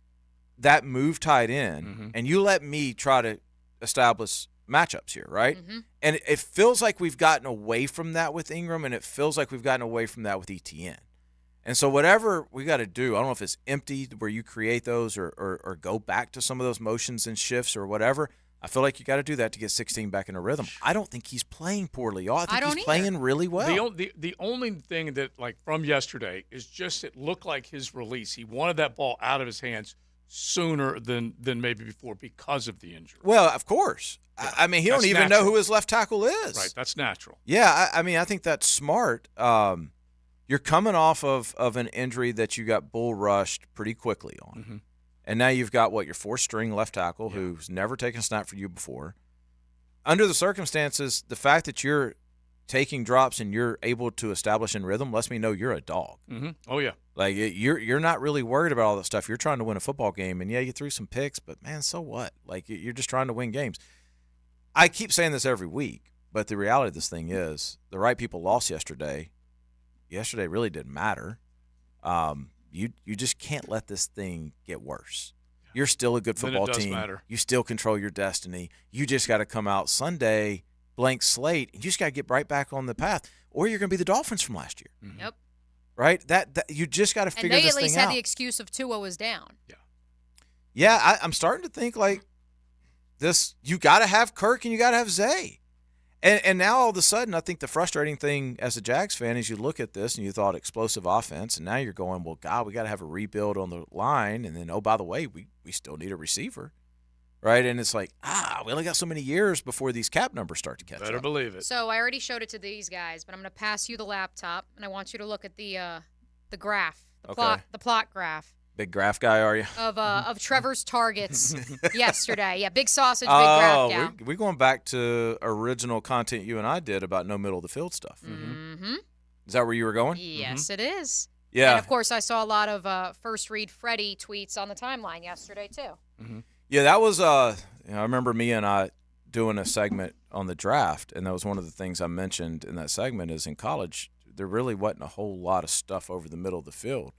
that move tight end, and you let me try to establish matchups here, right? And it feels like we've gotten away from that with Ingram, and it feels like we've gotten away from that with Etienne. And so whatever we got to do, I don't know if it's empty where you create those or go back to some of those motions and shifts or whatever. I feel like you got to do that to get 16 back in a rhythm. I don't think he's playing poorly, y'all. I think he's playing really well. The only thing that, from yesterday, is just it looked like his release. He wanted that ball out of his hands sooner than maybe before because of the injury. Well, of course. Yeah. I mean, he don't even know who his left tackle is. Right, that's natural. Yeah, I mean, I think that's smart. You're coming off of an injury that you got bull rushed pretty quickly on. And now you've got, your fourth-string left tackle who's never taken a snap for you before. Under the circumstances, the fact that you're taking drops and you're able to establish in rhythm lets me know you're a dog. Oh, yeah. You're not really worried about all that stuff. You're trying to win a football game. And, yeah, you threw some picks, but, man, so what? You're just trying to win games. I keep saying this every week, but the reality of this thing is the right people lost yesterday. Yesterday really didn't matter. You just can't let this thing get worse. You're still a good football team. Matter. You still control your destiny. You just got to come out Sunday, blank slate, and you just got to get right back on the path, or you're going to be the Dolphins from last year. Yep. right? That you just got to figure And they this at least thing had out. the excuse of Tua was down. Yeah, I'm starting to think like this. You got to have Kirk and you got to have Zay. And now all of a sudden, I think the frustrating thing as a Jags fan is you look at this and you thought explosive offense, and now you're going, well, God, we got to have a rebuild on the line. And then, oh, by the way, we still need a receiver, right? And it's like, we only got so many years before these cap numbers start to catch up. Better believe it. So I already showed it to these guys, but I'm going to pass you the laptop, and I want you to look at the graph, the plot graph. Big graph guy, are you? Of Trevor's targets yesterday. Yeah, big sausage, big graph gal. We're going back to original content you and I did about no middle of the field stuff. Mm-hmm. Is that where you were going? Yes, it is. Yeah. And, of course, I saw a lot of First Read Freddie tweets on the timeline yesterday, too. Yeah, that was I remember me and I doing a segment on the draft, and that was one of the things I mentioned in that segment is in college, there really wasn't a whole lot of stuff over the middle of the field.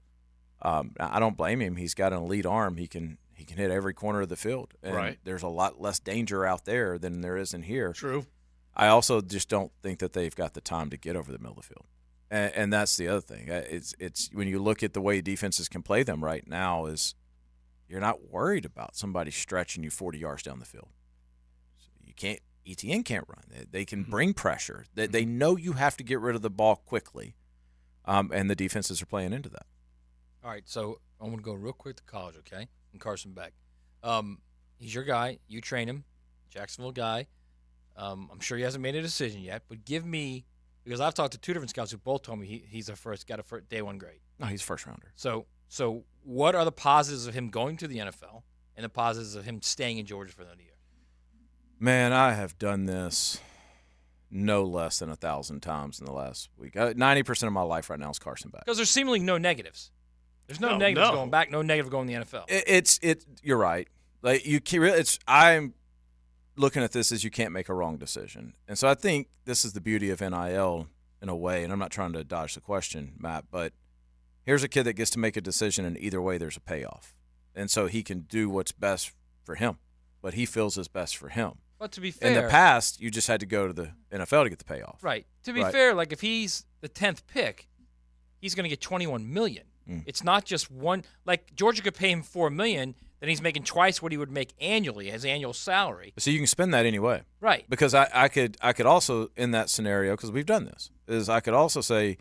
I don't blame him. He's got an elite arm. He can hit every corner of the field. And Right. there's a lot less danger out there than there is in here. True. I also just don't think that they've got the time to get over the middle of the field. And that's the other thing. It's when you look at the way defenses can play them right now is you're not worried about somebody stretching you 40 yards down the field. So you can't ETN can't run. They can bring pressure. They know you have to get rid of the ball quickly. And the defenses are playing into that. All right, so I'm going to go real quick to college, okay? And Carson Beck. He's your guy. You train him, Jacksonville guy. I'm sure he hasn't made a decision yet, but give me – because I've talked to two different scouts who both told me he's got a day one grade. No, he's a first rounder. So what are the positives of him going to the NFL and the positives of him staying in Georgia for another year? Man, I have done this no less than 1,000 times in the last week. 90% of my life right now is Carson Beck. Because there's seemingly no negatives. There's no negatives going back, no negative going to the NFL. You're right. Like you can't. I'm looking at this as you can't make a wrong decision, and so I think this is the beauty of NIL in a way. And I'm not trying to dodge the question, Matt, but here's a kid that gets to make a decision, and either way, there's a payoff, and so he can do what's best for him, what he feels is best for him. But to be fair, in the past, you just had to go to the NFL to get the payoff. Right. To be fair, like if he's the 10th pick, he's going to get $21 million. It's not just one. Like Georgia could pay him $4 million, then he's making twice what he would make annually, his annual salary. So you can spend that anyway, right? Because I could also in that scenario, because we've done this, is I could also say,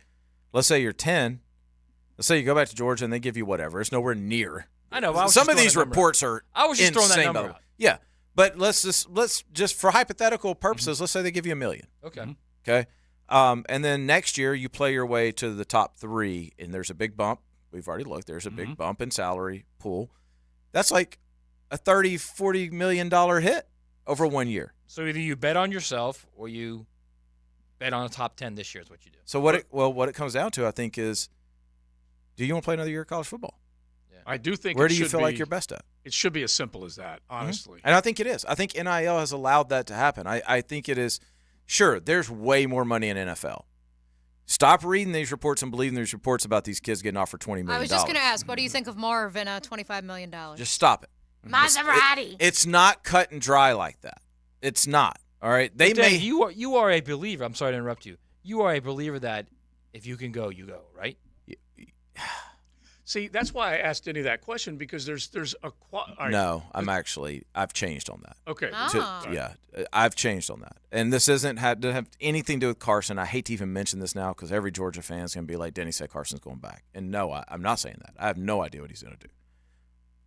let's say you're 10, let's say you go back to Georgia and they give you whatever. It's nowhere near. I know. Some of these reports are. I was just throwing that number out. Yeah, but let's just for hypothetical purposes, let's say they give you $1 million. Okay. Okay. And then next year you play your way to the top 3, and there's a big bump. We've already looked. There's a big bump in salary pool. That's like a $30-40 million hit over 1 year. So either you bet on yourself or you bet on a top 10 this year is what you do. So what it comes down to, I think, is do you want to play another year of college football? Yeah. I do think. Where do you feel like you're best at? It should be as simple as that, honestly. And I think it is. I think NIL has allowed that to happen. I think it is. Sure, there's way more money in NFL. Stop reading these reports and believing these reports about these kids getting offered $20 million. I was just going to ask, what do you think of Marv and $25 million? Just stop it. Maserati. It's not cut and dry like that. It's not. All right. But Dave, you are a believer. I'm sorry to interrupt you. You are a believer that if you can go, you go, right? See, that's why I asked Denny that question, because there's a No, I've changed on that. Okay. Yeah, I've changed on that. And this doesn't have anything to do with Carson. I hate to even mention this now because every Georgia fan is going to be like, Denny said Carson's going back. And no, I'm not saying that. I have no idea what he's going to do.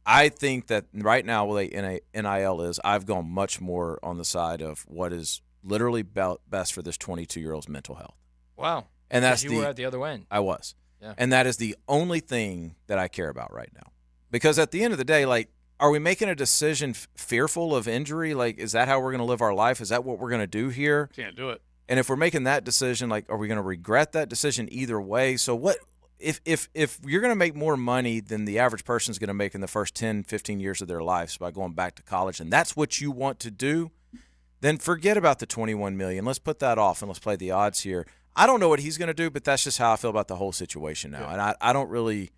I think that right now what NIL is, I've gone much more on the side of what is literally best for this 22-year-old's mental health. Wow. And that's you were at the other end. I was. Yeah. And that is the only thing that I care about right now. Because at the end of the day, like, are we making a decision fearful of injury? Like, is that how we're going to live our life? Is that what we're going to do here? Can't do it. And if we're making that decision, like, are we going to regret that decision either way? So what if you're going to make more money than the average person is going to make in the first 10, 15 years of their lives by going back to college, and that's what you want to do, then forget about the $21 million. Let's put that off and let's play the odds here. I don't know what he's going to do, but that's just how I feel about the whole situation now. Yeah. And I don't really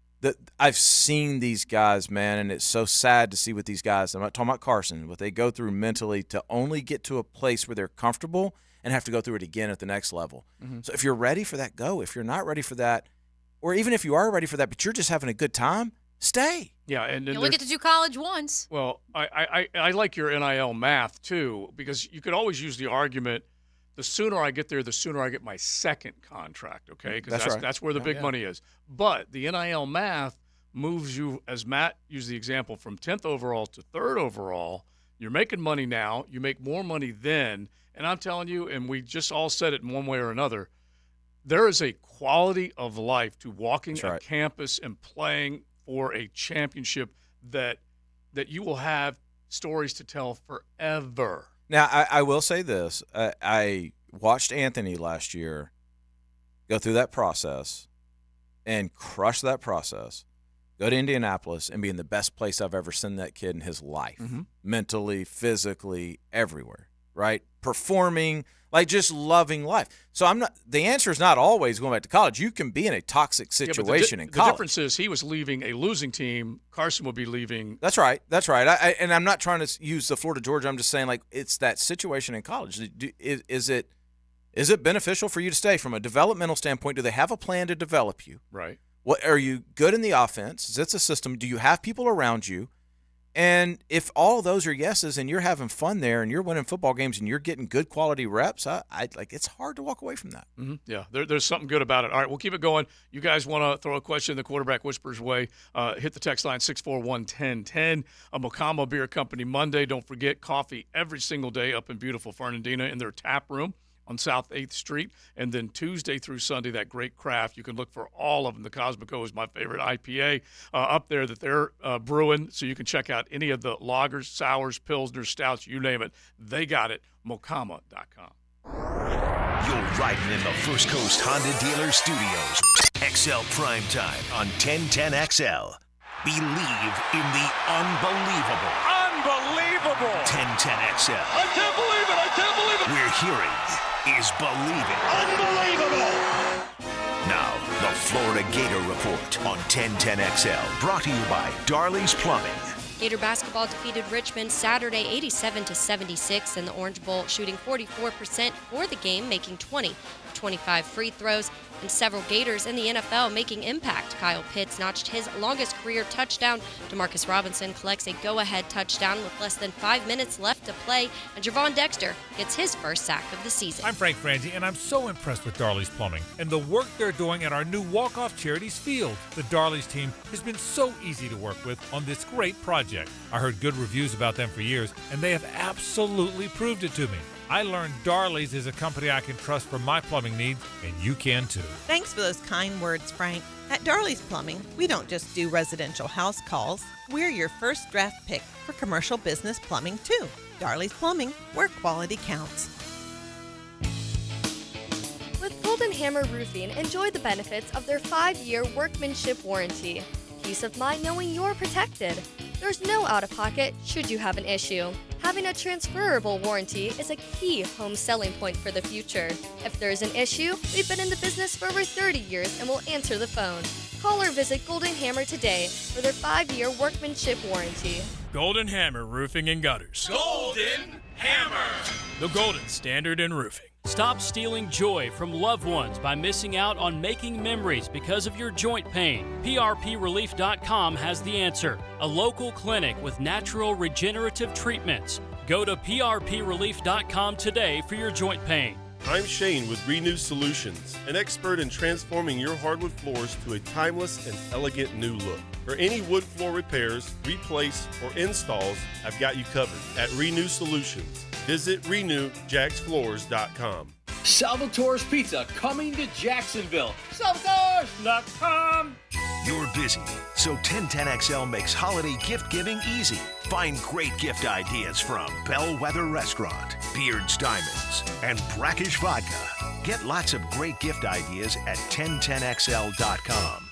– I've seen these guys, man, and it's so sad to see what these guys – I'm not talking about Carson, what they go through mentally to only get to a place where they're comfortable and have to go through it again at the next level. Mm-hmm. So if you're ready for that, go. If you're not ready for that, or even if you are ready for that, but you're just having a good time, stay. Yeah, and You only get to do college once. Well, I like your NIL math too, because you could always use the argument, the sooner I get there, the sooner I get my second contract, okay? Because that's where the big money is. But the NIL math moves you, as Matt used the example, from 10th overall to 3rd overall. You're making money now. You make more money then. And I'm telling you, and we just all said it in one way or another, there is a quality of life to walking a campus and playing for a championship that you will have stories to tell forever. Now, I will say this. I watched Anthony last year go through that process and crush that process, go to Indianapolis and be in the best place I've ever seen that kid in his life, mentally, physically, everywhere, right? Performing, like just loving life. So the answer is not always going back to college. You can be in a toxic situation in college. The difference is he was leaving a losing team. Carson will be leaving. That's right. And I'm not trying to use the Florida Georgia. I'm just saying, like, it's that situation in college. Is it beneficial for you to stay from a developmental standpoint? Do they have a plan to develop you? Right. What are you good in the offense? Is it a system? Do you have people around you? And if all of those are yeses and you're having fun there and you're winning football games and you're getting good quality reps, I like it's hard to walk away from that. Mm-hmm. Yeah, there's something good about it. All right, we'll keep it going. You guys want to throw a question the Quarterback Whisperer's way, hit the text line 641-1010. A Mocama Beer Company Monday. Don't forget, coffee every single day up in beautiful Fernandina in their tap room on South 8th Street. And then Tuesday through Sunday, that great craft. You can look for all of them. The Cosmico is my favorite IPA up there that they're brewing. So you can check out any of the lagers, sours, pilsners, stouts, you name it. They got it. Mocama.com. You're riding in the First Coast Honda Dealer Studios. XL Primetime on 1010XL. Believe in the unbelievable. Unbelievable! 1010XL. I can't believe it! I can't believe it! We're hearing is believing. Unbelievable! Now, the Florida Gator Report on 1010XL. Brought to you by Darley's Plumbing. Gator basketball defeated Richmond Saturday 87-76 in the Orange Bowl, shooting 44% for the game, making 20 of 25 free throws, and several Gators in the NFL making impact. Kyle Pitts notched his longest career touchdown. DeMarcus Robinson collects a go-ahead touchdown with less than 5 minutes left to play, and Javon Dexter gets his first sack of the season. I'm Frank Frangie, and I'm so impressed with Darley's Plumbing and the work they're doing at our new Walk-Off Charities field. The Darley's team has been so easy to work with on this great project. I heard good reviews about them for years, and they have absolutely proved it to me. I learned Darley's is a company I can trust for my plumbing needs, and you can too. Thanks for those kind words, Frank. At Darley's Plumbing, we don't just do residential house calls. We're your first draft pick for commercial business plumbing, too. Darley's Plumbing, where quality counts. With Golden Hammer Roofing, enjoy the benefits of their 5-year workmanship warranty. Peace of mind knowing you're protected. There's no out-of-pocket should you have an issue. Having a transferable warranty is a key home selling point for the future. If there's an issue, we've been in the business for over 30 years and will answer the phone. Call or visit Golden Hammer today for their 5-year workmanship warranty. Golden Hammer Roofing and Gutters. Golden Hammer! The golden standard in roofing. Stop stealing joy from loved ones by missing out on making memories because of your joint pain. PRPrelief.com has the answer. A local clinic with natural regenerative treatments. Go to PRPrelief.com today for your joint pain. I'm Shane with Renew Solutions, an expert in transforming your hardwood floors to a timeless and elegant new look. For any wood floor repairs, replace, or installs, I've got you covered at Renew Solutions. Visit renewjacksfloors.com. Salvatore's Pizza coming to Jacksonville. Salvatores.com. You're busy, so 1010XL makes holiday gift giving easy. Find great gift ideas from Bellwether Restaurant, Beard's Diamonds, and Brackish Vodka. Get lots of great gift ideas at 1010XL.com.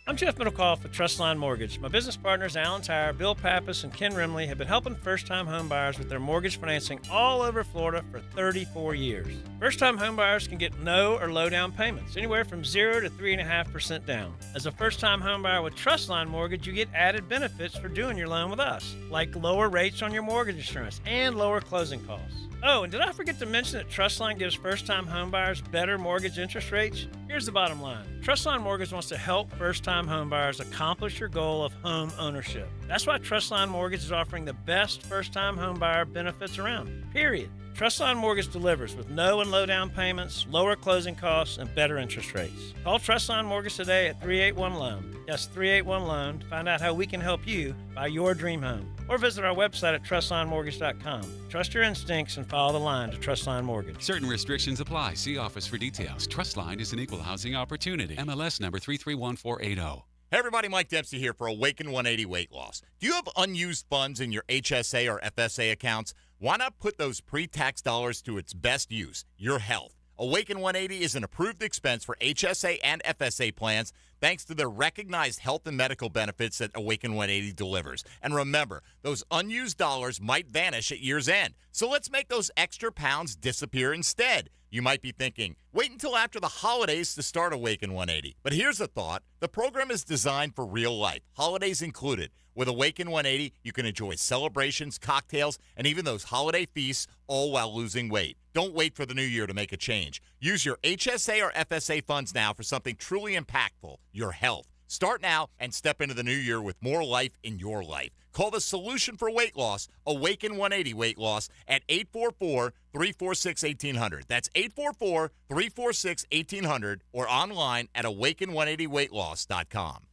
I'm Jeff Middlecoff with Trustline Mortgage. My business partners, Alan Tyre, Bill Pappas, and Ken Rimley, have been helping first-time home buyers with their mortgage financing all over Florida for 34 years. First-time home buyers can get no or low down payments, anywhere from 0 to 3.5% down. As a first-time home buyer with Trustline Mortgage, you get added benefits for doing your loan with us, like lower rates on your mortgage insurance and lower closing costs. Oh, and did I forget to mention that Trustline gives first-time home buyers better mortgage interest rates? You're Here's the bottom line. Trustline Mortgage wants to help first-time homebuyers accomplish your goal of home ownership. That's why Trustline Mortgage is offering the best first-time homebuyer benefits around, period. Trustline Mortgage delivers with no and low down payments, lower closing costs, and better interest rates. Call Trustline Mortgage today at 381-LOAN. Yes, 381-LOAN to find out how we can help you buy your dream home. Or visit our website at trustlinemortgage.com. Trust your instincts and follow the line to Trustline Mortgage. Certain restrictions apply. See office for details. Trustline is an equal housing opportunity. MLS number 331480. Hey everybody, Mike Dempsey here for Awaken 180 Weight Loss. Do you have unused funds in your HSA or FSA accounts? Why not put those pre-tax dollars to its best use, your health? Awaken 180 is an approved expense for HSA and FSA plans thanks to the recognized health and medical benefits that Awaken 180 delivers. And remember, those unused dollars might vanish at year's end. So let's make those extra pounds disappear instead. You might be thinking, wait until after the holidays to start Awaken 180. But here's a thought. The program is designed for real life, holidays included. With Awaken 180, you can enjoy celebrations, cocktails, and even those holiday feasts, all while losing weight. Don't wait for the new year to make a change. Use your HSA or FSA funds now for something truly impactful, your health. Start now and step into the new year with more life in your life. Call the solution for weight loss, Awaken 180 Weight Loss, at 844-346-1800. That's 844-346-1800 or online at awaken180weightloss.com.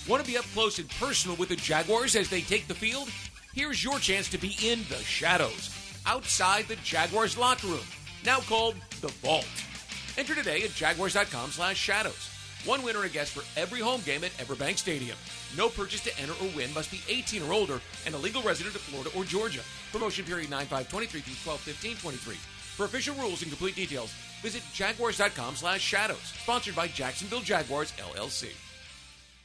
Want to be up close and personal with the Jaguars as they take the field? Here's your chance to be in the shadows, outside the Jaguars locker room, now called the Vault. Enter today at jaguars.com/shadows. One winner and a guest for every home game at Everbank Stadium. No purchase to enter or win, must be 18 or older and a legal resident of Florida or Georgia. Promotion period 9/5/23 through 12/15/23. For official rules and complete details, visit jaguars.com/shadows. Sponsored by Jacksonville Jaguars, LLC.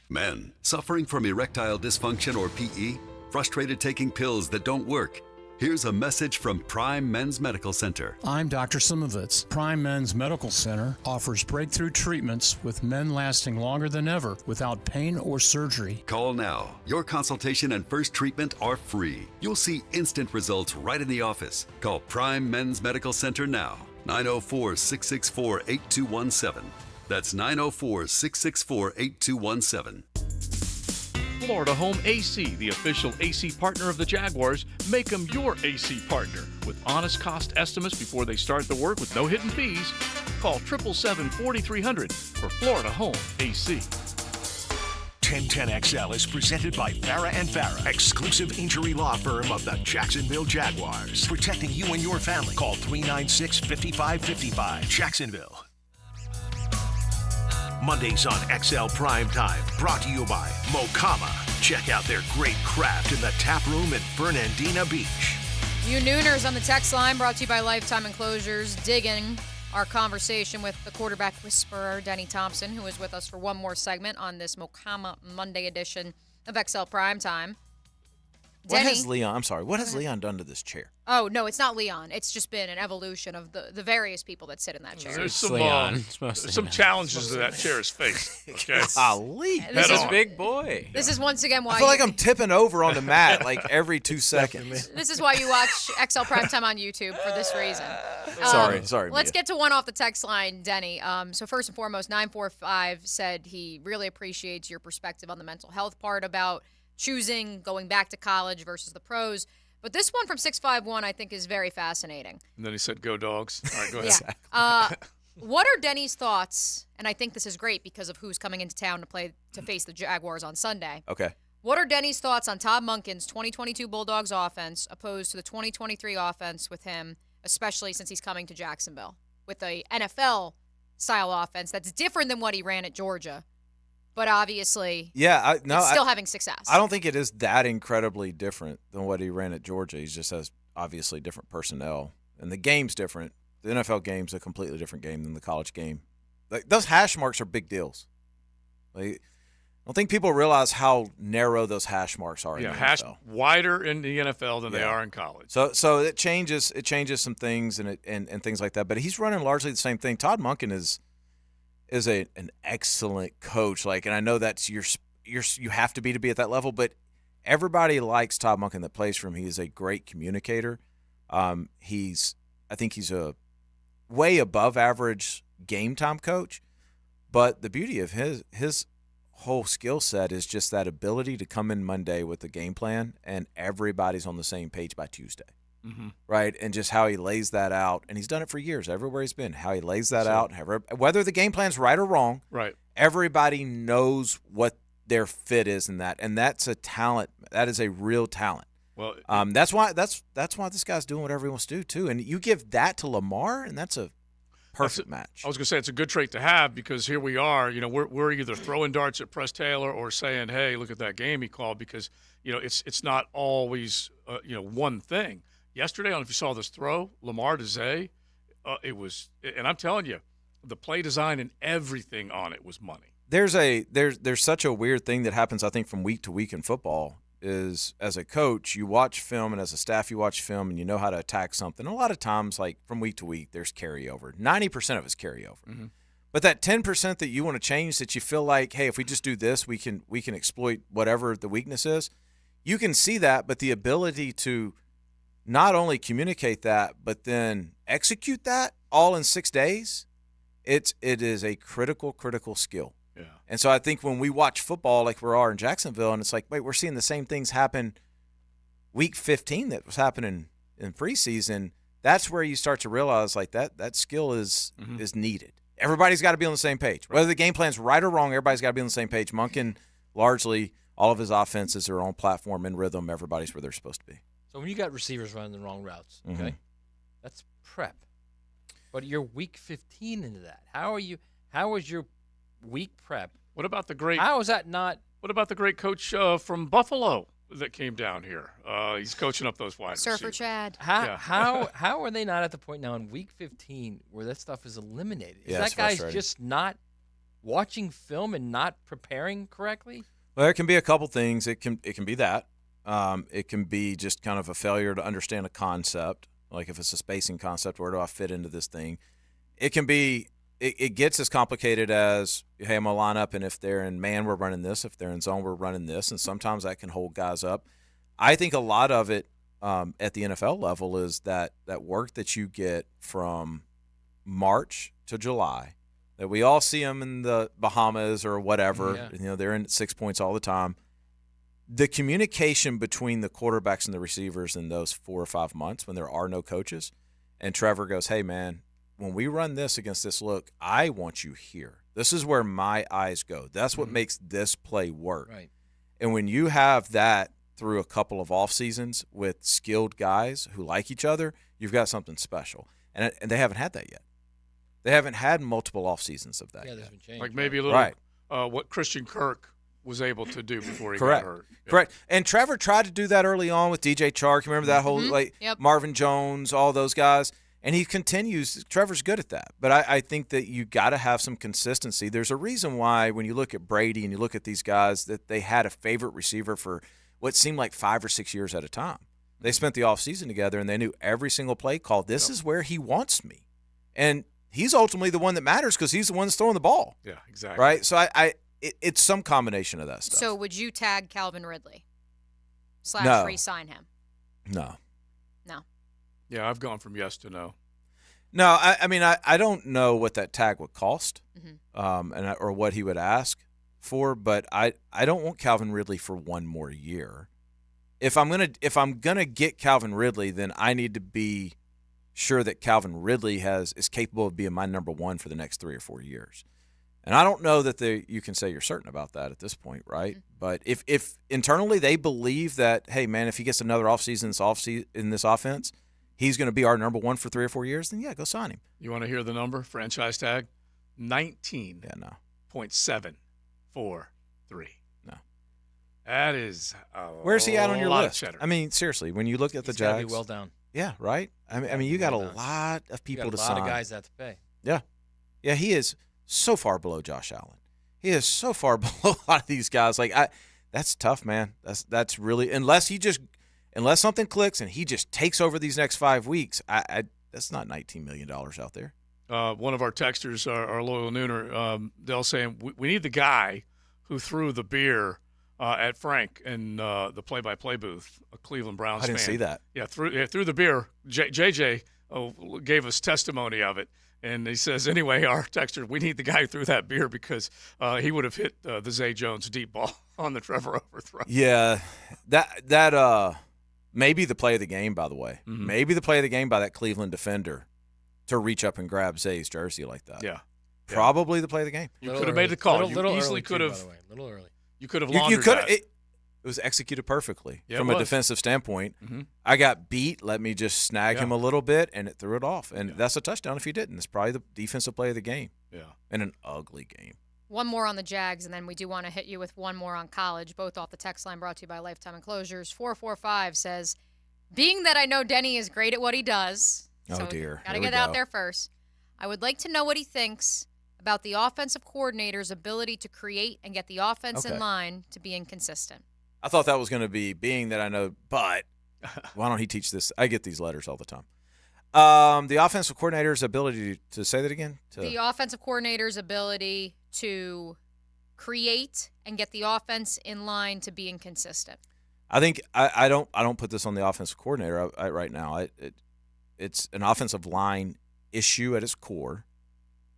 Men, suffering from erectile dysfunction or PE? Frustrated taking pills that don't work? Here's a message from Prime Men's Medical Center. I'm Dr. Simovitz. Prime Men's Medical Center offers breakthrough treatments with men lasting longer than ever without pain or surgery. Call now. Your consultation and first treatment are free. You'll see instant results right in the office. Call Prime Men's Medical Center now. 904-664-8217. That's 904-664-8217. Florida Home AC, the official AC partner of the Jaguars. Make them your AC partner with honest cost estimates before they start the work with no hidden fees. Call 777-4300 for Florida Home AC. 1010XL is presented by Farah and Farah, exclusive injury law firm of the Jacksonville Jaguars. Protecting you and your family. Call 396-5555. Jacksonville. Mondays on XL Primetime, brought to you by Mokama. Check out their great craft in the tap room in Fernandina Beach. You Nooners on the text line, brought to you by Lifetime Enclosures, digging our conversation with the quarterback whisperer, Denny Thompson, who is with us for one more segment on this Mokama Monday edition of XL Primetime. What has Leon done to this chair? Oh, no, it's not Leon. It's just been an evolution of the various people that sit in that chair. There's some challenges that that chair has faced. Okay? Golly. This is is a big boy. This is once again why I feel like I'm tipping over on the mat like every 2 seconds. This is why you watch XL Primetime on YouTube for this reason. Sorry. Let's Mia. get to one off the text line, Denny. So first and foremost, 945 said he really appreciates your perspective on the mental health part about choosing going back to college versus the pros. But this one from 651 I think is very fascinating. And then he said, go dogs. All right, go ahead. What are Denny's thoughts? And I think this is great because of who's coming into town to face the Jaguars on Sunday. Okay. What are Denny's thoughts on Todd Monken's 2022 Bulldogs offense opposed to the 2023 offense with him, especially since he's coming to Jacksonville with a NFL-style offense that's different than what he ran at Georgia? But obviously, it's still having success. I don't think it is that incredibly different than what he ran at Georgia. He just has obviously different personnel, and the game's different. The NFL game's a completely different game than the college game. Like, those hash marks are big deals. Like, I don't think people realize how narrow those hash marks are. In the hash NFL. wider in the NFL than they are in college. So it changes some things and things like that. But he's running largely the same thing. Todd Monken is an excellent coach. Like, and I know that's you have to be at that level, but everybody likes Todd Monken that plays for him. He is a great communicator. I think he's a way above average game time coach, But the beauty of his whole skill set is just that ability to come in Monday with a game plan and everybody's on the same page by Tuesday. Mm-hmm. Right? And just how he lays that out. And he's done it for years everywhere he's been. How he lays that out. Whether the game plan's right or wrong, right? Everybody knows what their fit is in that. And that's a talent. That is a real talent. Well, that's why this guy's doing whatever he wants to do, too. And you give that to Lamar, and that's a perfect match. I was going to say it's a good trait to have because here we are. We're either throwing darts at Press Taylor or saying, "Hey, look at that game he called," because it's not always one thing. Yesterday, I don't know if you saw this throw, Lamar to Zay, it was, and I'm telling you, the play design and everything on it was money. There's such a weird thing that happens, I think, from week to week in football. Is as a coach, you watch film, and as a staff, you watch film, and you know how to attack something. A lot of times, like from week to week, there's carryover. 90% of it's carryover. Mm-hmm. But that 10% that you want to change, that you feel like, hey, if we just do this, we can exploit whatever the weakness is. You can see that, but the ability to not only communicate that, but then execute that all in 6 days, it is a critical skill. Yeah. And so I think when we watch football like we are in Jacksonville, and it's like, wait, we're seeing the same things happen week 15 that was happening in preseason, that's where you start to realize like that skill is needed. Everybody's got to be on the same page. Whether the game plan's right or wrong, everybody's got to be on the same page. Monken, largely, all of his offenses are on platform, in rhythm. Everybody's where they're supposed to be. So when you got receivers running the wrong routes, okay, that's prep. But you're week 15 into that. How is your week prep? What about the great? How is that not? What about the great coach from Buffalo that came down here? He's coaching up those wide Surfer receivers. Chad. How are they not at the point now in week 15 where that stuff is eliminated? Is that guy's just not watching film and not preparing correctly? Well, there can be a couple things. It can be that. It can be just kind of a failure to understand a concept. Like if it's a spacing concept, where do I fit into this thing? It can be. It gets as complicated as, hey, I'm going to line up, and if they're in man, we're running this. If they're in zone, we're running this. And sometimes that can hold guys up. I think a lot of it at the NFL level is that work that you get from March to July, that we all see them in the Bahamas or whatever. Yeah. They're in 6 points all the time. The communication between the quarterbacks and the receivers in those 4 or 5 months when there are no coaches, and Trevor goes, hey, man, when we run this against this look, I want you here. This is where my eyes go. That's what makes this play work. Right. And when you have that through a couple of off seasons with skilled guys who like each other, you've got something special. And they haven't had that yet. They haven't had multiple off seasons of that. Yeah, there's been change. Like maybe a little what Christian Kirk was able to do before he got hurt. Yeah. Correct. And Trevor tried to do that early on with DJ Chark. Remember that whole Marvin Jones, all those guys. And he continues. Trevor's good at that. But I think that you got to have some consistency. There's a reason why when you look at Brady and you look at these guys that they had a favorite receiver for what seemed like 5 or 6 years at a time. They spent the offseason together, and they knew every single play call. This is where he wants me. And he's ultimately the one that matters because he's the one that's throwing the ball. Yeah, exactly. Right? So it's some combination of that stuff. So would you tag Calvin Ridley / No. re-sign him? No. No. Yeah, I've gone from yes to no. No, I mean, I don't know what that tag would cost or what he would ask for, but I don't want Calvin Ridley for one more year. If I'm gonna get Calvin Ridley, then I need to be sure that Calvin Ridley is capable of being my number one for the next 3 or 4 years. And I don't know that you can say you're certain about that at this point, right? But if internally they believe that, hey, man, if he gets another offseason in this offense, he's going to be our number one for 3 or 4 years, then, yeah, go sign him. You want to hear the number, franchise tag? 19. Yeah, no. 0.743. No. That is Where's he at on your lot list? Of cheddar. I mean, seriously, when you look at the He's gotta Jags. be well down. Yeah, right? I mean, you got a lot of people to sign. A lot of guys that have to pay. Yeah. Yeah, he is so far below Josh Allen. He is so far below a lot of these guys. Like, that's tough, man. That's really – unless something clicks and he just takes over these next 5 weeks, that's not $19 million out there. One of our texters, our loyal nooner, they'll saying, we need the guy who threw the beer at Frank in the play-by-play booth, a Cleveland Browns fan. I didn't see that. Yeah, threw the beer. JJ gave us testimony of it. And he says, anyway, our texter, we need the guy who threw that beer because he would have hit the Zay Jones deep ball on the Trevor overthrow. Yeah, that maybe the play of the game, by the way. Mm-hmm. Maybe the play of the game by that Cleveland defender to reach up and grab Zay's jersey like that. Yeah. Probably the play of the game. You could have made the call. Little you easily early, could too, have. by the way. A little early. You could have You laundered could. that. It was executed perfectly Yeah, from it a was. defensive standpoint. Mhm. I got beat. Let me just snag Yeah. him a little bit, and it threw it off. And that's a touchdown if you didn't. It's probably the defensive play of the game. Yeah. And an ugly game. One more on the Jags, and then we do want to hit you with one more on college, both off the text line brought to you by Lifetime Enclosures. 445 says, being that I know Denny is great at what he does, Oh, so dear. got to Here we get out go. there first, I would like to know what he thinks about the offensive coordinator's ability to create and get the offense in Okay. line to be inconsistent. I thought that was going to be being that I know, but why don't he teach this? I get these letters all the time. The offensive coordinator's ability to say that again? The offensive coordinator's ability to create and get the offense in line to be inconsistent. I think I don't put this on the offensive coordinator right now. It's an offensive line issue at its core.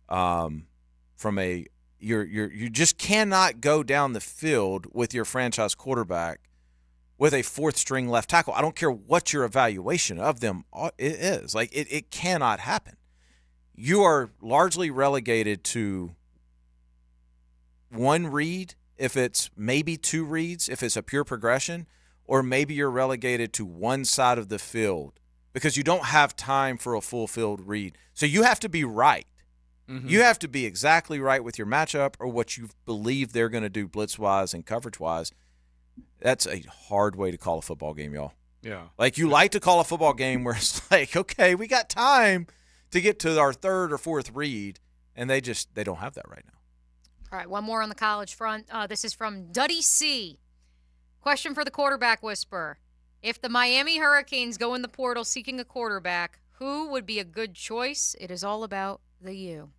From a you just cannot go down the field with your franchise quarterback with a fourth string left tackle. I don't care what your evaluation of them is. Like it cannot happen. You are largely relegated to one read if it's maybe two reads if it's a pure progression, or maybe you're relegated to one side of the field because you don't have time for a full field read. So you have to be right. Mm-hmm. You have to be exactly right with your matchup or what you believe they're going to do blitz-wise and coverage-wise. That's a hard way to call a football game, y'all. Yeah. Like you like to call a football game where it's like, okay, we got time to get to our third or fourth read, and they don't have that right now. All right, one more on the college front. This is from Duddy C. Question for the quarterback whisperer. If the Miami Hurricanes go in the portal seeking a quarterback, who would be a good choice? It is all about the U.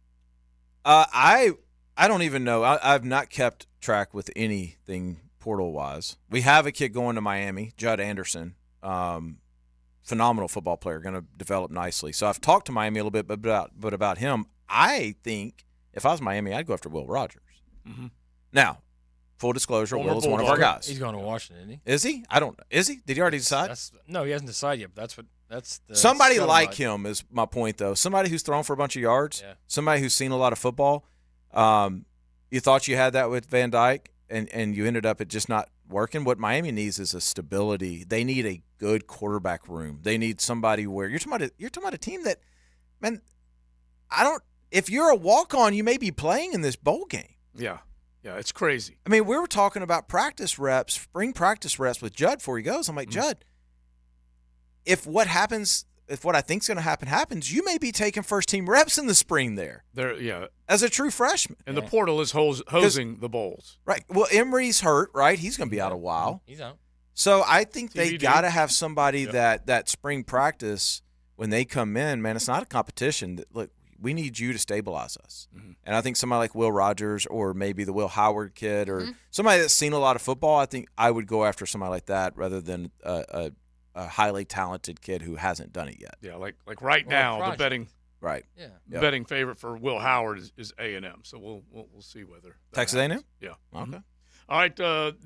I don't even know. I've not kept track with anything portal-wise. We have a kid going to Miami, Judd Anderson, phenomenal football player, going to develop nicely. So I've talked to Miami a little bit, but about him, I think if I was Miami, I'd go after Will Rogers. Mm-hmm. Now, full disclosure, Former Will is one of our Bulldog. guys. He's going to Washington, isn't he? Is he? I don't know. Is he? Did he already decide? No, he hasn't decided yet. But that's the Somebody scuttlebutt. like him is my point, though. Somebody who's thrown for a bunch of yards. Yeah. Somebody who's seen a lot of football. You thought you had that with Van Dyke, and you ended up it just not working. What Miami needs is a stability. They need a good quarterback room. They need somebody where you're talking about a team that, man, if you're a walk-on, you may be playing in this bowl game. Yeah. Yeah, it's crazy. I mean, we were talking about practice reps, spring practice reps with Judd before he goes. I'm like, Judd, if what I think's going to happen happens, you may be taking first-team reps in the spring there. As a true freshman. And the portal is hosing the bowls. Right. Well, Emery's hurt, right? He's going to be out a while. He's out. So I think they TBD. got to have somebody that spring practice, when they come in, man, it's not a competition. Look, we need you to stabilize us. Mm-hmm. And I think somebody like Will Rogers or maybe the Will Howard kid or somebody that's seen a lot of football, I think I would go after somebody like that rather than a highly talented kid who hasn't done it yet. Yeah, like right now, the betting Yep. betting favorite for Will Howard is A&M. So we'll see whether that Texas A&M? Yeah. Okay. Mhm. All right,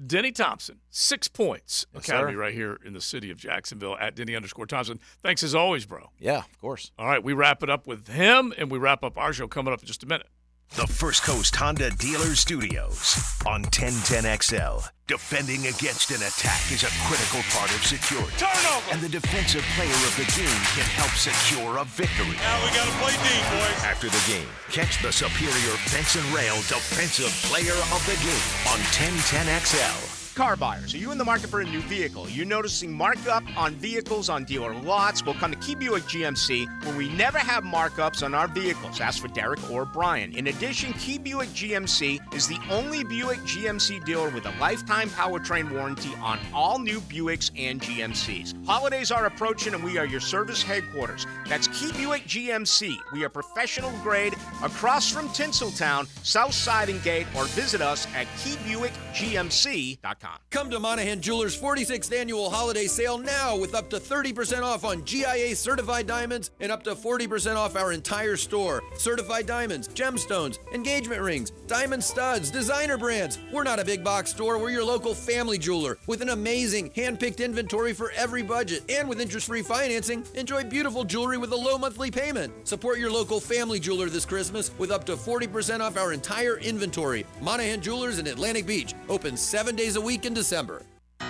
Denny Thompson, 6 points. Yes, Academy sir. right here in the city of Jacksonville at Denny_Thompson. Thanks as always, bro. Yeah, of course. All right, we wrap it up with him, and we wrap up our show coming up in just a minute. The First Coast Honda Dealer Studios on 1010XL. Defending against an attack is a critical part of security. Turnover! And the defensive player of the game can help secure a victory. Now we got to play D, boys. After the game, catch the superior fence and rail defensive player of the game on 1010XL. Car buyers, are you in the market for a new vehicle? Are you noticing markup on vehicles on dealer lots? Well, come to Key Buick GMC when we never have markups on our vehicles. Ask for Derek or Brian. In addition, Key Buick GMC is the only Buick GMC dealer with a lifetime powertrain warranty on all new Buicks and GMCs. Holidays are approaching and we are your service headquarters. That's Key Buick GMC. We are professional grade across from Tinseltown, South Side and Gate, or visit us at keybuickgmc.com. Primetime. Come to Monahan Jewelers' 46th annual holiday sale now with up to 30% off on GIA certified diamonds and up to 40% off our entire store. Certified diamonds, gemstones, engagement rings, diamond studs, designer brands. We're not a big box store. We're your local family jeweler with an amazing hand-picked inventory for every budget. And with interest-free financing, enjoy beautiful jewelry with a low monthly payment. Support your local family jeweler this Christmas with up to 40% off our entire inventory. Monahan Jewelers in Atlantic Beach. Open 7 days a week in December.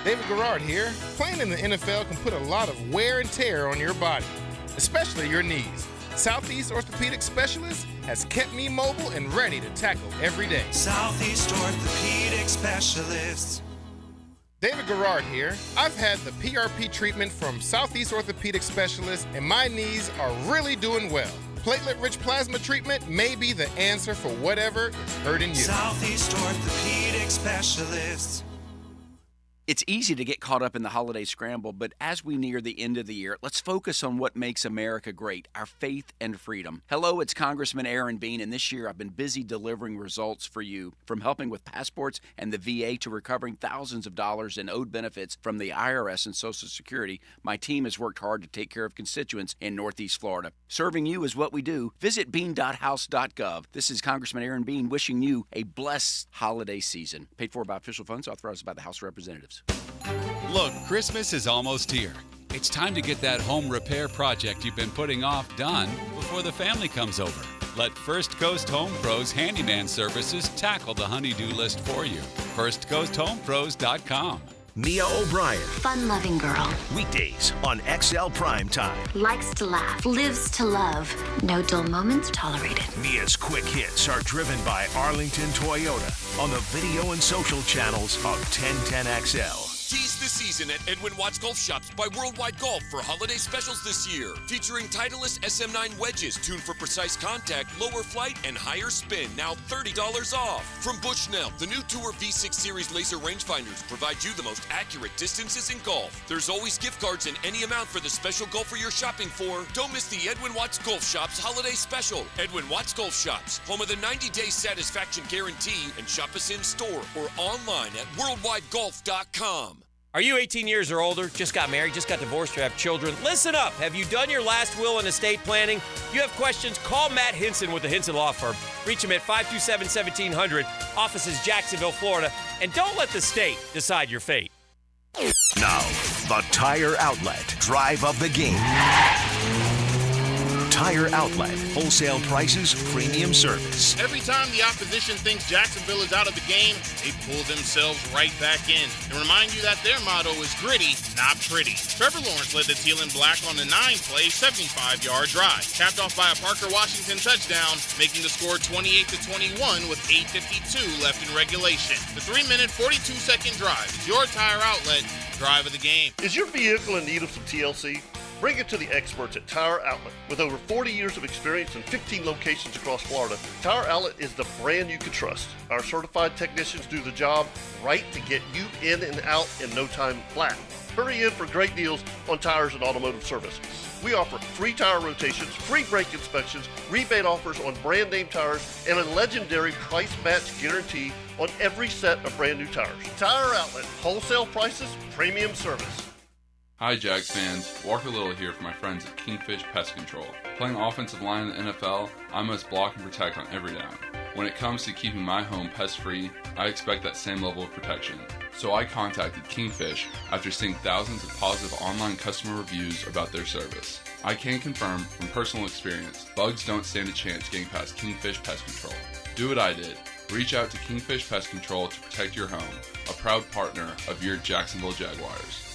David Garrard here. Playing in the NFL can put a lot of wear and tear on your body, especially your knees. Southeast Orthopedic Specialist has kept me mobile and ready to tackle every day. Southeast Orthopedic Specialists. David Garrard here. I've had the PRP treatment from Southeast Orthopedic Specialist, and my knees are really doing well. Platelet-rich plasma treatment may be the answer for whatever is hurting you. Southeast Orthopedic Specialists. It's easy to get caught up in the holiday scramble, but as we near the end of the year, let's focus on what makes America great, our faith and freedom. Hello, it's Congressman Aaron Bean, and this year I've been busy delivering results for you, from helping with passports and the VA to recovering thousands of dollars in owed benefits from the IRS and Social Security. My team has worked hard to take care of constituents in Northeast Florida. Serving you is what we do. Visit bean.house.gov. This is Congressman Aaron Bean wishing you a blessed holiday season. Paid for by official funds authorized by the House of Representatives. Look, Christmas is almost here. It's time to get that home repair project you've been putting off done before the family comes over. Let First Coast Home Pros Handyman Services tackle the honey-do list for you. FirstCoastHomePros.com. Mia O'Brien. Fun-loving girl. Weekdays on XL Primetime. Likes to laugh. Lives to love. No dull moments tolerated. Mia's quick hits are driven by Arlington Toyota on the video and social channels of 1010XL. Tease the season at Edwin Watts Golf Shops by Worldwide Golf for holiday specials this year. Featuring Titleist SM9 wedges tuned for precise contact, lower flight, and higher spin. Now $30 off. From Bushnell, the new Tour V6 Series laser rangefinders provide you the most accurate distances in golf. There's always gift cards in any amount for the special golfer you're shopping for. Don't miss the Edwin Watts Golf Shops holiday special. Edwin Watts Golf Shops, home of the 90-day satisfaction guarantee, and shop us in store or online at worldwidegolf.com. Are you 18 years or older, just got married, just got divorced, or have children? Listen up. Have you done your last will and estate planning? If you have questions, call Matt Hinson with the Hinson Law Firm. Reach him at 527-1700, offices Jacksonville, Florida. And don't let the state decide your fate. Now, the Tire Outlet drive of the game. Tire Outlet, wholesale prices, premium service. Every time the opposition thinks Jacksonville is out of the game, they pull themselves right back in and remind you that their motto is gritty, not pretty. Trevor Lawrence led the Teal and Black on the 9-play, 75-yard drive, capped off by a Parker Washington touchdown, making the score 28-21 with 8:52 left in regulation. The 3-minute, 42-second drive is your Tire Outlet drive of the game. Is your vehicle in need of some TLC? Bring it to the experts at Tire Outlet. With over 40 years of experience in 15 locations across Florida, Tire Outlet is the brand you can trust. Our certified technicians do the job right to get you in and out in no time flat. Hurry in for great deals on tires and automotive service. We offer free tire rotations, free brake inspections, rebate offers on brand name tires, and a legendary price match guarantee on every set of brand new tires. Tire Outlet, wholesale prices, premium service. Hi Jags fans, Walker Little here for my friends at Kingfish Pest Control. Playing offensive line in the NFL, I must block and protect on every down. When it comes to keeping my home pest-free, I expect that same level of protection. So I contacted Kingfish after seeing thousands of positive online customer reviews about their service. I can confirm from personal experience, bugs don't stand a chance getting past Kingfish Pest Control. Do what I did. Reach out to Kingfish Pest Control to protect your home, a proud partner of your Jacksonville Jaguars.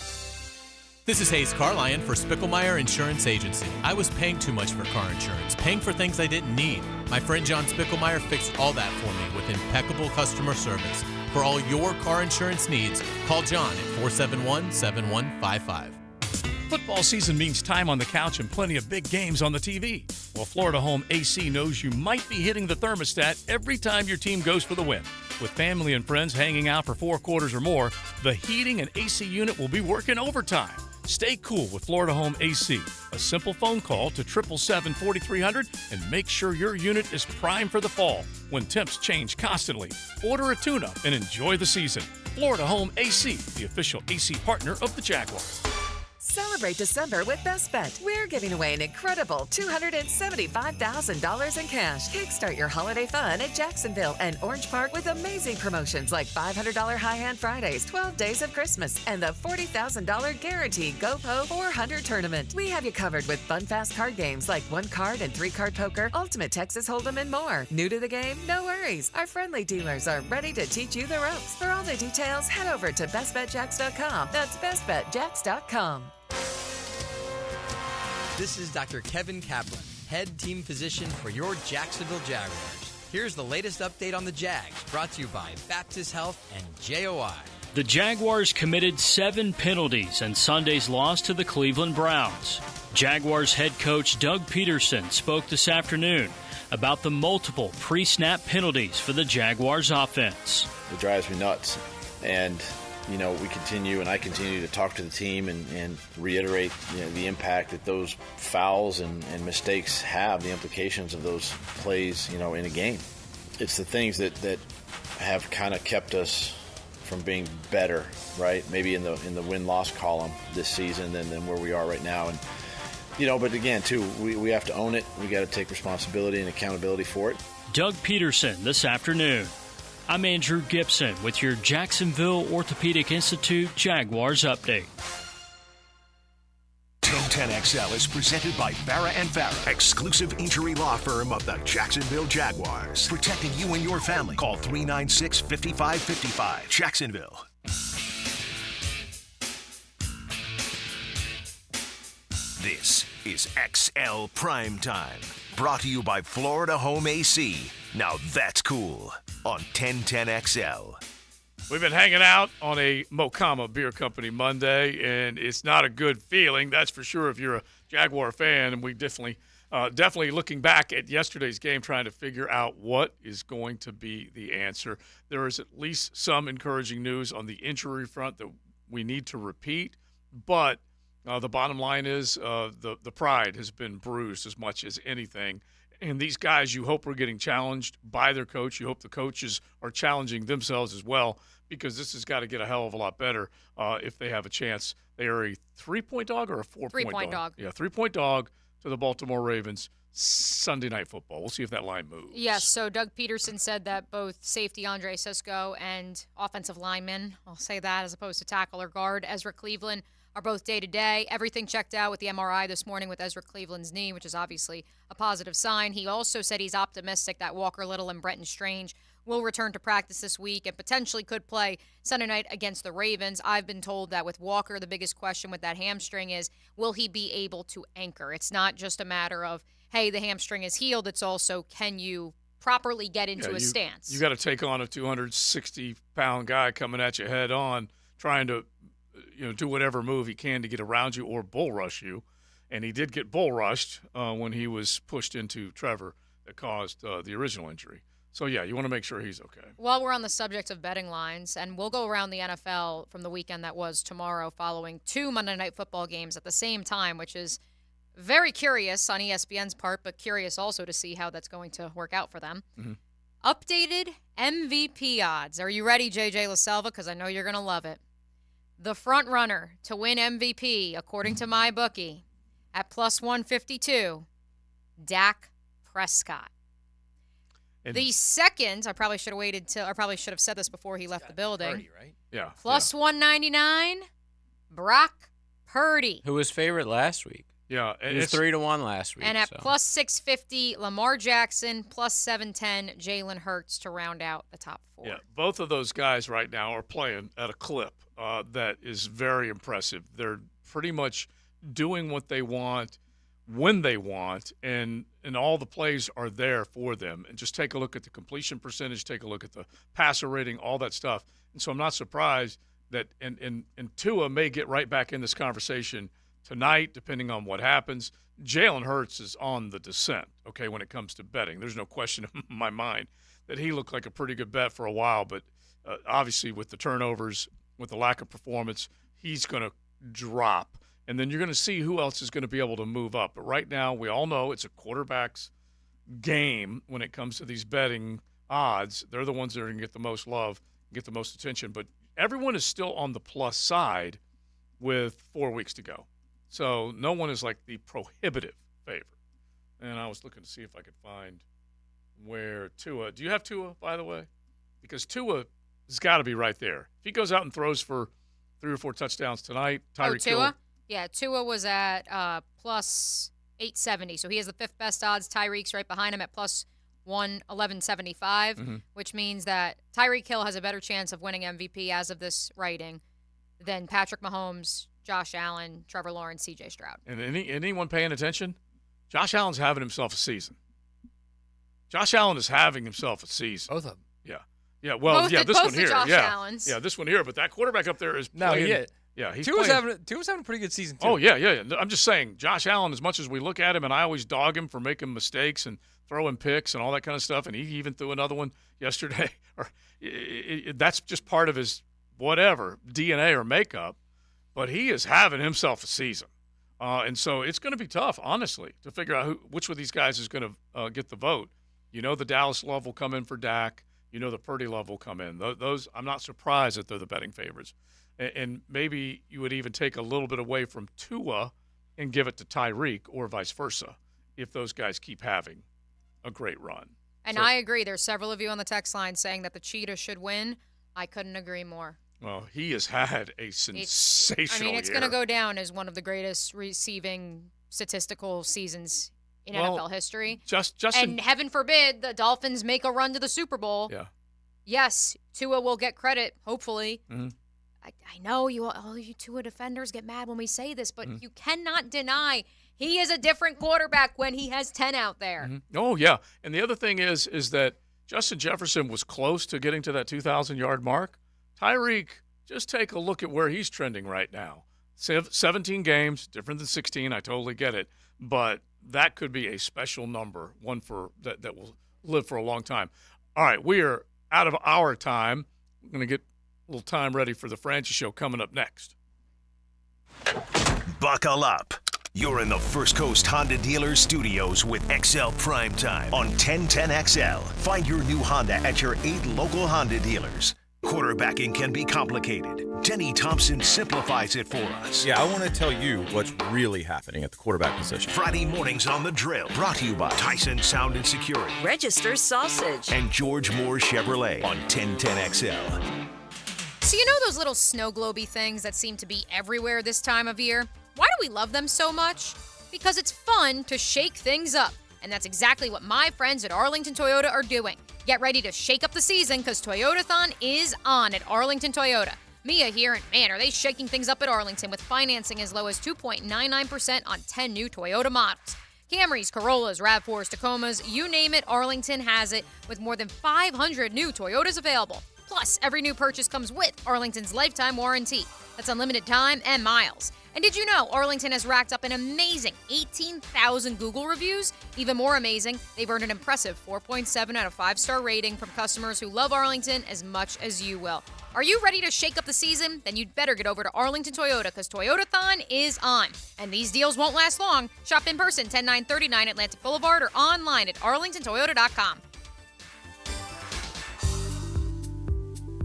This is Hayes Carlion for Spickelmeyer Insurance Agency. I was paying too much for car insurance, paying for things I didn't need. My friend John Spickelmeyer fixed all that for me with impeccable customer service. For all your car insurance needs, call John at 471-7155. Football season means time on the couch and plenty of big games on the TV. Well, Florida Home AC knows you might be hitting the thermostat every time your team goes for the win. With family and friends hanging out for 4 quarters or more, the heating and AC unit will be working overtime. Stay cool with Florida Home AC, A simple phone call to 777-4300 and make sure your unit is primed for the fall when temps change constantly. Order a tune-up and enjoy the season. Florida Home AC, the official AC partner of the Jaguars. Celebrate December with Best Bet. We're giving away an incredible $275,000 in cash. Kickstart your holiday fun at Jacksonville and Orange Park with amazing promotions like $500 high-hand Fridays, 12 days of Christmas, and the $40,000 guaranteed GoPo 400 tournament. We have you covered with fun, fast card games like 1-card and 3-card poker, Ultimate Texas Hold'em, and more. New to the game? No worries. Our friendly dealers are ready to teach you the ropes. For all the details, head over to bestbetjacks.com. That's bestbetjacks.com. This is Dr. Kevin Kaplan, head team physician for your Jacksonville Jaguars. Here's the latest update on the Jags, brought to you by Baptist Health and JOI. The Jaguars committed 7 penalties in Sunday's loss to the Cleveland Browns. Jaguars head coach Doug Peterson spoke this afternoon about the multiple pre-snap penalties for the Jaguars offense. It drives me nuts. And we continue, and I continue to talk to the team and reiterate the impact that those fouls and mistakes have, the implications of those plays, in a game. It's the things that have kind of kept us from being better, right? Maybe in the win-loss column this season than where we are right now. And, but again, too, we have to own it. We got to take responsibility and accountability for it. Doug Peterson this afternoon. I'm Andrew Gibson with your Jacksonville Orthopedic Institute Jaguars update. 1010XL is presented by Farah & Farah, exclusive injury law firm of the Jacksonville Jaguars. Protecting you and your family. Call 396-5555. Jacksonville. This is XL Primetime. Brought to you by Florida Home AC. Now that's cool. On 1010XL. We've been hanging out on a Mocama Beer Company Monday, and it's not a good feeling, that's for sure, if you're a Jaguar fan. And we definitely looking back at yesterday's game, trying to figure out what is going to be the answer. There is at least some encouraging news on the injury front that we need to repeat, but the bottom line is the pride has been bruised as much as anything. And these guys, you hope, are getting challenged by their coach. You hope the coaches are challenging themselves as well, because this has got to get a hell of a lot better if they have a chance. They are a 3-point dog or a 4-point dog? Yeah, 3-point dog to the Baltimore Ravens Sunday Night Football. We'll see if that line moves. Yes, so Doug Peterson said that both safety Andre Sisco and offensive lineman, I'll say that as opposed to tackle or guard, Ezra Cleveland, are both day-to-day. Everything checked out with the MRI this morning with Ezra Cleveland's knee, which is obviously a positive sign. He also said he's optimistic that Walker Little and Brenton Strange will return to practice this week and potentially could play Sunday night against the Ravens. I've been told that with Walker, the biggest question with that hamstring is, will he be able to anchor? It's not just a matter of, hey, the hamstring is healed. It's also, can you properly get into a stance? You got to take on a 260-pound guy coming at you head on, trying to do whatever move he can to get around you or bull rush you. And he did get bull rushed when he was pushed into Trevor that caused the original injury. So, yeah, you want to make sure he's okay. While we're on the subject of betting lines, and we'll go around the NFL from the weekend that was tomorrow following 2 Monday Night Football games at the same time, which is very curious on ESPN's part, but curious also to see how that's going to work out for them. Mm-hmm. Updated MVP odds. Are you ready, JJ LaSelva? Because I know you're going to love it. The front runner to win MVP, according to my bookie, at plus 152, Dak Prescott. And the second, I probably should have said this before he left the building. 30, right? Yeah. Plus 199, Brock Purdy. Who was favorite last week? Yeah. He was 3-1 last week. And at plus 650, Lamar Jackson, plus 710, Jalen Hurts to round out the top 4. Yeah, both of those guys right now are playing at a clip that is very impressive. They're pretty much doing what they want when they want, and all the plays are there for them. And just take a look at the completion percentage, take a look at the passer rating, all that stuff. And so I'm not surprised that and Tua may get right back in this conversation tonight, depending on what happens. Jalen Hurts is on the descent, okay, when it comes to betting. There's no question in my mind that he looked like a pretty good bet for a while, but obviously with the turnovers, with the lack of performance, he's going to drop. And then you're going to see who else is going to be able to move up. But right now, we all know it's a quarterback's game when it comes to these betting odds. They're the ones that are going to get the most love, get the most attention. But everyone is still on the plus side with 4 weeks to go. So no one is like the prohibitive favorite. And I was looking to see if I could find where Tua – do you have Tua, by the way? Because Tua has got to be right there. If he goes out and throws for 3 or 4 touchdowns tonight, Tyreek Tua? Hill. Yeah, Tua was at plus 870, so he has the 5th best odds. Tyreek's right behind him at plus 1175, which means that Tyreek Hill has a better chance of winning MVP as of this writing than Patrick Mahomes, Josh Allen, Trevor Lawrence, C.J. Stroud. And anyone paying attention? Josh Allen's having himself a season. Josh Allen is having himself a season. Both of them. Yeah. Yeah, well, this one here. Josh Yeah. Allens. Yeah, this one here. But that quarterback up there is playing. Yeah, he's Tua's playing. having a pretty good season, too. Oh, yeah. I'm just saying, Josh Allen, as much as we look at him, and I always dog him for making mistakes and throwing picks and all that kind of stuff, and he even threw another one yesterday. That's just part of his whatever, DNA or makeup. But he is having himself a season. And so it's going to be tough, honestly, to figure out which of these guys is going to get the vote. You know the Dallas love will come in for Dak. You know the Purdy love will come in. Those I'm not surprised that they're the betting favorites. And maybe you would even take a little bit away from Tua and give it to Tyreek or vice versa if those guys keep having a great run. And I agree. There's several of you on the text line saying that the Cheetah should win. I couldn't agree more. Well, he has had a sensational it's year. going to go down as one of the greatest receiving statistical seasons in NFL history. And heaven forbid the Dolphins make a run to the Super Bowl. Yeah. Yes, Tua will get credit, hopefully. Mm-hmm. I know all you Tua defenders get mad when we say this, but you cannot deny he is a different quarterback when he has 10 out there. Mm-hmm. Oh, yeah. And the other thing is that Justin Jefferson was close to getting to that 2,000-yard mark. Tyreek, just take a look at where he's trending right now. 17 games, different than 16. I totally get it. But that could be a special number, one for that will live for a long time. All right, we are out of our time. We're going to get a little time ready for the Francis Show coming up next. Buckle up. You're in the First Coast Honda Dealer Studios with XL Primetime on 1010XL. Find your new Honda at your 8 local Honda dealers. Quarterbacking can be complicated. Denny Thompson simplifies it for us. Yeah, I want to tell you what's really happening at the quarterback position. Friday mornings on The Drill, brought to you by Tyson Sound and Security. Register Sausage. And George Moore Chevrolet on 1010XL. So you know those little snow globy things that seem to be everywhere this time of year? Why do we love them so much? Because it's fun to shake things up. And that's exactly what my friends at Arlington Toyota are doing. Get ready to shake up the season because Toyotathon is on at Arlington Toyota. Mia here, and man, are they shaking things up at Arlington with financing as low as 2.99% on 10 new Toyota models. Camrys, Corollas, RAV4s, Tacomas, you name it, Arlington has it with more than 500 new Toyotas available. Plus, every new purchase comes with Arlington's lifetime warranty. That's unlimited time and miles. And did you know Arlington has racked up an amazing 18,000 Google reviews? Even more amazing, they've earned an impressive 4.7 out of 5-star rating from customers who love Arlington as much as you will. Are you ready to shake up the season? Then you'd better get over to Arlington Toyota because Toyotathon is on. And these deals won't last long. Shop in person, 10939 Atlantic Boulevard or online at arlingtontoyota.com.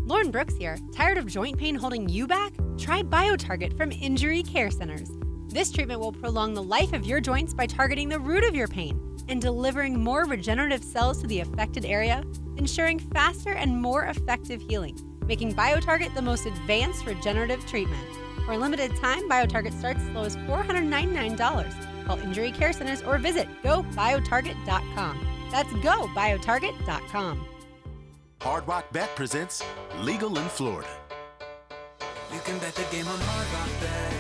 Lauren Brooks here. Tired of joint pain holding you back? Try BioTarget from Injury Care Centers. This treatment will prolong the life of your joints by targeting the root of your pain and delivering more regenerative cells to the affected area, ensuring faster and more effective healing, making BioTarget the most advanced regenerative treatment. For a limited time, BioTarget starts as low as $499. Call Injury Care Centers or visit GoBioTarget.com. That's GoBioTarget.com. Hard Rock Bet presents Legal in Florida. You can bet the game on Hard Rock Bet.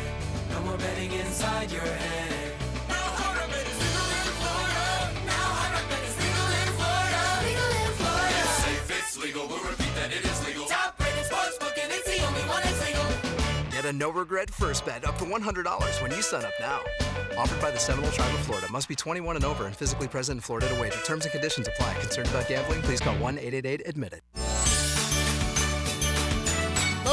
No more betting inside your head. Now Hard Rock Bet is legal in Florida. Now Hard Rock Bet is legal in Florida. Legal in Florida. It's safe, it's legal. We'll repeat that it is legal. Top rated sportsbook and it's the only one that's legal. Get a no-regret first bet up to $100 when you sign up now. Offered by the Seminole Tribe of Florida. Must be 21 and over and physically present in Florida to wager. Terms and conditions apply. Concerned about gambling? Please call 1-888-ADMIT-IT.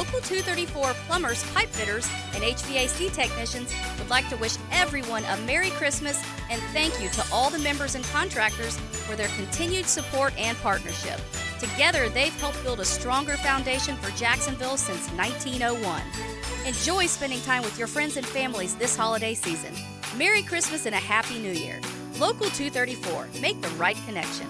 Local 234 plumbers, pipe fitters, and HVAC technicians would like to wish everyone a Merry Christmas and thank you to all the members and contractors for their continued support and partnership. Together, they've helped build a stronger foundation for Jacksonville since 1901. Enjoy spending time with your friends and families this holiday season. Merry Christmas and a Happy New Year. Local 234. Make the right connection.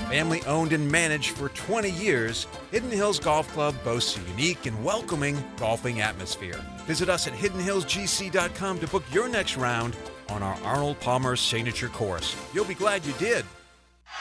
Family owned and managed for 20 years, Hidden Hills Golf Club boasts a unique and welcoming golfing atmosphere. Visit us at hiddenhillsgc.com to book your next round on our Arnold Palmer signature course. You'll be glad you did.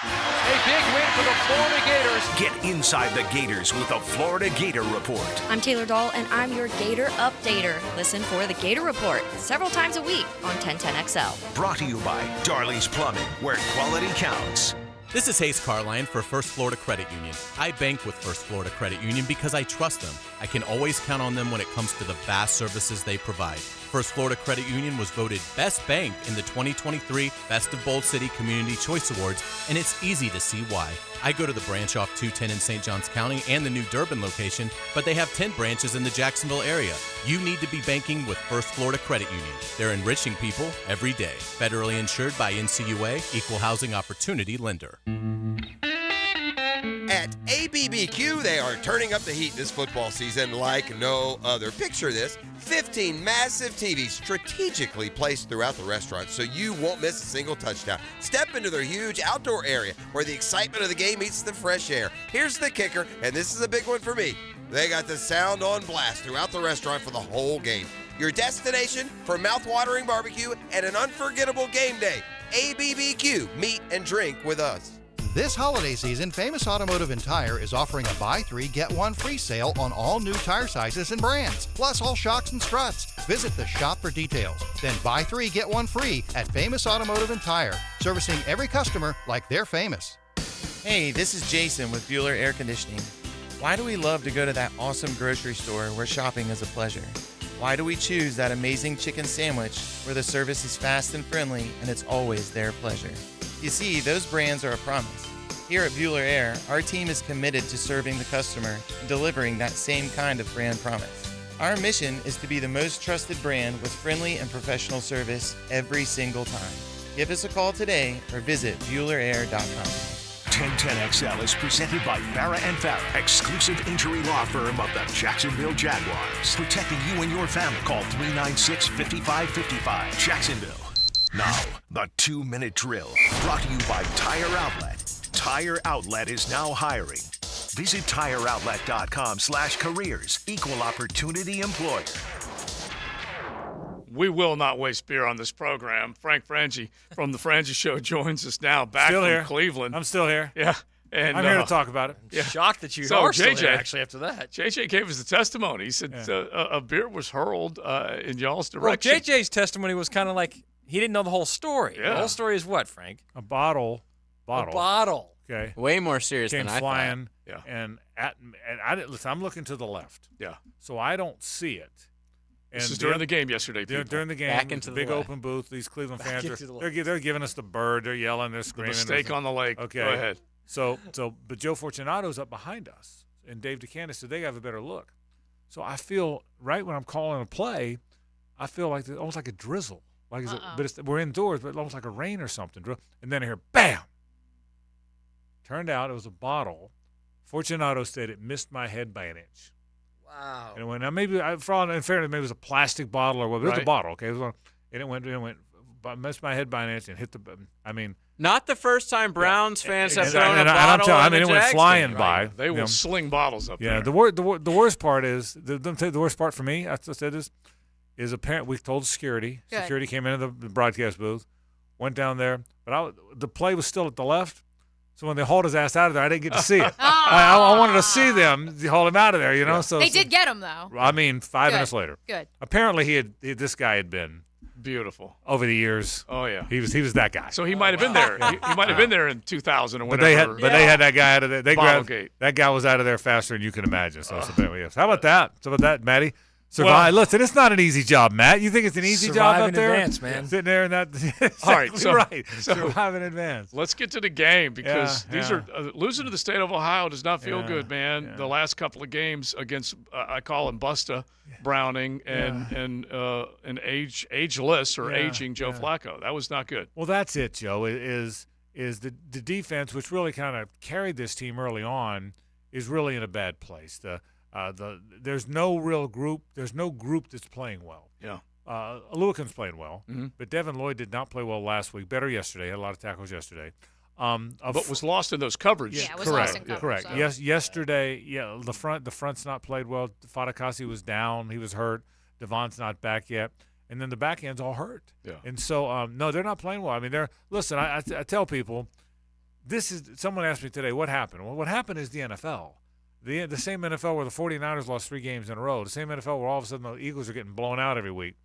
A big win for the Florida Gators. Get inside the Gators with the Florida Gator Report. I'm Taylor Dahl, and I'm your Gator Updater. Listen for the Gator Report several times a week on 1010XL. Brought to you by Darley's Plumbing, where quality counts. This is Hayes Carline for First Florida Credit Union. I bank with First Florida Credit Union because I trust them. I can always count on them when it comes to the vast services they provide. First Florida Credit Union was voted Best Bank in the 2023 Best of Bold City Community Choice Awards, and it's easy to see why. I go to the branch off 210 in St. Johns County and the new Durbin location, but they have 10 branches in the Jacksonville area. You need to be banking with First Florida Credit Union. They're enriching people every day. Federally insured by NCUA, Equal Housing Opportunity Lender. At ABBQ, they are turning up the heat this football season like no other. Picture this, 15 massive TVs strategically placed throughout the restaurant so you won't miss a single touchdown. Step into their huge outdoor area where the excitement of the game meets the fresh air. Here's the kicker, and this is a big one for me. They got the sound on blast throughout the restaurant for the whole game. Your destination for mouth-watering barbecue and an unforgettable game day. ABBQ, meet and drink with us. This holiday season, Famous Automotive and Tire is offering a buy 3, get 1 free sale on all new tire sizes and brands, plus all shocks and struts. Visit the shop for details. Then buy 3, get 1 free at Famous Automotive and Tire, servicing every customer like they're famous. Hey, this is Jason with Bueller Air Conditioning. Why do we love to go to that awesome grocery store where shopping is a pleasure? Why do we choose that amazing chicken sandwich where the service is fast and friendly and it's always their pleasure? You see, those brands are a promise. Here at Bueller Air, our team is committed to serving the customer and delivering that same kind of brand promise. Our mission is to be the most trusted brand with friendly and professional service every single time. Give us a call today or visit BuellerAir.com. 1010XL is presented by Farah & Farah, exclusive injury law firm of the Jacksonville Jaguars. Protecting you and your family. Call 396-5555. Jacksonville. Now, the 2-minute drill. Brought to you by Tire Outlet. Tire Outlet is now hiring. Visit TireOutlet.com/careers. Equal opportunity employer. We will not waste beer on this program. Frank Frangie from The Frangie Show joins us now, back still from here. Cleveland. I'm still here. Yeah. And, I'm here to talk about it. Yeah. Shocked that you So are still JJ, here, actually, after that. JJ gave us the testimony. He said a beer was hurled in y'all's Well, direction. JJ's testimony was kind of like he didn't know the whole story. Yeah. The whole story is what, Frank? A bottle. A bottle. Okay. Way more serious Came than I flying. thought. Yeah. And I didn't listen. I'm looking to the left. Yeah. So I don't see it. This is during the game yesterday, people. During the game, Back into the the big left. open booth. These Cleveland Back fans into the they're giving us the bird. They're yelling. They're The screaming. mistake on the lake. Okay. Go ahead. But Joe Fortunato's up behind us, and Dave DeCandis said they have a better look. So I feel right when I'm calling a play, I feel like almost like a drizzle. Like we're indoors, but almost like a rain or something. And then I hear bam. Turned out it was a bottle. Fortunato said it missed my head by an inch. Wow. And it went. Now maybe, for all in fairness, maybe it was a plastic bottle or whatever. It was a Right. bottle, okay. And it went, missed my head by an inch and hit the. I mean, Not the first time Browns fans have and thrown a I'm bottle telling- on I mean, the it went Jags flying game. by. They will sling bottles up Yeah, there. the worst part is the worst part for me. I said this is apparent. We told security. Good. Security came into the broadcast booth, went down there, but the play was still at the left. So when they hauled his ass out of there, I didn't get to see it. I wanted to see them haul him out of there, you know. So They did get him, though. I mean, 5 Good. minutes later. Good. Apparently, this guy had been Beautiful. over the years. Oh yeah. He was that guy. So he might have been there. He might have been there in 2000 or But whatever. they had that guy out of there. They grabbed Bottlegate. that guy was out of there faster than you can imagine. So, yes. How about that? So about that, Maddie? Survive. Listen, it's not an easy job, Matt. You think it's an easy job Survive up in there? advance, man. Sitting there in that. All right, right. So Survive in advance. Let's get to the game because Yeah, are losing to the state of Ohio does not feel Yeah, good, man. The last couple of games against I call him Busta Browning and ageless or aging Joe Flacco. That was not good. Well, that's it, Joe. Is the defense, which really kind of carried this team early on, is really in a bad place. There's no real group. There's no group that's playing well. Yeah. Aluakin's playing well, but Devin Lloyd did not play well last week. Better yesterday. Had a lot of tackles yesterday. But was lost in those coverage. Yeah, it was correct, lost in coverage. correct. So. Yes, yesterday. Yeah, the front's not played well. Fadakasi was down. He was hurt. Devon's not back yet. And then the back end's all hurt. Yeah. And so, no, they're not playing well. I mean, listen, I tell people, someone asked me today, what happened? Well, what happened is the NFL. The same NFL where the 49ers lost 3 games in a row. The same NFL where all of a sudden the Eagles are getting blown out every week.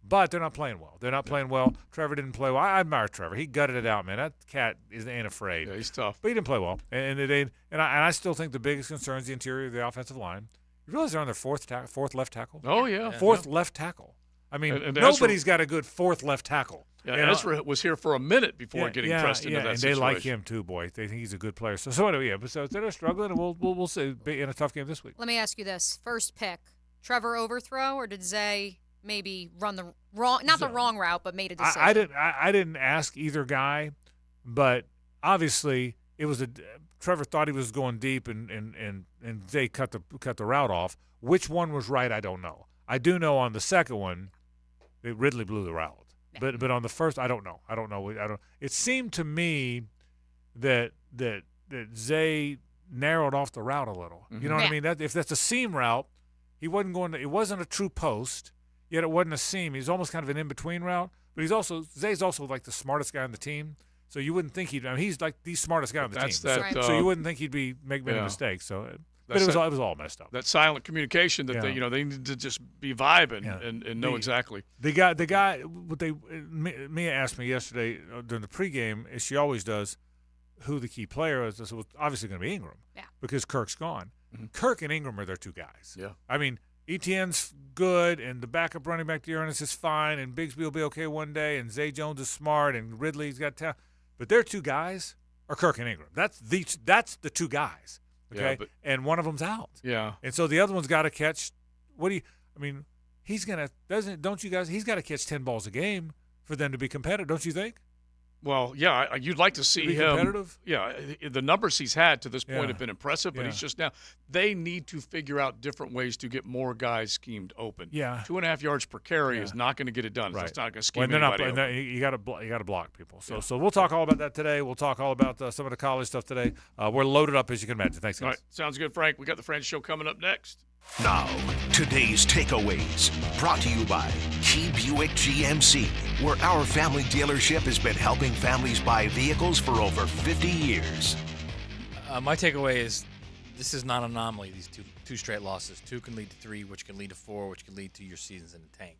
But they're not playing well. They're not playing well. Trevor didn't play well. I admire Trevor. He gutted it out, man. That cat ain't afraid. Yeah, he's tough. But he didn't play well. And I still think the biggest concern is the interior of the offensive line. You realize they're on their fourth left tackle? Oh, yeah. Fourth left tackle. I mean, and nobody's got a good fourth left tackle. Yeah, Ezra was here for a minute before getting pressed into that and situation. they like him too, boy. They think he's a good player. So anyway, so they're struggling, and we'll see be in a tough game this week. Let me ask you this: first pick, Trevor overthrow, or did Zay maybe run the wrong, not the wrong route, but made a decision? I didn't ask either guy, but obviously it was Trevor thought he was going deep, and Zay cut the route off. Which one was right? I don't know. I do know on the second one, Ridley blew the route. But on the first, I don't know. It seemed to me that Zay narrowed off the route a little. You know what I mean? If that's a seam route, he wasn't going to. It wasn't a true post, yet it wasn't a seam. He's almost kind of an in between route. But Zay's also like the smartest guy on the team. So you wouldn't think he's like the smartest guy on the team. So you wouldn't think he'd be making a mistake. So. But it was all messed up. That silent communication that they need to just be vibing and know exactly. The guy. Mia asked me yesterday during the pregame, as she always does, who the key player is. So it's obviously going to be Ingram. Yeah. Because Kirk's gone. Kirk and Ingram are their 2 guys. Yeah. I mean, Etienne's good, and the backup running back Dearness is fine, and Bigsby will be okay one day, and Zay Jones is smart, and Ridley's got talent. But their 2 guys are Kirk and Ingram. That's the 2 guys. Okay, yeah, and one of them's out. Yeah, and so the other one's got to catch. He's got to catch 10 balls a game for them to be competitive, don't you think? Well, yeah, you'd like to see him competitive. Yeah, the numbers he's had to this point have been impressive, but he's just now. They need to figure out different ways to get more guys schemed open. Yeah, 2.5 yards per carry is not going to get it done. Right. It's not going to scheme anybody open. You got to block people. So we'll talk all about that today. We'll talk all about some of the college stuff today. We're loaded up, as you can imagine. Thanks, guys. All right, sounds good, Frank. We got the Friends Show coming up next. Now, today's takeaways, brought to you by Key Buick GMC, where our family dealership has been helping families buy vehicles for over 50 years. My takeaway is this is not an anomaly, these two straight losses. 2 can lead to 3, which can lead to 4, which can lead to your seasons in the tank.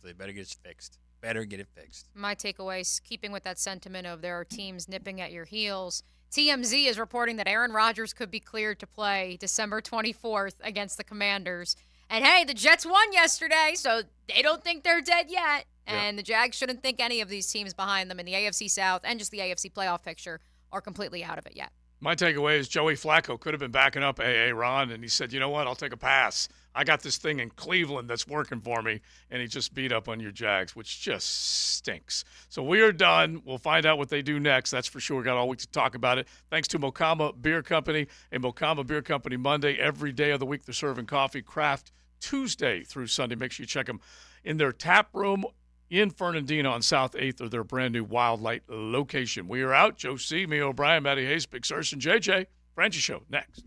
So they better get it fixed. My takeaway is keeping with that sentiment of there are teams nipping at your heels. TMZ is reporting that Aaron Rodgers could be cleared to play December 24th against the Commanders. And, hey, the Jets won yesterday, so they don't think they're dead yet. And the Jags shouldn't think any of these teams behind them in the AFC South and just the AFC playoff picture are completely out of it yet. My takeaway is Joey Flacco could have been backing up Ron, and he said, you know what, I'll take a pass. I got this thing in Cleveland that's working for me, and he just beat up on your Jags, which just stinks. So we are done. We'll find out what they do next. That's for sure. We got all week to talk about it. Thanks to Mokama Beer Company and Mokama Beer Company Monday. Every day of the week they're serving coffee, craft Tuesday through Sunday. Make sure you check them in their tap room in Fernandina on South 8th or their brand-new Wildlight location. We are out. Joe C., me, O'Brien, Matty Hayes, Big Surse, and JJ. Franchi Show next.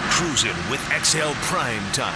Cruising with XL Primetime.